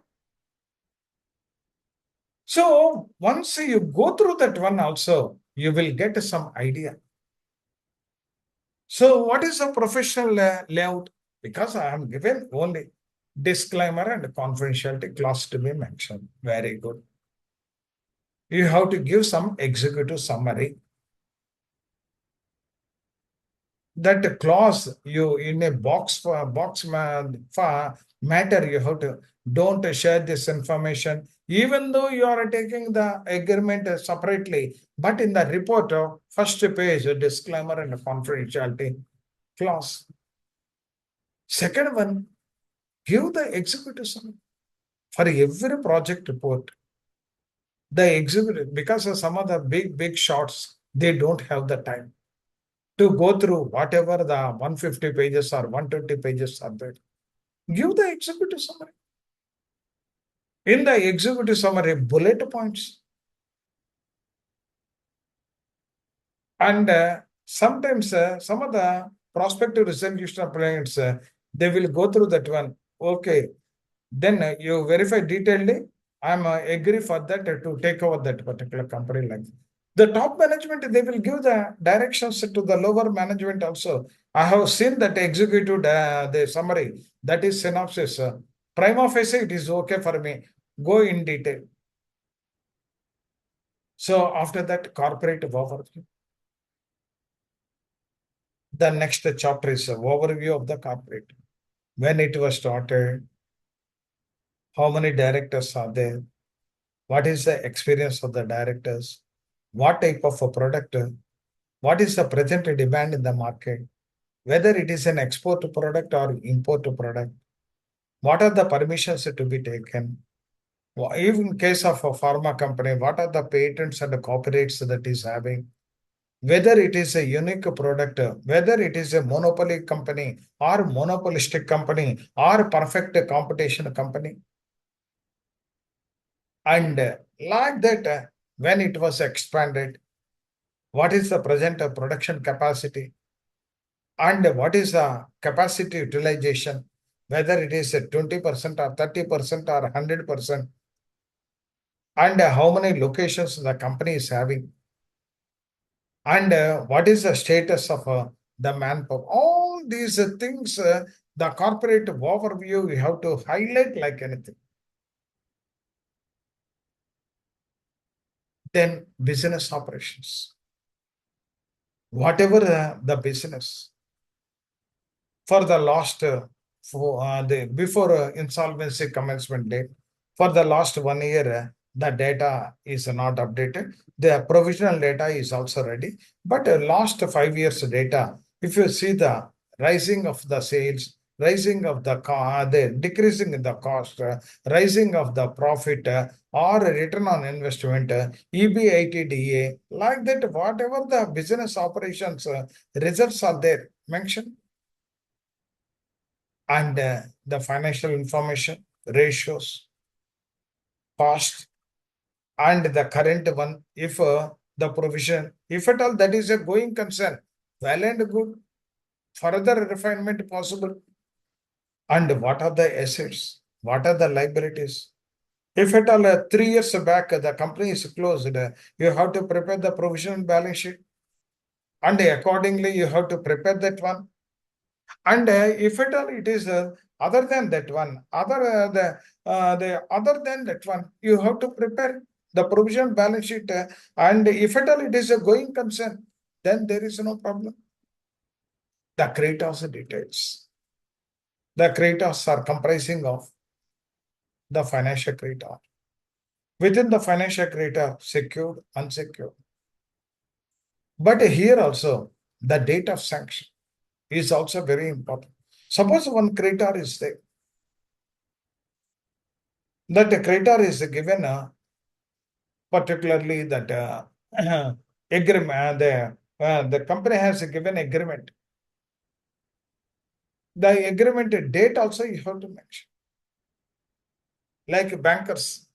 So once you go through that one also, you will get some idea. So what is a professional layout? Because I am given only disclaimer and confidentiality clause to be mentioned. Very good. You have to give some executive summary. that clause you in a matter you have to don't share this information, even though you are taking the agreement separately, but in the report first page disclaimer and confidentiality clause. Second one, give the executive summary for every project report. The executive, because of some of the big shots, they don't have the time to go through whatever the 150 pages or 120 pages are there. Give the executive summary. In the executive summary, bullet points. And sometimes some of the prospective resolution plans, they will go through that one. Okay, then you verify detailedly. I'm agree for that to take over that particular company. Like the top management, they will give the directions to the lower management also. I have seen that executive the summary, that is synopsis. Prima facie, it is okay for me. Go in detail. So after that, corporate overview. The next chapter is an overview of the corporate. When it was started, how many directors are there? What is the experience of the directors? What type of a product? What is the present demand in the market? Whether it is an export product or import product? What are the permissions to be taken? Even in case of a pharma company, what are the patents and the copyrights that is having? Whether it is a unique product, whether it is a monopoly company or monopolistic company or perfect competition company. And like that, when it was expanded, what is the present production capacity and what is the capacity utilization, whether it is 20% or 30% or 100%, and how many locations the company is having, and what is the status of the manpower. All these things, the corporate overview, we have to highlight like anything. Then business operations. Whatever the business for the last before insolvency commencement date, for the last 1 year, the data is not updated. The provisional data is also ready, but last 5 years data, if you see the rising of the sales, rising of the decreasing in the cost, rising of the profit, or return on investment, EBITDA, like that, whatever the business operations results are there mentioned, and the financial information, ratios, cost, and the current one, if the provision, if at all that is a going concern, well and good, further refinement possible. And what are the assets? What are the liabilities? If at all 3 years back the company is closed, you have to prepare the provisional balance sheet, and accordingly you have to prepare that one. And if at all it is other than that one, the other than that one, you have to prepare the provision balance sheet. And if at all it is a going concern, then there is no problem. The creditors details. The creditors are comprising of the financial creditor. Within the financial creditor, secured, unsecured. But here also, the date of sanction is also very important. Suppose one creditor is there. That the creditor is given particularly that agreement, the company has given agreement. The agreement date also you have to mention. Like bankers,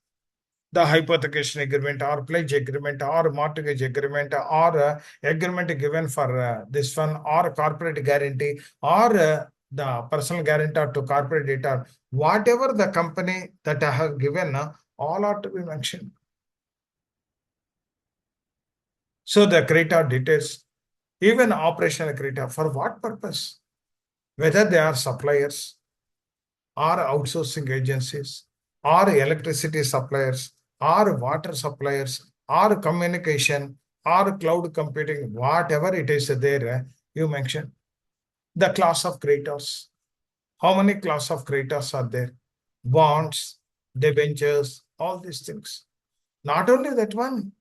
the hypothecation agreement or pledge agreement or mortgage agreement or agreement given for this one or corporate guarantee or the personal guarantor to corporate debtor, whatever the company that I have given, all are to be mentioned. So the creditor details, even operational creditor, for what purpose? Whether they are suppliers or outsourcing agencies or electricity suppliers or water suppliers or communication or cloud computing, whatever it is there, you mention. The class of creditors. How many class of creditors are there? Bonds, debentures, all these things. Not only that one,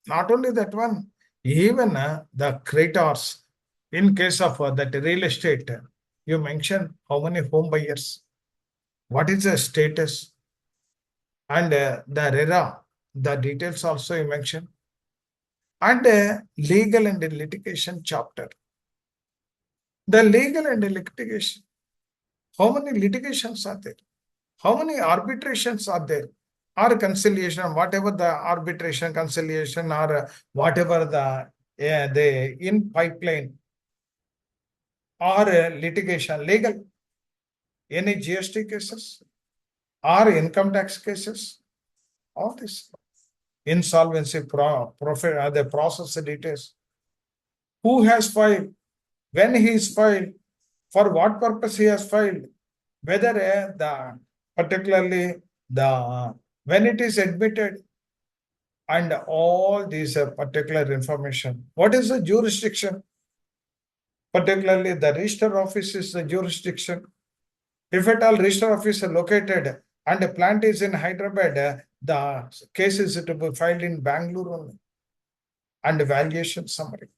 not only that one, even the creditors, in case of that real estate, you mentioned how many home buyers, what is the status, and the RERA, the details also you mentioned, and legal and litigation chapter. The legal and litigation, how many litigations are there? How many arbitrations are there? Or conciliation, whatever the arbitration, conciliation, or whatever the in pipeline or litigation, legal, any GST cases or income tax cases, all this insolvency, profit, the process details. Who has filed? When he is filed? For what purpose he has filed? Whether the particularly the when it is admitted, and all these particular information. What is the jurisdiction? Particularly the register office is the jurisdiction. If at all register office is located and a plant is in Hyderabad, the case is to be filed in Bangalore only. And valuation summary.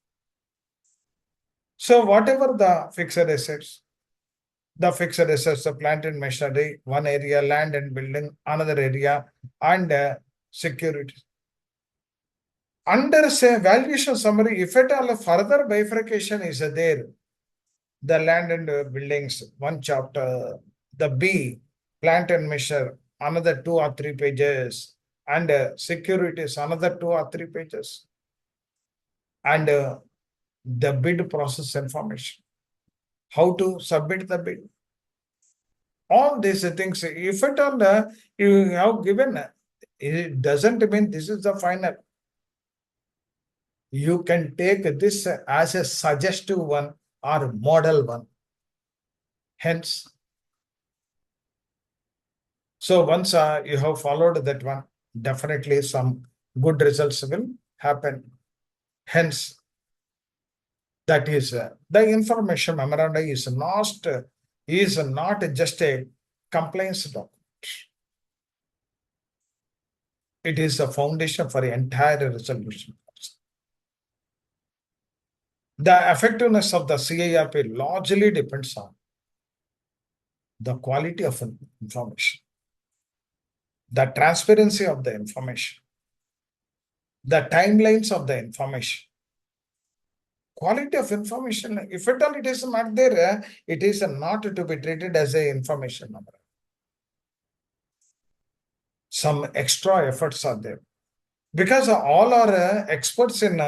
So whatever the fixed assets, the plant and machinery, one area, land and building, another area, and security. Under say valuation summary, if at all a further bifurcation is there, the land and buildings, one chapter, the B, plant and measure, another 2 or 3 pages, and securities, another 2 or 3 pages, and the bid process information, how to submit the bid. All these things, if at all you have given, it doesn't mean this is the final. You can take this as a suggestive one or model one. Hence, so once you have followed that one, definitely some good results will happen. Hence, that is the information memorandum is not just a compliance document. It is a foundation for the entire resolution. The effectiveness of the CIRP largely depends on the quality of information, the transparency of the information, the timelines of the information, quality of information. If at all it is not there, it is not to be treated as a information number. Some extra efforts are there because all are experts in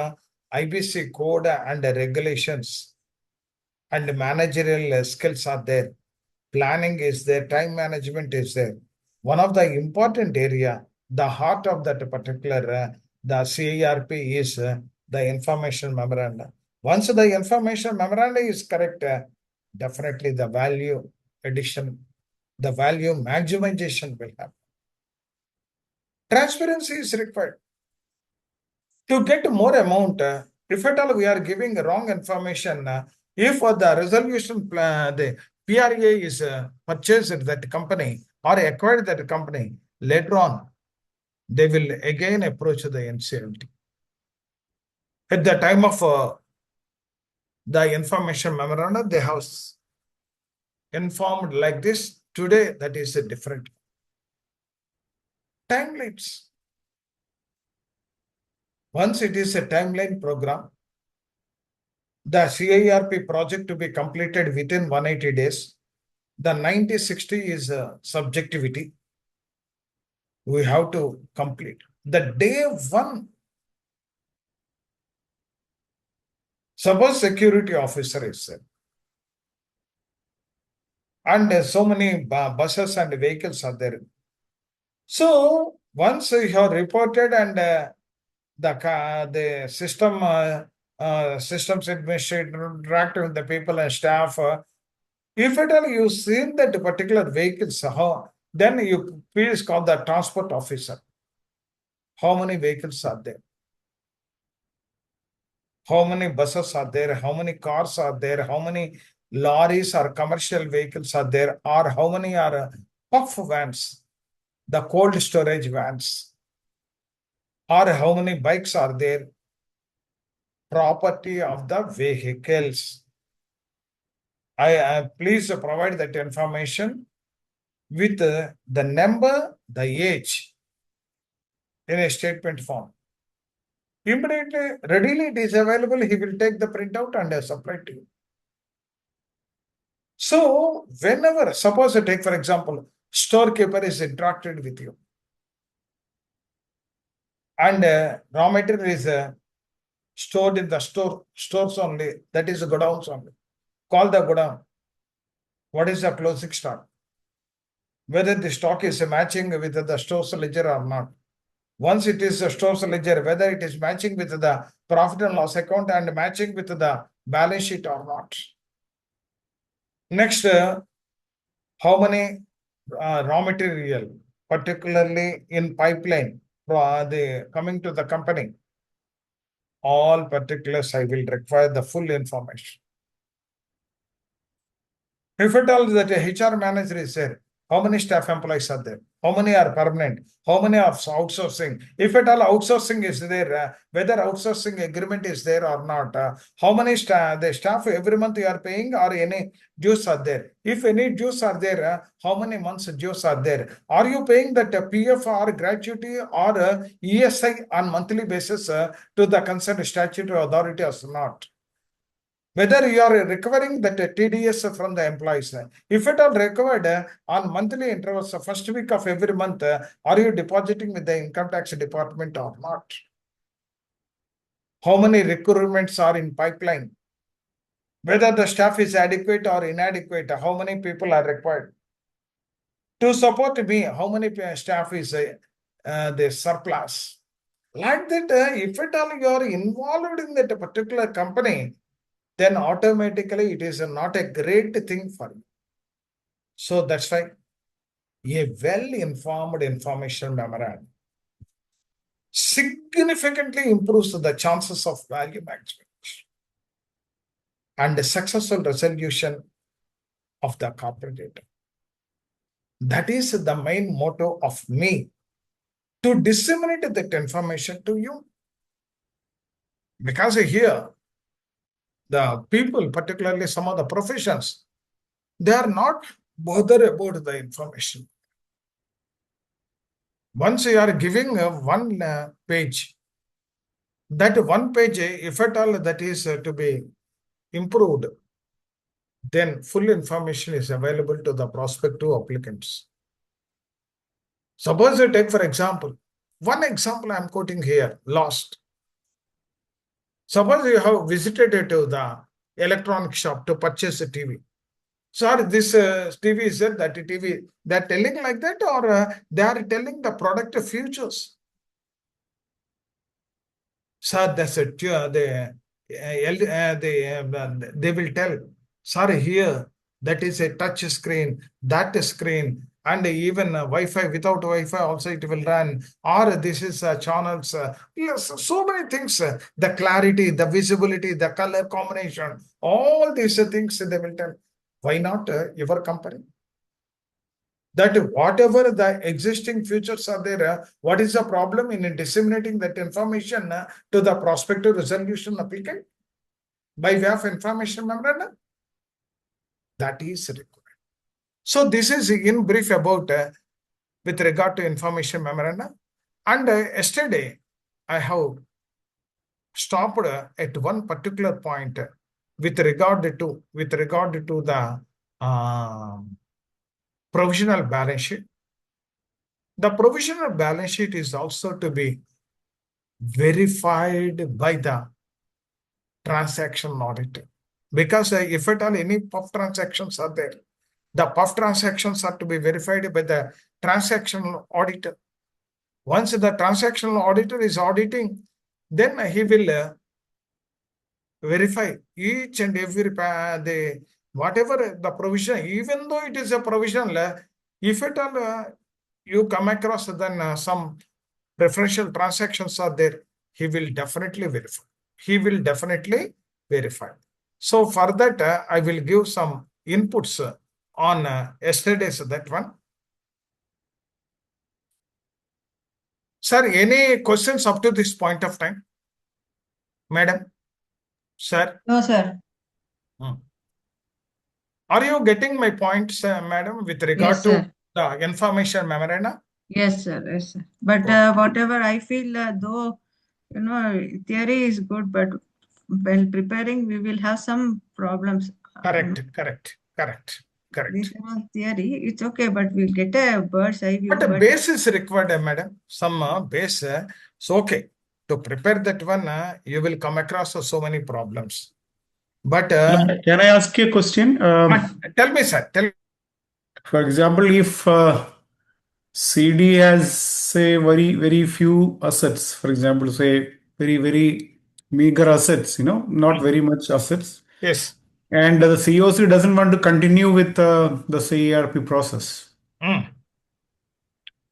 IBC code and regulations, and managerial skills are there. Planning is there, time management is there. One of the important area, the heart of that particular the CIRP is the information memorandum. Once the information memorandum is correct, definitely the value addition, the value maximization will happen. Transparency is required. To get more amount, if at all we are giving wrong information, if the resolution plan, the PRA is purchased that company or acquired that company, later on, they will again approach the NCLT. At the time of the information memorandum, they have informed like this. Today, that is a different timelines. Once it is a timeline program, the CIRP project to be completed within 180 days. The 90-60 is subjectivity. We have to complete. The day one, suppose security officer is there, and so many buses and vehicles are there. So once you have reported and the systems administrator interacting with the people and staff, if at all you seen that particular vehicles, then you please call the transport officer. How many vehicles are there? How many buses are there? How many cars are there? How many lorries or commercial vehicles are there, or how many are puff vans, the cold storage vans, or how many bikes are there, property of the vehicles. I please provide that information with the number, the age in a statement form. Immediately, readily it is available, he will take the printout and supply to you. So, whenever, suppose take for example, storekeeper is interacted with you, and raw material is stored in the stores only, that is godowns only. Call the godown. What is the closing stock? Whether the stock is matching with the store's ledger or not. Once it is a store's ledger, whether it is matching with the profit and loss account and matching with the balance sheet or not. Next, how many raw material, particularly in pipeline, the coming to the company, all particulars I will require the full information. If at all that a HR manager is there, how many staff employees are there? How many are permanent? How many are outsourcing? If at all outsourcing is there, whether outsourcing agreement is there or not, how many the staff every month you are paying, or any dues are there? If any dues are there, how many months dues are there? Are you paying that PF or gratuity or ESI on monthly basis to the concerned statutory authority or not? Whether you are recovering that TDS from the employees. If it are recovered on monthly intervals, first week of every month, are you depositing with the income tax department or not? How many recruitments are in pipeline? Whether the staff is adequate or inadequate, how many people are required? To support me, how many staff is the surplus? Like that, if at all you are involved in that particular company, then automatically it is not a great thing for you. So that's why a well-informed information memorandum significantly improves the chances of value maximization and the successful resolution of the corporate data. That is the main motto of me, to disseminate that information to you. Because here, the people, particularly some of the professions, they are not bothered about the information. Once you are giving one page, that one page, if at all that is to be improved, then full information is available to the prospective applicants. Suppose you take, for example, one example I am quoting here, lost. Suppose you have visited to the electronic shop to purchase a TV. Sir, this TV is there, that TV, they are telling like that, or they are telling the product features? Sir, that's it. They will tell, sir, here, that is a touch screen, that screen, and even Wi-Fi, without Wi-Fi also it will run, or this is channels, yes, so many things, the clarity, the visibility, the color combination, all these things they will tell. Why not your company? That whatever the existing features are there, what is the problem in disseminating that information to the prospective resolution applicant by way of information memorandum? That is required. So this is in brief about with regard to information memorandum. And yesterday I have stopped at one particular point with regard to the provisional balance sheet. The provisional balance sheet is also to be verified by the transaction auditor. Because if at all any puff transactions are there, the puff transactions are to be verified by the transactional auditor. Once the transactional auditor is auditing, then he will verify each and every whatever the provision, even though it is a provisional, if at all you come across then some preferential transactions are there, he will definitely verify. So for that, I will give some inputs on yesterday's that one. Sir, any questions up to this point of time? Madam? Sir? No, sir. Hmm. Are you getting my points, madam, with regard Yes, to sir. the information memoranda? Yes, sir. Yes, sir. But whatever I feel, though, theory is good, but while preparing, we will have some problems. Correct. These are all theory. It's okay, but we'll get a bird's eye view. But a base is required, madam. Some base. So, okay. To prepare that one, you will come across so many problems. But Can I ask you a question? tell me, sir. For example, if CD has, say, very few assets, for example, say, very meager assets, not very much assets, Yes. and the COC doesn't want to continue with the CIRP process.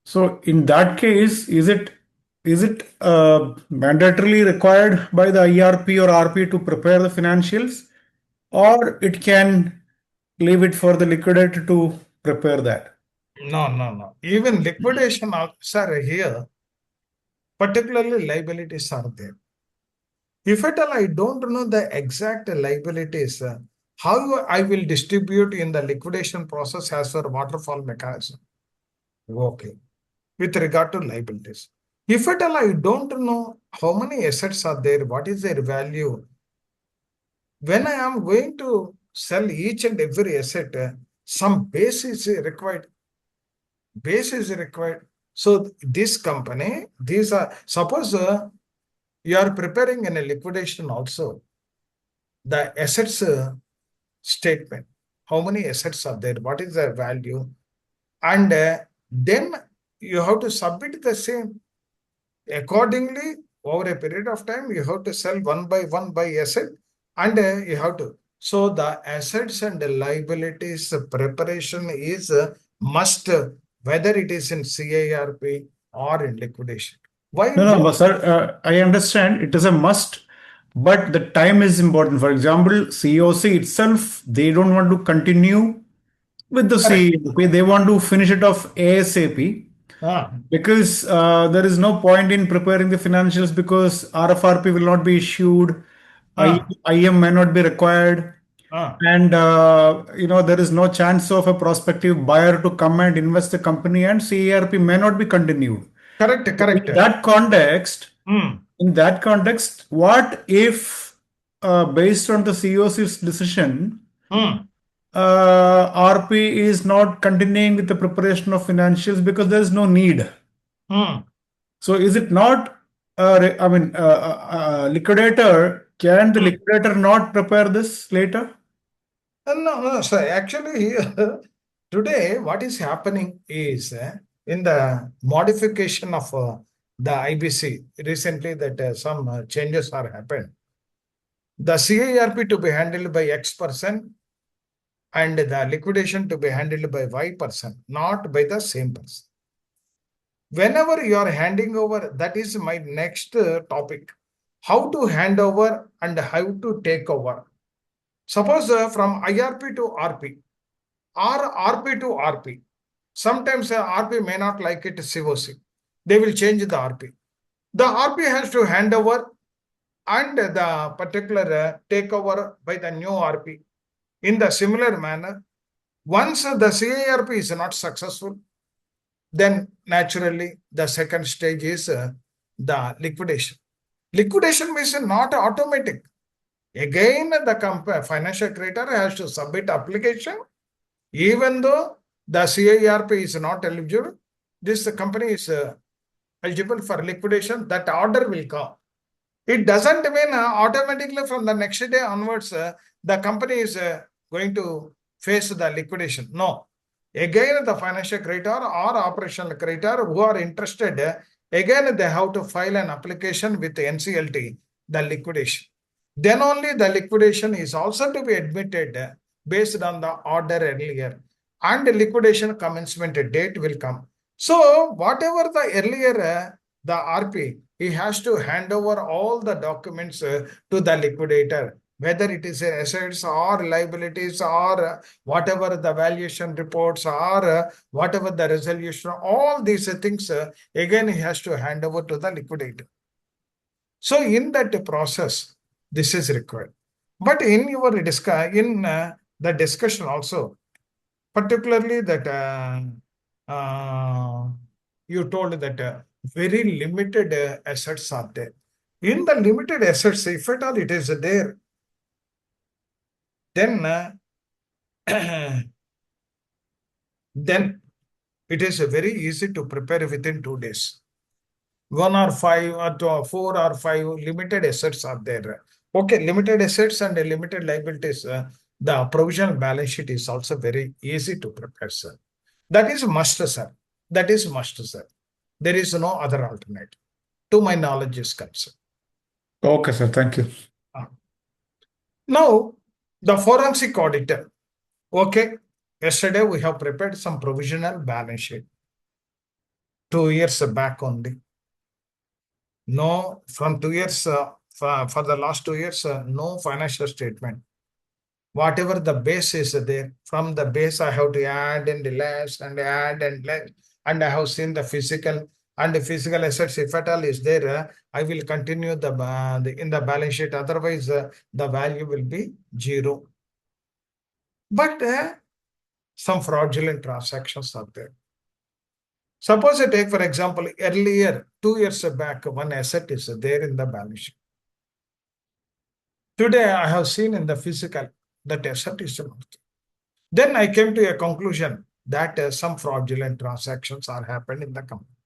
So, in that case, is it mandatorily required by the IRP or RP to prepare the financials, or it can leave it for the liquidator to prepare that? No. Even liquidation, sir, here, particularly liabilities are there. If at all I don't know the exact liabilities, how I will distribute in the liquidation process as per waterfall mechanism? Okay. With regard to liabilities. If at all I don't know how many assets are there, what is their value, when I am going to sell each and every asset, some base is required. So this company, these are, suppose you are preparing in a liquidation also, the assets statement, how many assets are there, what is their value, and then you have to submit the same. Accordingly, over a period of time, you have to sell one by asset, and you have to. So the assets and the liabilities preparation is must, whether it is in CIRP or in liquidation. Why? No, sir, I understand it is a must, but the time is important. For example, COC itself, they don't want to continue with the Correct. CIRP. They want to finish it off ASAP. Because there is no point in preparing the financials because RFRP will not be issued, IM may not be required, and there is no chance of a prospective buyer to come and invest the company, and CIRP may not be continued. Correct. In that context, what if, based on the COC's decision, RP is not continuing with the preparation of financials because there is no need? So is it not, liquidator, can the liquidator not prepare this later? No, sir. Actually, today what is happening is in the modification of the IBC recently that some changes are happened. The CIRP to be handled by X person and the liquidation to be handled by Y person, not by the same person. Whenever you are handing over, that is my next topic. How to hand over and how to take over. Suppose from IRP to RP or RP to RP. Sometimes RP may not like it COC. They will change the RP. The RP has to hand over and the particular takeover by the new RP. In the similar manner, once the CIRP is not successful, then naturally the second stage is the liquidation. Liquidation means not automatic. Again, the financial creditor has to submit application, even though the CIRP is not eligible. This company is eligible for liquidation. That order will come. It doesn't mean automatically from the next day onwards, the company is going to face the liquidation. No. Again, the financial creditor or operational creditor who are interested, again, they have to file an application with the NCLT, the liquidation. Then only the liquidation is also to be admitted based on the order earlier, and the liquidation commencement date will come. So whatever the earlier the RP, he has to hand over all the documents to the liquidator. whether it is assets or liabilities or whatever the valuation reports or whatever the resolution, all these things, again, he has to hand over to the liquidator. So in that process, this is required. But in your the discussion also, particularly that you told that very limited assets are there. In the limited assets, if at all it is there, then then it is very easy to prepare within 2 days. 1 or 5 or 4 or 5 limited assets are there. Okay, limited assets and limited liabilities. The provisional balance sheet is also very easy to prepare, sir. That is must, sir. That is must, sir. There is no other alternative. To my knowledge is concerned. Okay, sir. Thank you. Now, the forensic auditor. Okay, yesterday we have prepared some provisional balance sheet. 2 years back only. No, from 2 years, for the last 2 years, no financial statement. Whatever the base is there, from the base I have to add and less and add and less. And I have seen the physical and the physical assets, if at all is there, I will continue in the balance sheet. Otherwise, the value will be 0. But some fraudulent transactions are there. Suppose I take, for example, earlier, 2 years back, one asset is there in the balance sheet. Today, I have seen in the physical that asset is not. Then I came to a conclusion that some fraudulent transactions are happened in the company.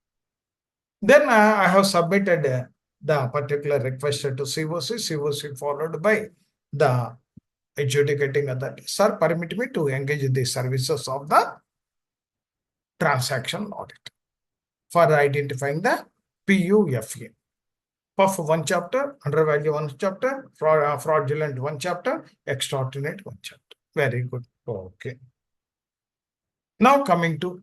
Then I have submitted the particular request to COC. COC followed by the adjudicating authority. Sir, permit me to engage the services of the transaction audit for identifying the PUFA. Puff 1 chapter, undervalue 1 chapter, fraudulent 1 chapter, extortionate 1 chapter. Very good. Okay. Now coming to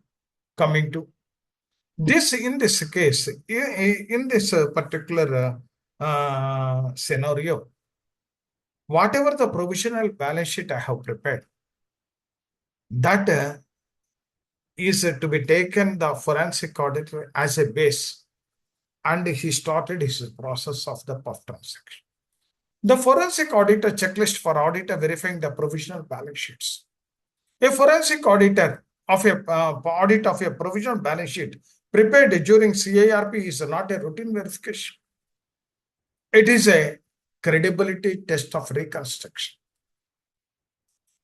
this, in this case, in this particular scenario, whatever the provisional balance sheet I have prepared, that is to be taken the forensic auditor as a base, and he started his process of the PUF transaction. The forensic auditor checklist for auditor verifying the provisional balance sheets. A forensic auditor of a audit of a provisional balance sheet prepared during CIRP is not a routine verification. It is a credibility test of reconstruction,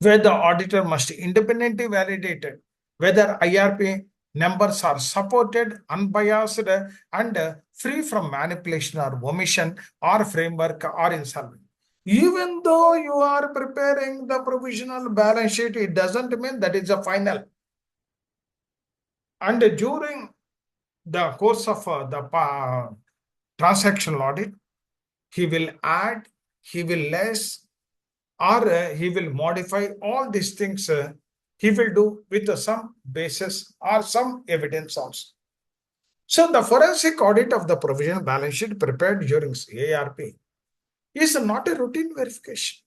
where the auditor must independently validate whether IRP numbers are supported, unbiased, and free from manipulation or omission or framework or insolvent. Even though you are preparing the provisional balance sheet, it doesn't mean that it's a final. And during the course of the transaction audit, he will add, he will less, or he will modify all these things. He will do with some basis or some evidence also. So the forensic audit of the provisional balance sheet prepared during CIRP is not a routine verification.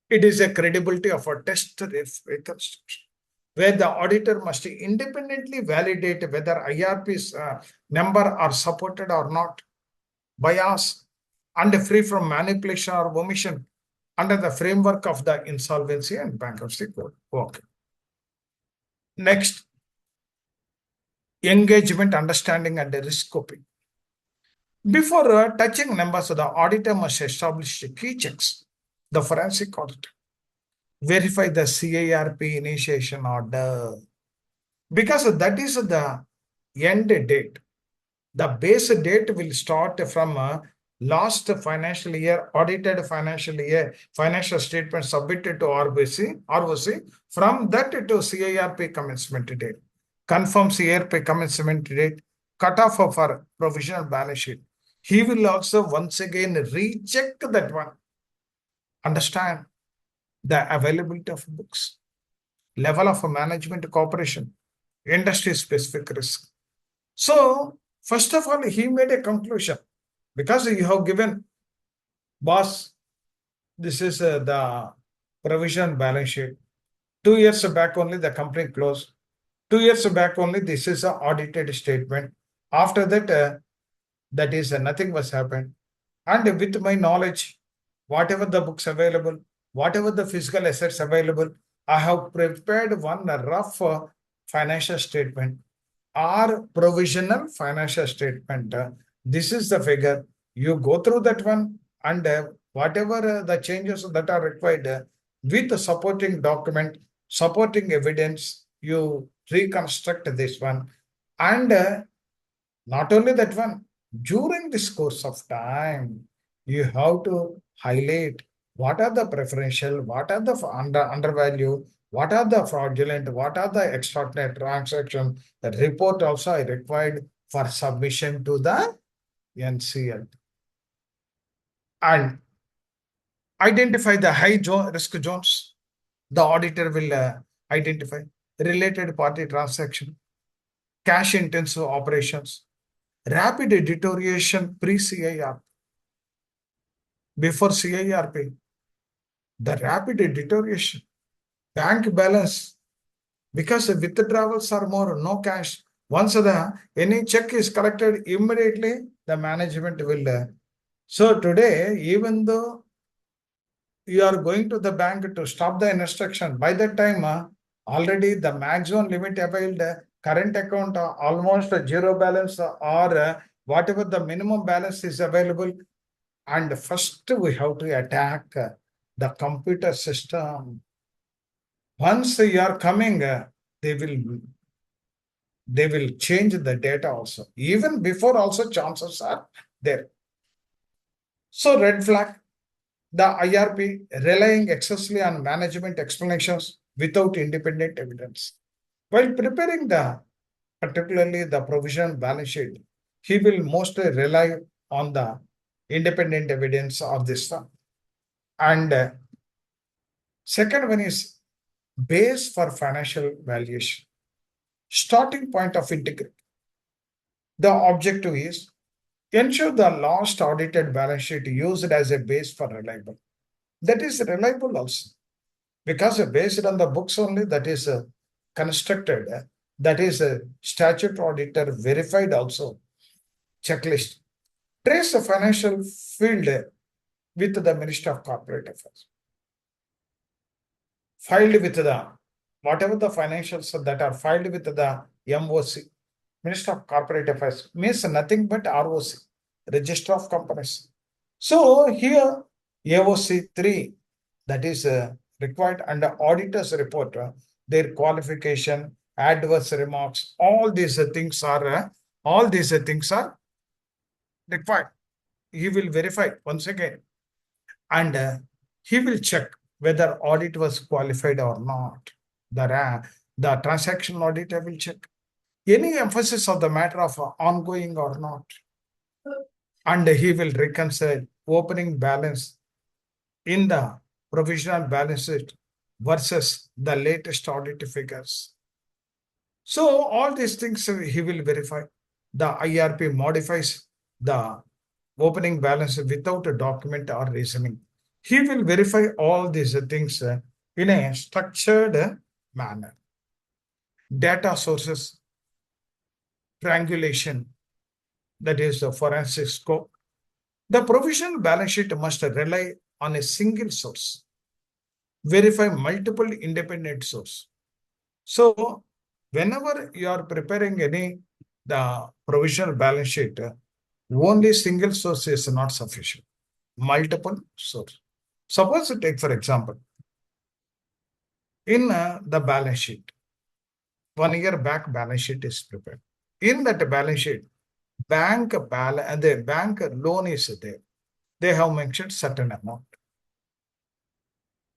It is a credibility of a test reconstruction, where the auditor must independently validate whether IRP's number are supported or not, bias, and free from manipulation or omission under the framework of the Insolvency and Bankruptcy Code. Okay. Next, engagement, understanding, and risk scoping. Before touching numbers, the auditor must establish key checks. The forensic auditor verify the CIRP initiation order, because that is the end date. The base date will start from last financial year, audited financial year, financial statement submitted to ROC, from that to CIRP commencement date. Confirm CIRP commencement date, cutoff for provisional balance sheet. He will also once again recheck that one. Understand the availability of books, level of management cooperation, industry specific risk. So, first of all, he made a conclusion, because you have given, boss, This is the provision balance sheet. 2 years back only the company closed. 2 years back only this is an audited statement. After that, that is nothing was happened. And with my knowledge, whatever the books available, whatever the physical assets available, I have prepared one rough financial statement or provisional financial statement. This is the figure. You go through that one and whatever the changes that are required with the supporting document, supporting evidence, you reconstruct this one. And not only that one, during this course of time, you have to highlight what are the preferential, what are the undervalue, what are the fraudulent, what are the extraordinary transactions. The report also I required for submission to the NCL. And identify the high risk zones. The auditor will identify related party transaction, cash intensive operations, rapid deterioration pre-CIRP. Before CIRP, the rapid deterioration, bank balance, because the withdrawals are more, no cash. Once any check is collected, immediately the management will. So today, even though you are going to the bank to stop the instruction, by that time, already the maximum limit availed, current account almost zero balance or whatever the minimum balance is available. And first we have to attack the computer system. Once you are coming, they will change the data also. Even before also chances are there. So red flag, the IRP relying excessively on management explanations without independent evidence. While preparing particularly the provision balance sheet, he will mostly rely on the independent evidence of this stuff. And second one is base for financial valuation. Starting point of integrity. The objective is ensure the last audited balance sheet used as a base for reliable. That is reliable also. Because based on the books only, that is constructed, that is a statute auditor verified also. Checklist. Trace the financial field with the Ministry of Corporate Affairs. Filed with the, whatever the financials that are filed with the MOC, Minister of Corporate Affairs, means nothing but ROC, Register of Companies. So here, AOC 3, that is required, and the auditor's report, their qualification, adverse remarks, all these things are required. He will verify once again, and he will check whether audit was qualified or not. The transaction auditor will check any emphasis of the matter of ongoing or not, and he will reconcile opening balance in the provisional balance sheet versus the latest audit figures. So all these things he will verify. The IRP modifies the opening balance without a document or reasoning. He will verify all these things in a structured manner. Data sources, triangulation, that is the forensic scope. The provisional balance sheet must rely on a single source. Verify multiple independent sources. So whenever you are preparing the provisional balance sheet, only single source is not sufficient. Multiple source. Suppose you take, for example, in the balance sheet, 1 year back balance sheet is prepared. In that balance sheet, bank loan is there. They have mentioned certain amount.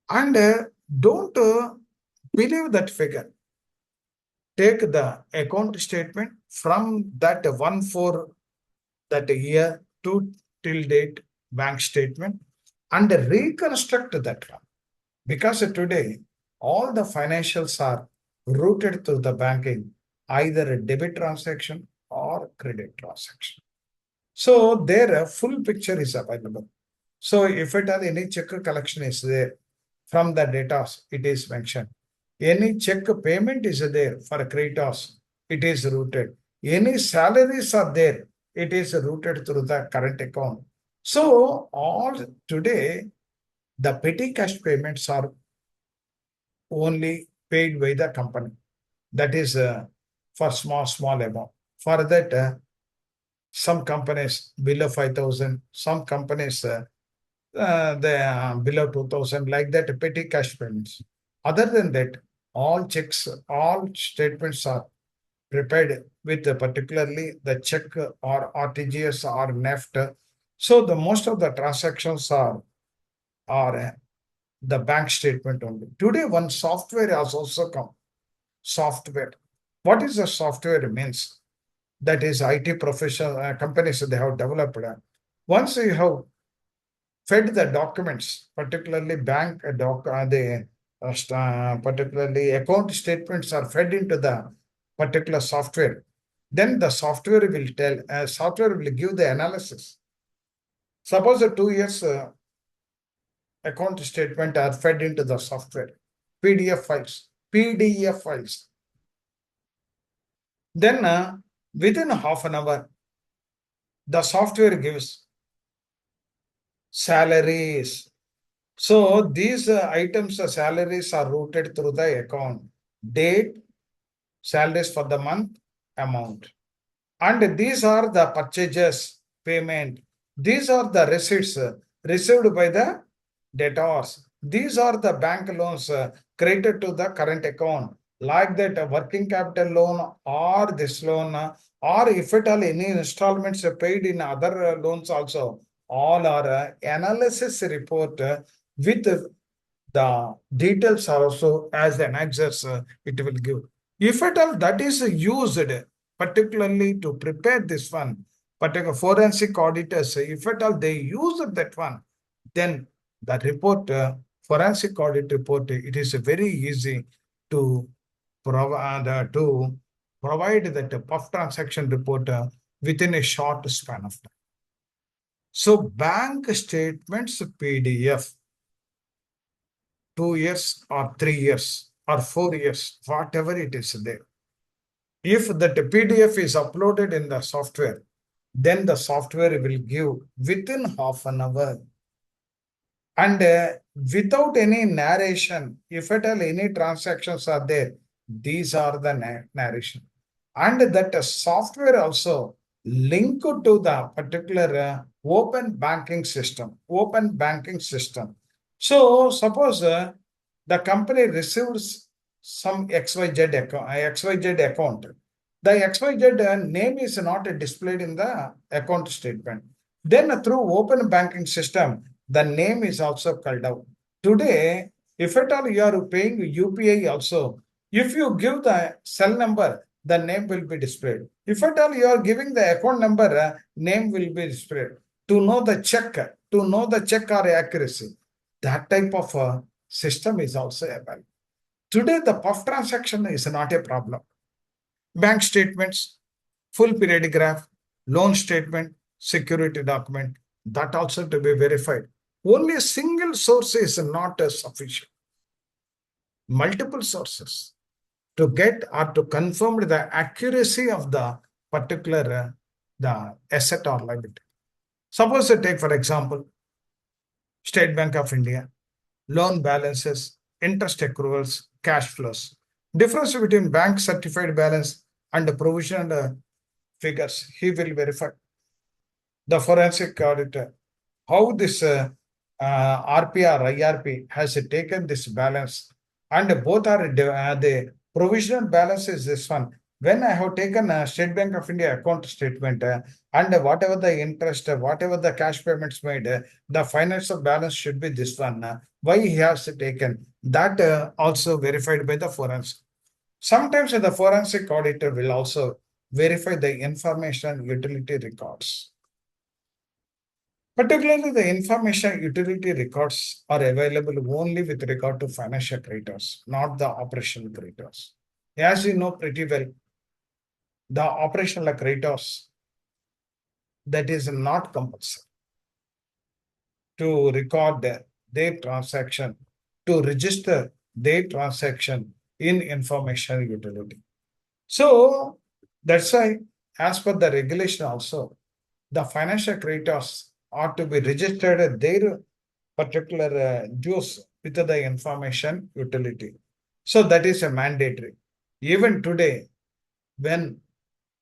And don't believe that figure. Take the account statement from that 1/4 that year to till date bank statement and reconstruct that one. Because today, all the financials are routed through the banking, either a debit transaction or credit transaction. So their full picture is available. So if at all any check collection is there, from the data it is mentioned. Any check payment is there for creditors, it is routed. Any salaries are there, it is routed through the current account. So all today, the petty cash payments are only paid by the company. That is for small amount. For that, some companies below 5,000, some companies they below 2,000, like that petty cash payments. Other than that, all checks, all statements are prepared with particularly the check or RTGS or NEFT. So the most of the transactions are the bank statement only. Today, one software has also come. Software. What is the software means? That is IT professional companies they have developed. Once you have fed the documents, particularly bank particularly account statements are fed into the particular software. Then the software will software will give the analysis. Suppose the 2 years account statement are fed into the software, PDF files. Then within half an hour, the software gives salaries. So these items, salaries are routed through the account. Date, salaries for the month, amount. And these are the purchases, payment. These are the receipts received by the debtors. These are the bank loans credited to the current account. Like that, working capital loan or this loan, or if at all any installments are paid in other loans also, all are analysis report with the details also as annexes it will give. If at all that is used particularly to prepare this one, particular forensic auditors, if at all they use that one, then the report, forensic audit report, it is very easy to provide that puff transaction report within a short span of time. So bank statements PDF, 2 years or 3 years or 4 years, whatever it is there. If that PDF is uploaded in the software, then the software will give within half an hour. And without any narration, if at all any transactions are there, these are the narration. And that software also linked to the particular open banking system. So suppose the company receives some XYZ account. The XYZ name is not displayed in the account statement. Then through open banking system, the name is also called out. Today, if at all you are paying UPI also, if you give the cell number, the name will be displayed. If at all you are giving the account number, name will be displayed. To know the check or accuracy, that type of system is also available. Today, the puff transaction is not a problem. Bank statements, full periodic graph, loan statement, security document, that also to be verified. Only a single source is not sufficient. Multiple sources to get or to confirm the accuracy of the particular the asset or liability. Suppose you take for example, State Bank of India, loan balances, interest accruals, cash flows. Difference between bank certified balance and the provisional figures, he will verify. The forensic auditor, how this RP or IRP has taken this balance, and both are the provisional balance is this one. When I have taken a State Bank of India account statement and whatever the interest, whatever the cash payments made, the financial balance should be this one. Why he has taken that also verified by the forensic. Sometimes the forensic auditor will also verify the information utility records. Particularly, the information utility records are available only with regard to financial creditors, not the operational creditors. As you know pretty well, the operational creditors, that is not compulsory. to record their transaction, to register their transaction in information utility. So that's why, as per the regulation also, the financial creditors ought to be registered their particular dues with the information utility. So that is a mandatory. Even today, when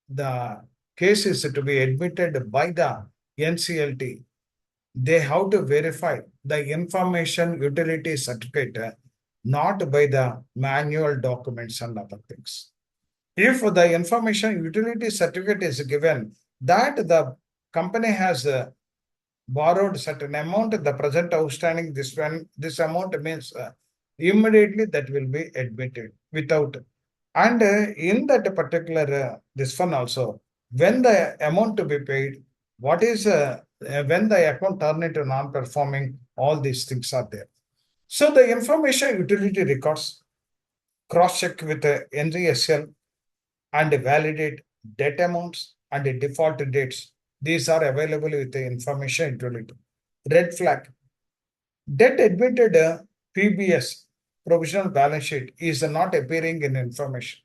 the case is to be admitted by the NCLT, they have to verify the information utility certificate, not by the manual documents and other things. If the information utility certificate is given that the company has borrowed certain amount, the present outstanding this amount means immediately that will be admitted without. And in that particular this one also, when the amount to be paid, what is when the account turn into non-performing, all these things are there. So the information utility records cross-check with the NGSL and validate debt amounts and default dates. These are available with the information utility. Red flag. Debt admitted PBS, provisional balance sheet, is not appearing in information.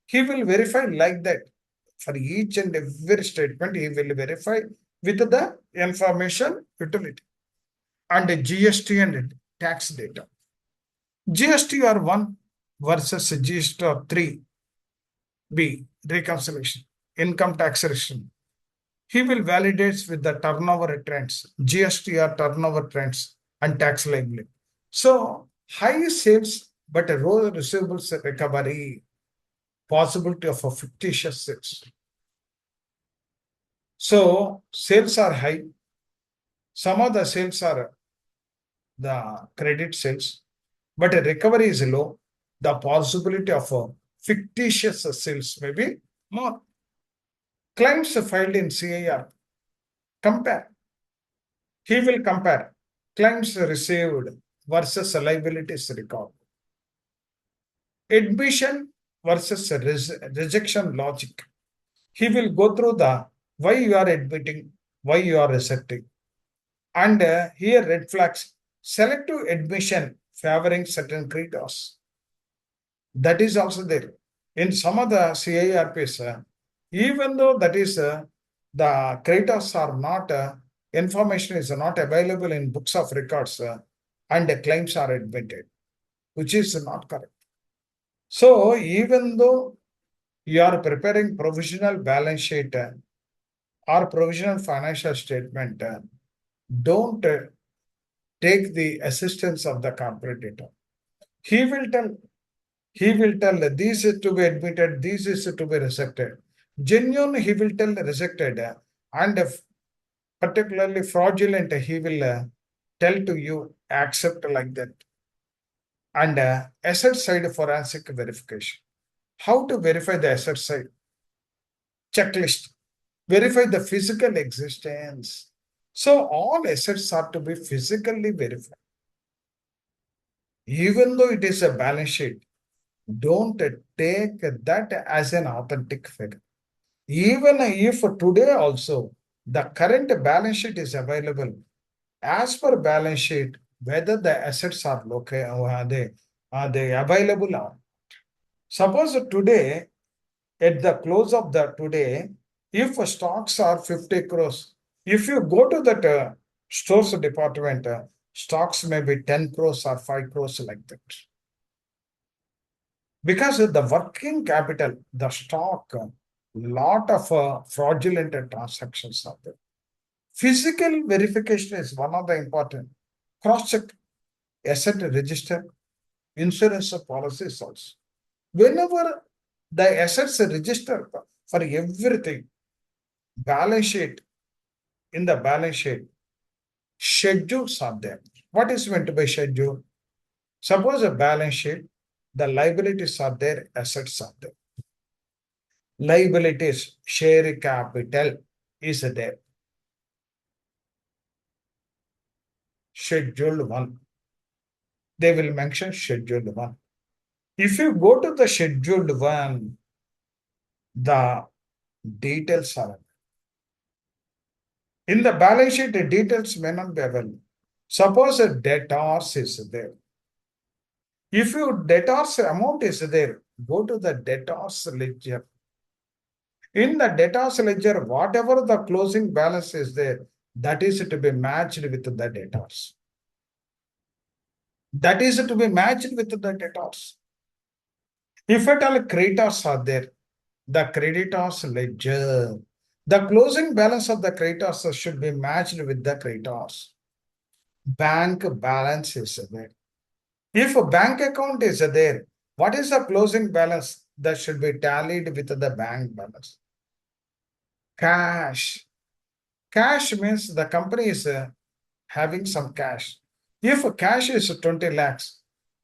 He will verify like that. For each and every statement, he will verify with the information utility. And GST and tax data. GSTR 1 versus GSTR 3B, reconciliation, income tax return. He will validate with the turnover trends, GSTR turnover trends, and tax liability. So, high sales but a low receivables recovery, possibility of a fictitious sales. So, sales are high. Some of the sales are the credit sales, but a recovery is low. The possibility of a fictitious sales may be more. Claims filed in CIRP. Compare. He will compare claims received versus liabilities record. Admission versus rejection logic. He will go through the why you are admitting, why you are rejecting. And here red flags, selective admission favoring certain creditors. That is also there. In some of the CIRPs, even though that is the creditors are not, information is not available in books of records and the claims are admitted, which is not correct. So even though you are preparing provisional balance sheet or provisional financial statement, don't take the assistance of the corporate data. He will tell this is to be admitted, this is to be rejected. Genuine, he will tell rejected, and particularly fraudulent, he will tell to you accept like that. And asset side forensic verification. How to verify the asset side? Checklist. Verify the physical existence. So all assets are to be physically verified. Even though it is a balance sheet, don't take that as an authentic figure. Even if today also the current balance sheet is available, as per balance sheet, whether the assets are located or are they available or not. Suppose today, at the close of the today, if stocks are 50 crores, if you go to that stores department, stocks may be 10 crores or 5 crores like that. Because the working capital, the stock, lot of fraudulent transactions are there. Physical verification is one of the important. Cross-check asset register, insurance policies also. Whenever the assets are registered for everything, balance sheet, in the balance sheet, schedules are there. What is meant by schedule? Suppose a balance sheet, the liabilities are there, assets are there. Liabilities, share capital is there. Schedule 1. They will mention Schedule 1. If you go to the Schedule 1, the details are available. In the balance sheet, the details may not be available. Suppose a debtors is there. If your debtors amount is there, go to the debtors ledger. In the debtors ledger, whatever the closing balance is there, that is to be matched with the debtors. That is to be matched with the debtors. If at all creditors are there, the creditors ledger, the closing balance of the creditors should be matched with the creditors. Bank balance is there. If a bank account is there, what is the closing balance that should be tallied with the bank balance? Cash. Cash means the company is having some cash. If cash is 20 lakhs,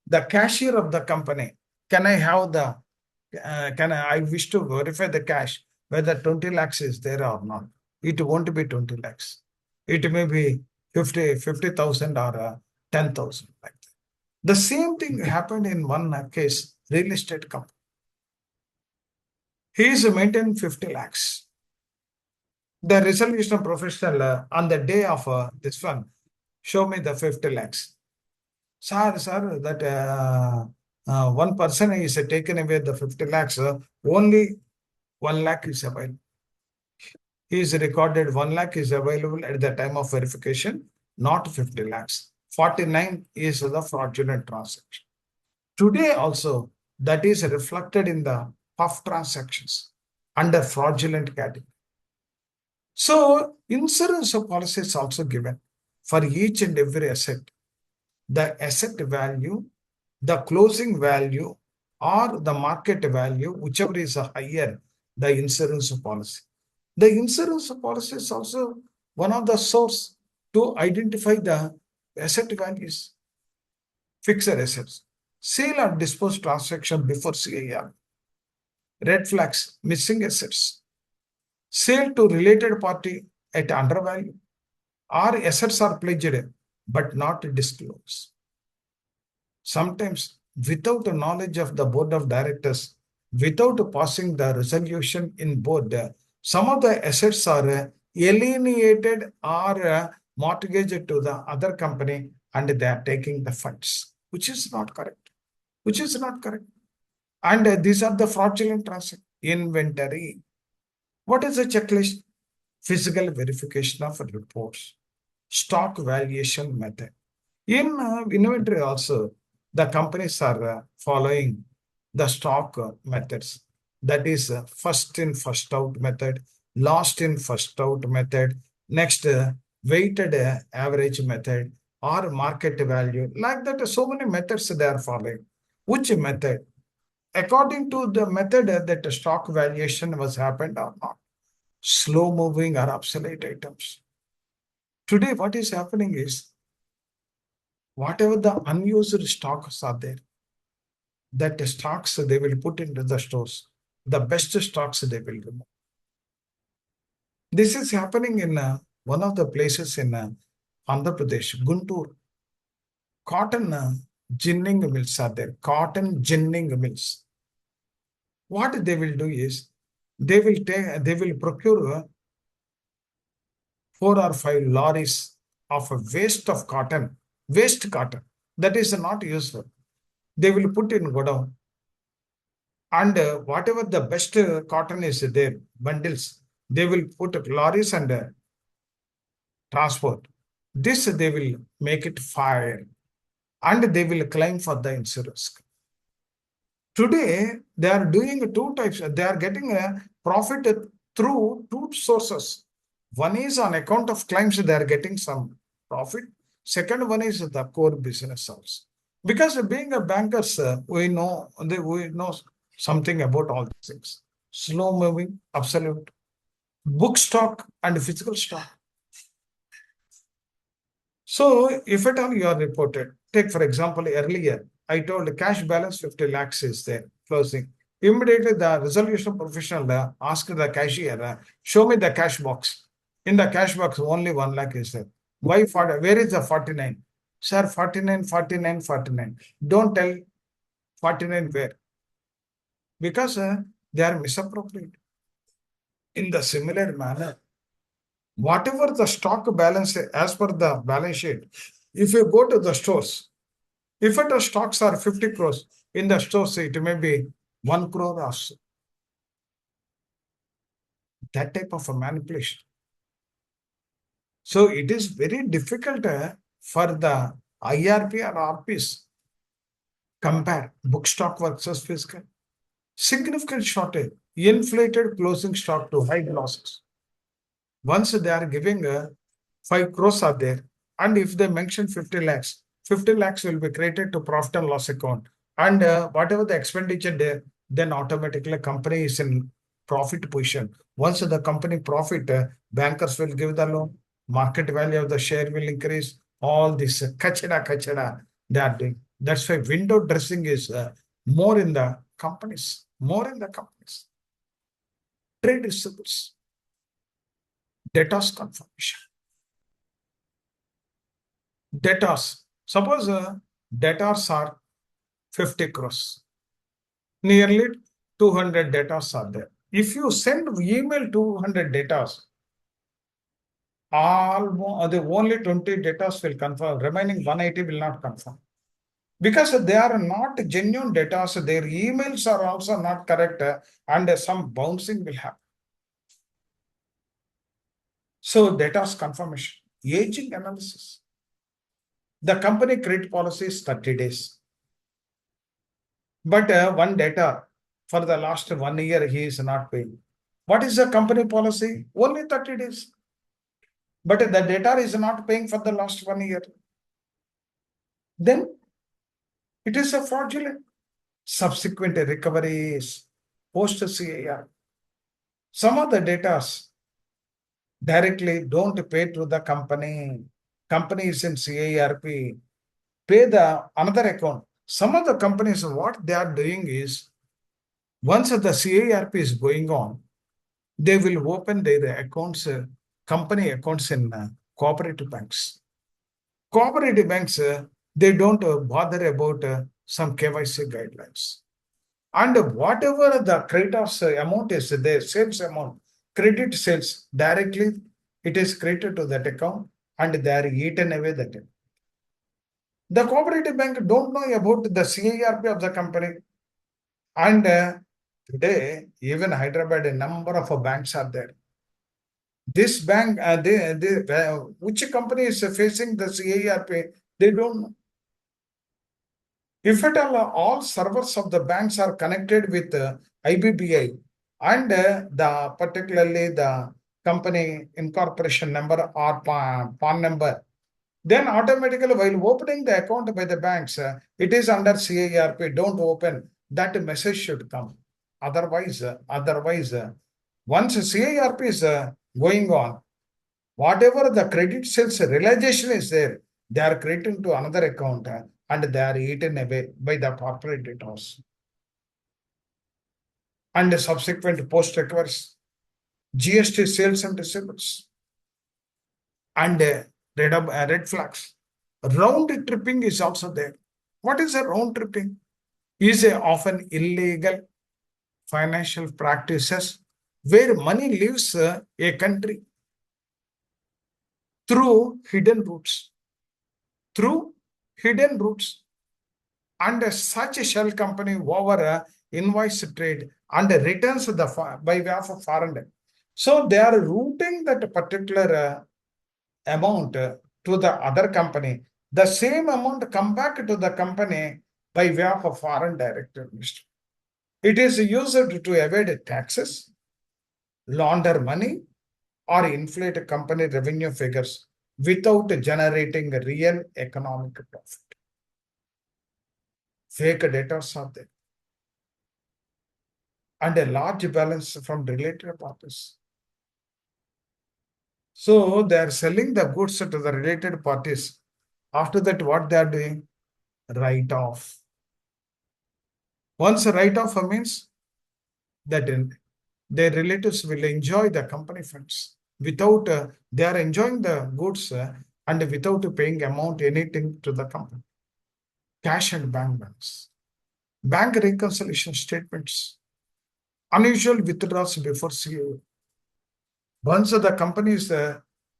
the cashier of the company, can I have the, I wish to verify the cash, whether 20 lakhs is there or not. It won't be 20 lakhs. It may be 50,000 or 10,000 like that. The same thing happened in one case, real estate company. He is maintaining 50 lakhs. The resolution professional on the day of this one, show me the 50 lakhs. Sir, that one person is taken away the 50 lakhs, only 1 lakh is available. He is recorded 1 lakh is available at the time of verification, not 50 lakhs. 49 is the fraudulent transaction. Today also, that is reflected in the PUF transactions under fraudulent category. So, insurance policy is also given for each and every asset. The asset value, the closing value, or the market value, whichever is higher, the insurance policy. The insurance policy is also one of the source to identify the asset values, fixed assets, sale or dispose transaction before CIRP, red flags, missing assets, sale to related party at undervalue, or assets are pledged but not disclosed. Sometimes without the knowledge of the board of directors, without passing the resolution in board, some of the assets are alienated or mortgaged to the other company and they are taking the funds, which is not correct. Which is not correct. And these are the fraudulent transactions. Inventory. What is the checklist? Physical verification of reports. Stock valuation method. In inventory also, the companies are following the stock methods. That is first in, first out method, last in, first out method, next weighted average method or market value. Like that, so many methods they are following. Which method? According to the method that stock valuation was happened or not. Slow moving or obsolete items. Today, what is happening is, whatever the unused stocks are there, that stocks they will put into the stores. The best stocks they will remove. This is happening in one of the places in Andhra Pradesh, Guntur. Cotton ginning mills are there. Cotton ginning mills. What they will do is, they will procure 4 or 5 lorries of a waste cotton that is not useful. They will put in godown. And whatever the best cotton is there, bundles, they will put lorries and transport. This they will make it fire and they will claim for the insurance. Today, they are doing 2 types. They are getting a profit through 2 sources. One is on account of claims, they are getting some profit. Second one is the core business also. Because being a bankers, we know something about all these things. Slow moving, absolute. Book stock and physical stock. So, if at all you are reported, take for example, earlier, I told cash balance 50 lakhs is there, closing. Immediately, the resolution professional asked the cashier, show me the cash box. In the cash box, only 1 lakh is there. Why? Where is the 49? Sir, 49, 49, 49. Don't tell 49 where. Because they are misappropriated. In the similar manner, whatever the stock balance as per the balance sheet, If you go to the stores, if the stocks are 50 crores, in the stores it may be 1 crore or so. That type of a manipulation. So it is very difficult for the IRP or RPs compare book stock versus fiscal. Significant shortage, inflated closing stock to high losses. Once they are giving 5 crores are there, and if they mention 50 lakhs, 50 lakhs will be created to profit and loss account. And whatever the expenditure there, then automatically company is in profit position. Once the company profit, bankers will give the loan, market value of the share will increase. All this kachada they are doing. That's why window dressing is more in the companies, more in the companies. Trade receivables, debtors confirmation. Debtors. Suppose debtors are 50 crores. Nearly 200 debtors are there. If you send email 200 debtors, the only 20 debtors will confirm. Remaining 180 will not confirm. Because they are not genuine debtors, their emails are also not correct, and some bouncing will happen. So debtors confirmation, aging analysis. The company credit policy is 30 days. But one debtor for the last 1 year, he is not paying. What is the company policy? Only 30 days. But the debtor is not paying for the last 1 year. Then it is a fraudulent. Subsequent recovery is post CIR. Some of the debtors directly don't pay to the company. Company is in CIRP. Pay the another account. Some of the companies, what they are doing is, once the CIRP is going on, they will open their accounts, company accounts in cooperative banks. Cooperative banks, they don't bother about some KYC guidelines. And whatever the creditors amount is, their sales amount, credit sales, directly it is credited to that account and they are eaten away that account. The cooperative bank don't know about the CIRP of the company. And today, even Hyderabad, a number of banks are there. This bank, which company is facing the CIRP, they don't know. If at all servers of the banks are connected with IBBI and the particularly the company incorporation number or PAN number, then automatically while opening the account by the banks, it is under CIRP, don't open, that message should come. Otherwise, once CIRP is going on, whatever the credit sales realization is there, they are crediting to another account and they are eaten away by the corporate debtors. And the subsequent post recoveries, GST sales and receivables, and red flags. Round tripping is also there. What is a round tripping? Is often illegal financial practices where money leaves a country through hidden routes. And such a shell company over invoice trade and returns by way of foreign debt. So they are routing that particular amount to the other company. The same amount come back to the company by way of a foreign direct investment. It is used to evade taxes, launder money, or inflate company revenue figures without generating real economic profit. Fake debtors are there. And a large balance from related parties. So they are selling the goods to the related parties. After that, what they are doing? Write off. Once a write off means that their relatives will enjoy the company funds without they are enjoying the goods and without paying amount anything to the company. Cash and bank balance. Bank reconciliation statements. Unusual withdrawals before CA. Once the company is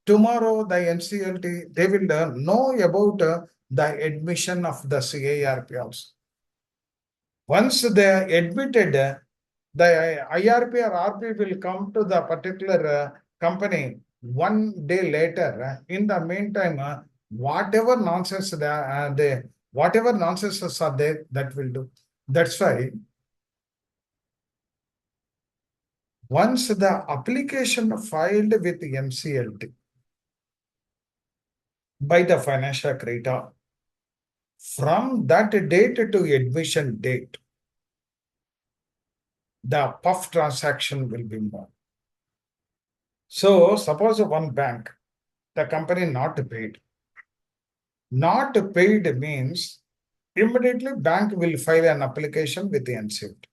Tomorrow, the NCLT, they will know about the admission of the CIRP also. Once they are admitted, the IRP or RP will come to the particular company 1 day later. In the meantime, whatever nonsense whatever nonsenses are there, that will do. That's why once the application filed with NCLT by the financial creditor, from that date to admission date, the puff transaction will be more. So suppose one bank, the company not paid. Not paid means immediately bank will file an application with the NCLT.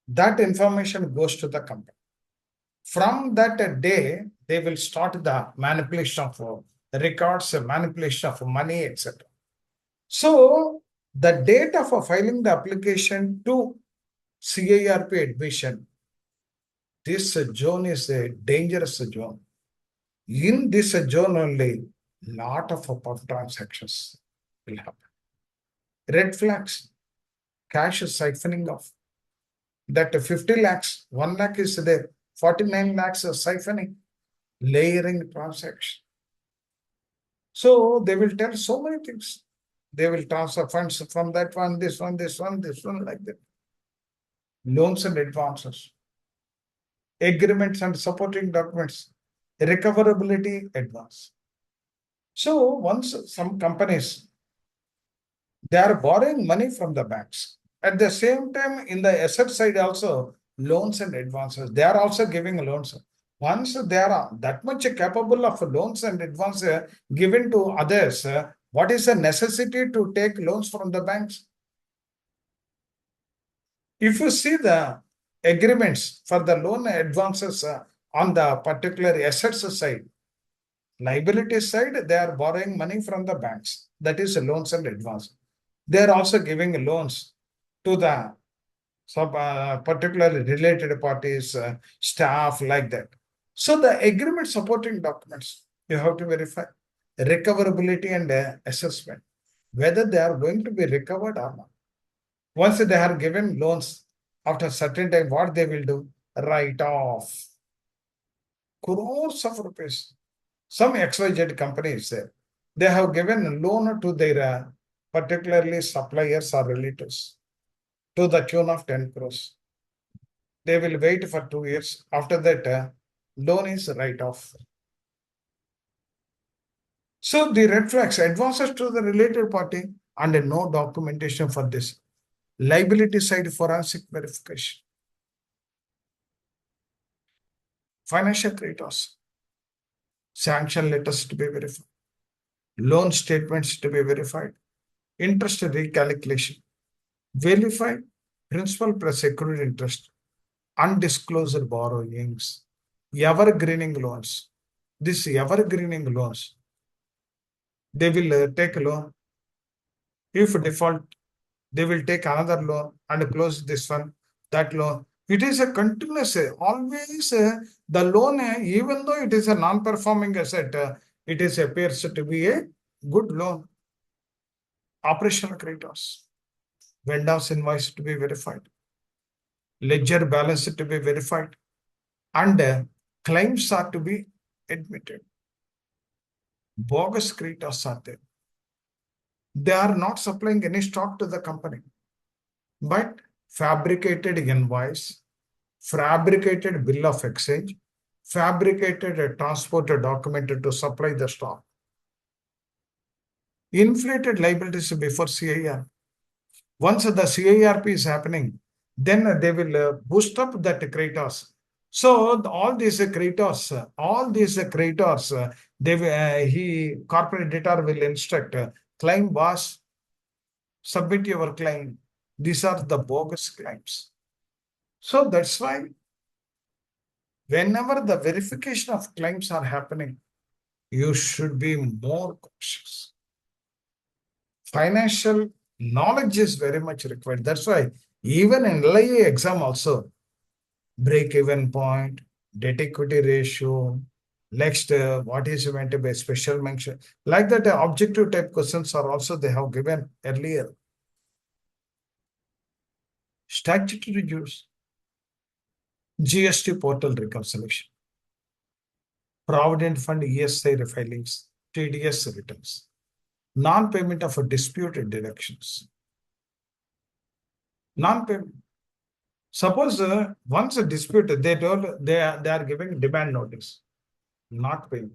That information goes to the company. From that day, they will start the manipulation of records, manipulation of money, etc. So the date of filing the application to CIRP admission, this zone is a dangerous zone. In this zone only, lot of puff transactions will happen. Red flags, cash is siphoning off. That 50 lakhs, 1 lakh is there, 49 lakhs is siphoning, layering transaction. So they will tell so many things. They will transfer funds from that one, this one, this one, this one, like that. Loans and advances, agreements and supporting documents, recoverability advance. So once some companies, they are borrowing money from the banks. At the same time, in the asset side also, loans and advances, they are also giving loans. Once they are that much capable of loans and advances given to others, what is the necessity to take loans from the banks? If you see the agreements for the loan advances on the particular assets side, liability side, they are borrowing money from the banks. That is loans and advances. They are also giving loans to the particularly related parties, staff, like that. So the agreement supporting documents, you have to verify recoverability and assessment, whether they are going to be recovered or not. Once they are given loans, after a certain time, what they will do? Write off crores of rupees. Some XYZ companies, they have given a loan to their particularly suppliers or relatives to the tune of 10 crores. They will wait for 2 years. After that, loan is write off. So the red flags, advances to the related party and no documentation for this. Liability side forensic verification. Financial creditors, sanction letters to be verified, loan statements to be verified, interest recalculation, verify principal plus accrued interest, undisclosed borrowings, evergreening loans. This evergreening loans, they will take a loan. If default, they will take another loan and close this one, that loan. It is a continuous, always the loan, even though it is a non-performing asset, it is appears to be a good loan. Operational creditors, vendors invoice to be verified, ledger balance to be verified, and claims are to be admitted. Bogus creditors are there. They are not supplying any stock to the company, but fabricated invoice, fabricated bill of exchange, fabricated transported document to supply the stock. Inflated liabilities before CIRP. Once the CIRP is happening, then they will boost up that creditors. So all these creditors, corporate debtor will instruct, claim boss, submit your claim. These are the bogus claims. So that's why whenever the verification of claims are happening, you should be more cautious. Financial knowledge is very much required. That's why even in LIA exam also, break-even point, debt equity ratio, Next, what is meant to be a special mention? Like that, objective type questions are also they have given earlier. Statutory dues, GST portal reconciliation, Provident Fund ESI refilings, TDS returns, non-payment of a disputed deductions, non-payment. Suppose once a dispute, they are giving demand notice, not paying.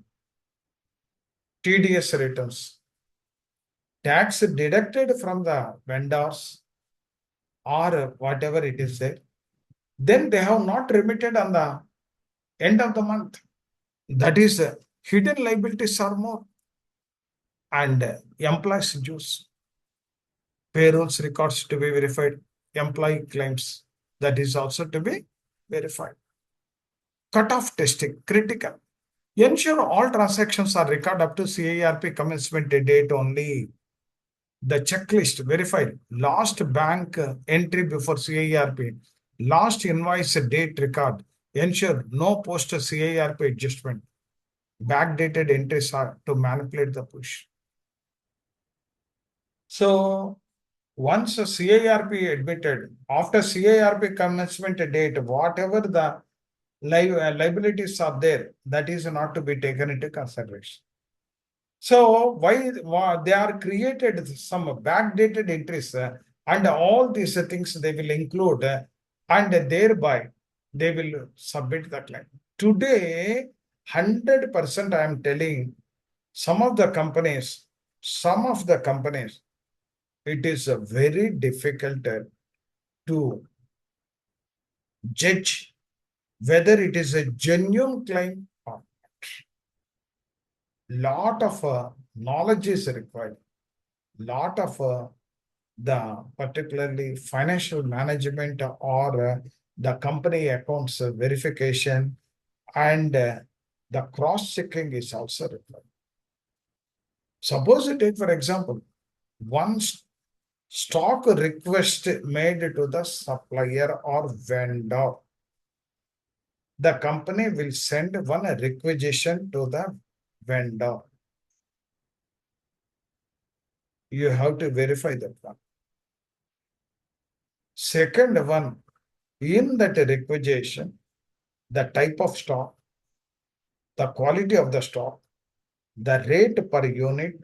TDS returns, tax deducted from the vendors or whatever it is there, then they have not remitted on the end of the month. That is, hidden liabilities are more. And employees' dues, payrolls records to be verified, employee claims, that is also to be verified. Cut-off testing, critical. Ensure all transactions are recorded up to CIRP commencement date only. The checklist verified. Last bank entry before CIRP. Last invoice date record. Ensure no post CIRP adjustment. Backdated entries are to manipulate the push. So once a CIRP admitted, after CIRP commencement date, whatever the liabilities are there, that is not to be taken into consideration. So why they are created some backdated entries and all these things they will include and thereby they will submit the claim. Today, 100% I am telling some of the companies, it is very difficult to judge whether it is a genuine claim or not. Lot of knowledge is required. Lot of the particularly financial management or the company accounts verification and the cross-checking is also required. Suppose you take, for example, one stock request made to the supplier or vendor. The company will send one requisition to the vendor. You have to verify that one. Second one, in that requisition, the type of stock, the quality of the stock, the rate per unit,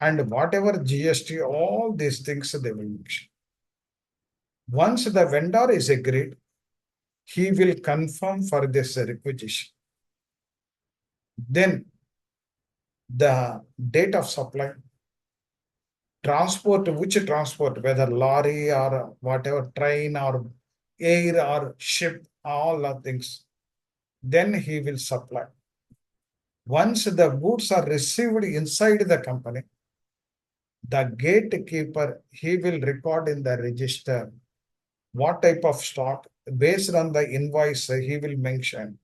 and whatever GST, all these things they will mention. Once the vendor is agreed, he will confirm for this requisition. Then the date of supply, transport, which transport, whether lorry or whatever, train or air or ship, all the things. Then he will supply. Once the goods are received inside the company, the gatekeeper, he will record in the register what type of stock based on the invoice he will mention.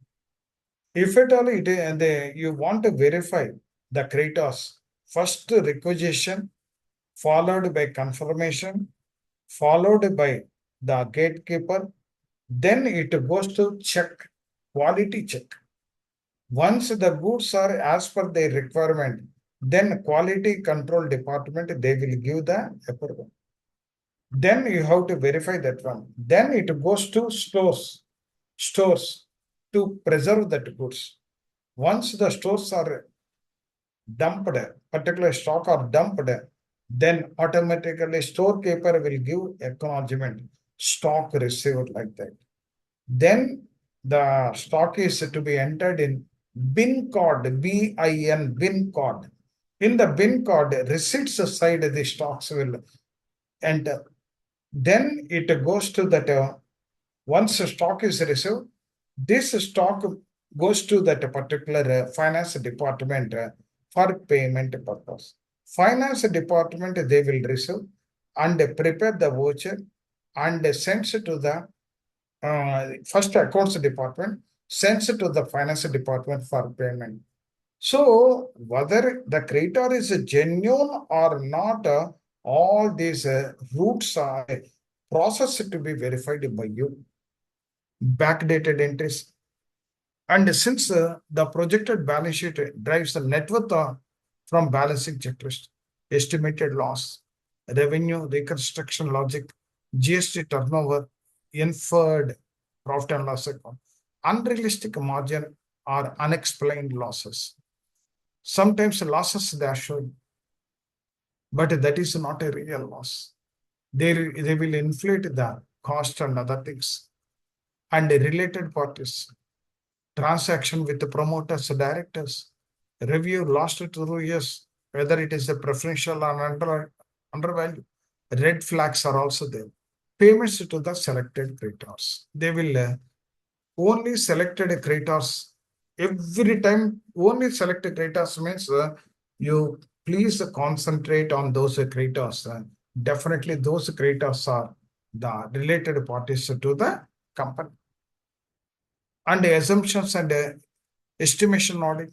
If at all you want to verify the creditors, first requisition, followed by confirmation, followed by the gatekeeper, then it goes to check, quality check. Once the goods are as per their requirement, then quality control department, they will give the approval. Then you have to verify that one. Then it goes to stores to preserve that goods. Once the stores are dumped, particular stock are dumped, then automatically storekeeper will give acknowledgement, stock received like that. Then the stock is to be entered in bin code, BIN, bin code. In the bin code, receipts side, the stocks will enter. Then it goes to that, once stock is received, this stock goes to that particular finance department for payment purpose. Finance department, they will receive and prepare the voucher and sends it to the first accounts department, sends it to the finance department for payment. So whether the creditor is genuine or not, all these routes are processed to be verified by you. Backdated entries. And since the projected balance sheet drives the net worth from balancing checklist, estimated loss, revenue, reconstruction logic, GST turnover, inferred profit and loss account, unrealistic margin or unexplained losses. Sometimes losses they are shown, but that is not a real loss. They will inflate the cost and other things. And the related parties, transaction with the promoters, directors, review last 2 years, whether it is a preferential or undervalue. Red flags are also there. Payments to the selected creditors. They will only selected creditors. Every time only selected creditors means you please concentrate on those creditors. Definitely those creditors are the related parties to the company. And the assumptions and estimation audit.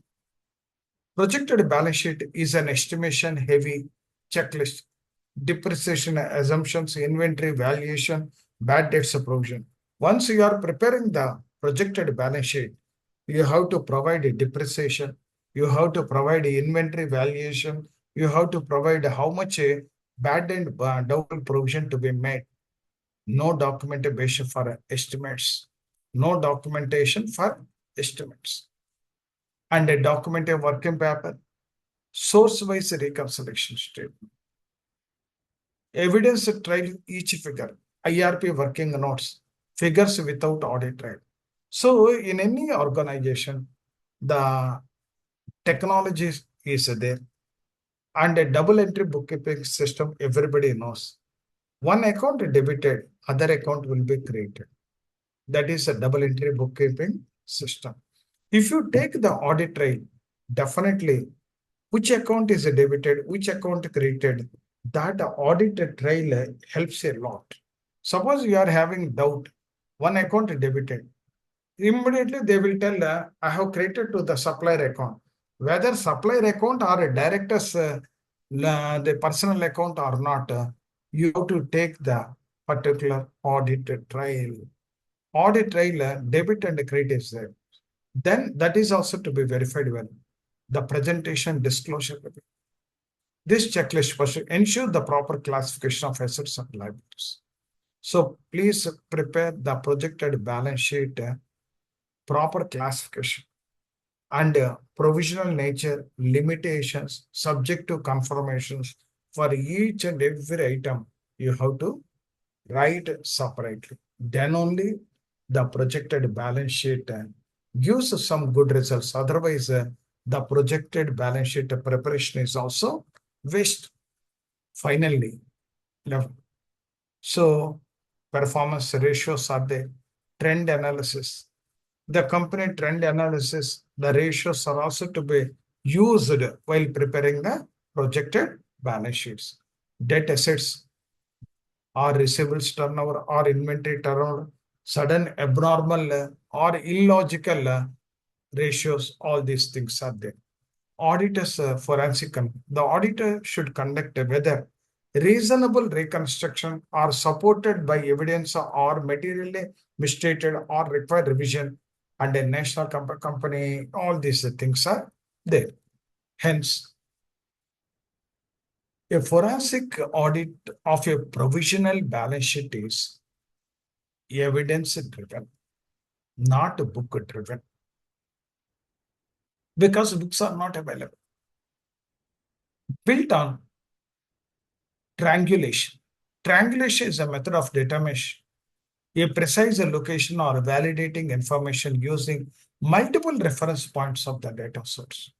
Projected balance sheet is an estimation heavy checklist. Depreciation assumptions, inventory valuation, bad debts provision. Once you are preparing the projected balance sheet, you have to provide a depreciation, you have to provide inventory valuation, you have to provide how much a bad and doubtful provision to be made. No documentation for estimates. No documentation for estimates. And a documented working paper, source-wise reconciliation statement. Evidence trail each figure, IRP working notes, figures without audit trail. So in any organization, the technology is there and a double entry bookkeeping system, everybody knows. One account debited, other account will be created. That is a double entry bookkeeping system. If you take the audit trail, definitely which account is debited, which account created, that audit trail helps a lot. Suppose you are having doubt, one account debited, immediately they will tell, I have created to the supplier account. Whether supplier account or a director's the personal account or not, you have to take the particular audit trail. Audit trail, debit and credit is there. Then that is also to be verified well. The presentation disclosure. This checklist must ensure the proper classification of assets and liabilities. So please prepare the projected balance sheet, proper classification and provisional nature, limitations, subject to confirmations for each and every item you have to write separately. Then only the projected balance sheet gives some good results. Otherwise, the projected balance sheet preparation is also waste. Finally, so performance ratios are there. Trend analysis. The company trend analysis, the ratios are also to be used while preparing the projected balance sheets. Debt assets or receivables turnover or inventory turnover, sudden abnormal or illogical ratios, all these things are there. Auditors forensic, the auditor should conduct whether reasonable reconstruction are supported by evidence or materially misstated or require revision, and a national company, all these things are there. Hence, a forensic audit of a provisional balance sheet is evidence driven, not book driven, because books are not available. Built on triangulation. Triangulation is a method of determination, a precise location or validating information using multiple reference points of the data source.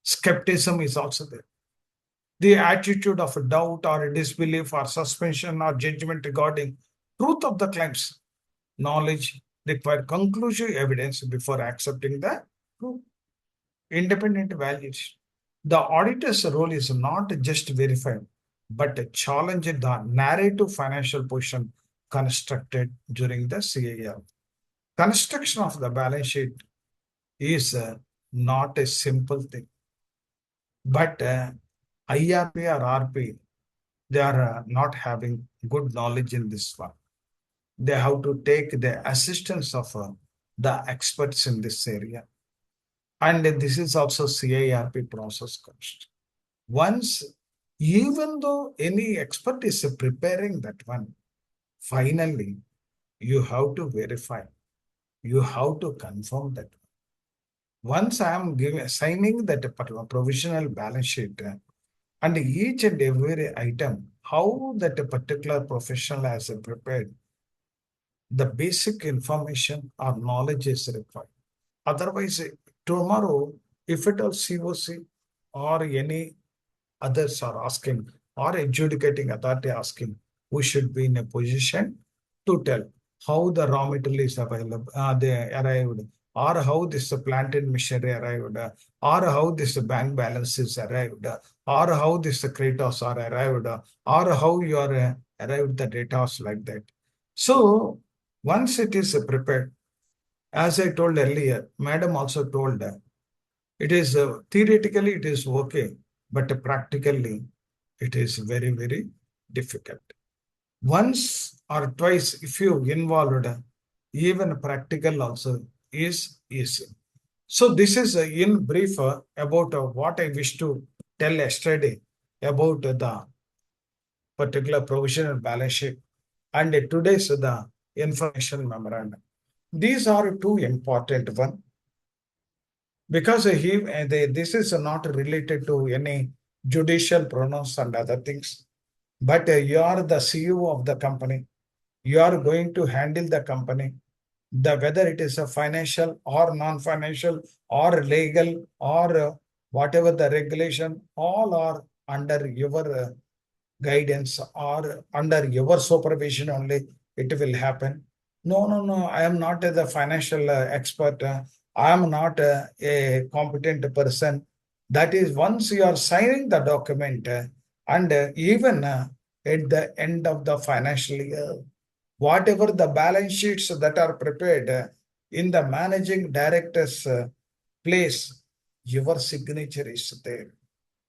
Skepticism is also there. The attitude of doubt or disbelief or suspension or judgment regarding truth of the claims. Knowledge require conclusive evidence before accepting the truth. Independent validation. The auditor's role is not just verify, but challenge the narrative financial position constructed during the CIRP. Construction of the balance sheet is not a simple thing, but IRP or RP, they are not having good knowledge in this one. They have to take the assistance of the experts in this area. And this is also CIRP process cost. Once, even though any expert is preparing that one, finally, you have to verify. You have to confirm that. Once I am signing that provisional balance sheet and each and every item, how that a particular professional has prepared, the basic information or knowledge is required. Otherwise, tomorrow, if it all COC or any others are asking or adjudicating authority asking, we should be in a position to tell how the raw material is available, they arrived, or how this plant and machinery arrived, or how this bank balance is arrived, or how this creditors are arrived, or how you are arrived the data like that. So once it is prepared, as I told earlier, madam also told it is theoretically it is okay, but practically it is very, very difficult. Once or twice, if you involved, even practical also is easy. So this is in brief about what I wish to tell yesterday about the particular provisional balance sheet and today's the information memorandum. These are two important one because this is not related to any judicial pronouns and other things, but you are the CEO of the company. You are going to handle the company, whether it is a financial or non-financial or legal or whatever the regulation, all are under your guidance or under your supervision only it will happen. No, I am not the financial expert. I am not a competent person. That is once you are signing the document and even at the end of the financial year, whatever the balance sheets that are prepared in the managing director's place, your signature is there.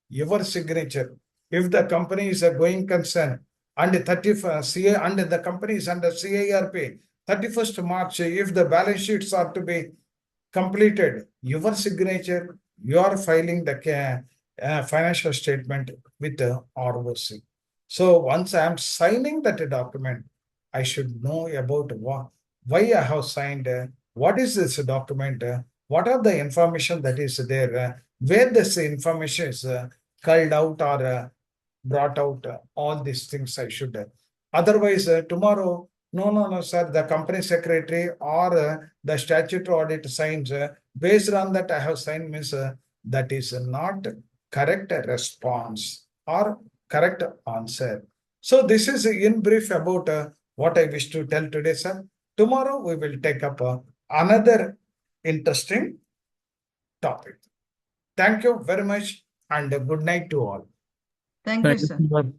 Your signature. If the company is a going concern and and the company is under CIRP, 31st March, if the balance sheets are to be completed, your signature, you are filing the financial statement with the ROC. So once I am signing that document, I should know about why I have signed, what is this document, what are the information that is there, where this information is culled out or brought out, all these things I should. Otherwise, tomorrow, no, sir, the company secretary or the statutory audit signs, based on that I have signed means that is not correct response or correct answer. So this is in brief about what I wish to tell today, sir. Tomorrow we will take up another interesting topic. Thank you very much and good night to all. Thank you, Thank you, sir. Siva.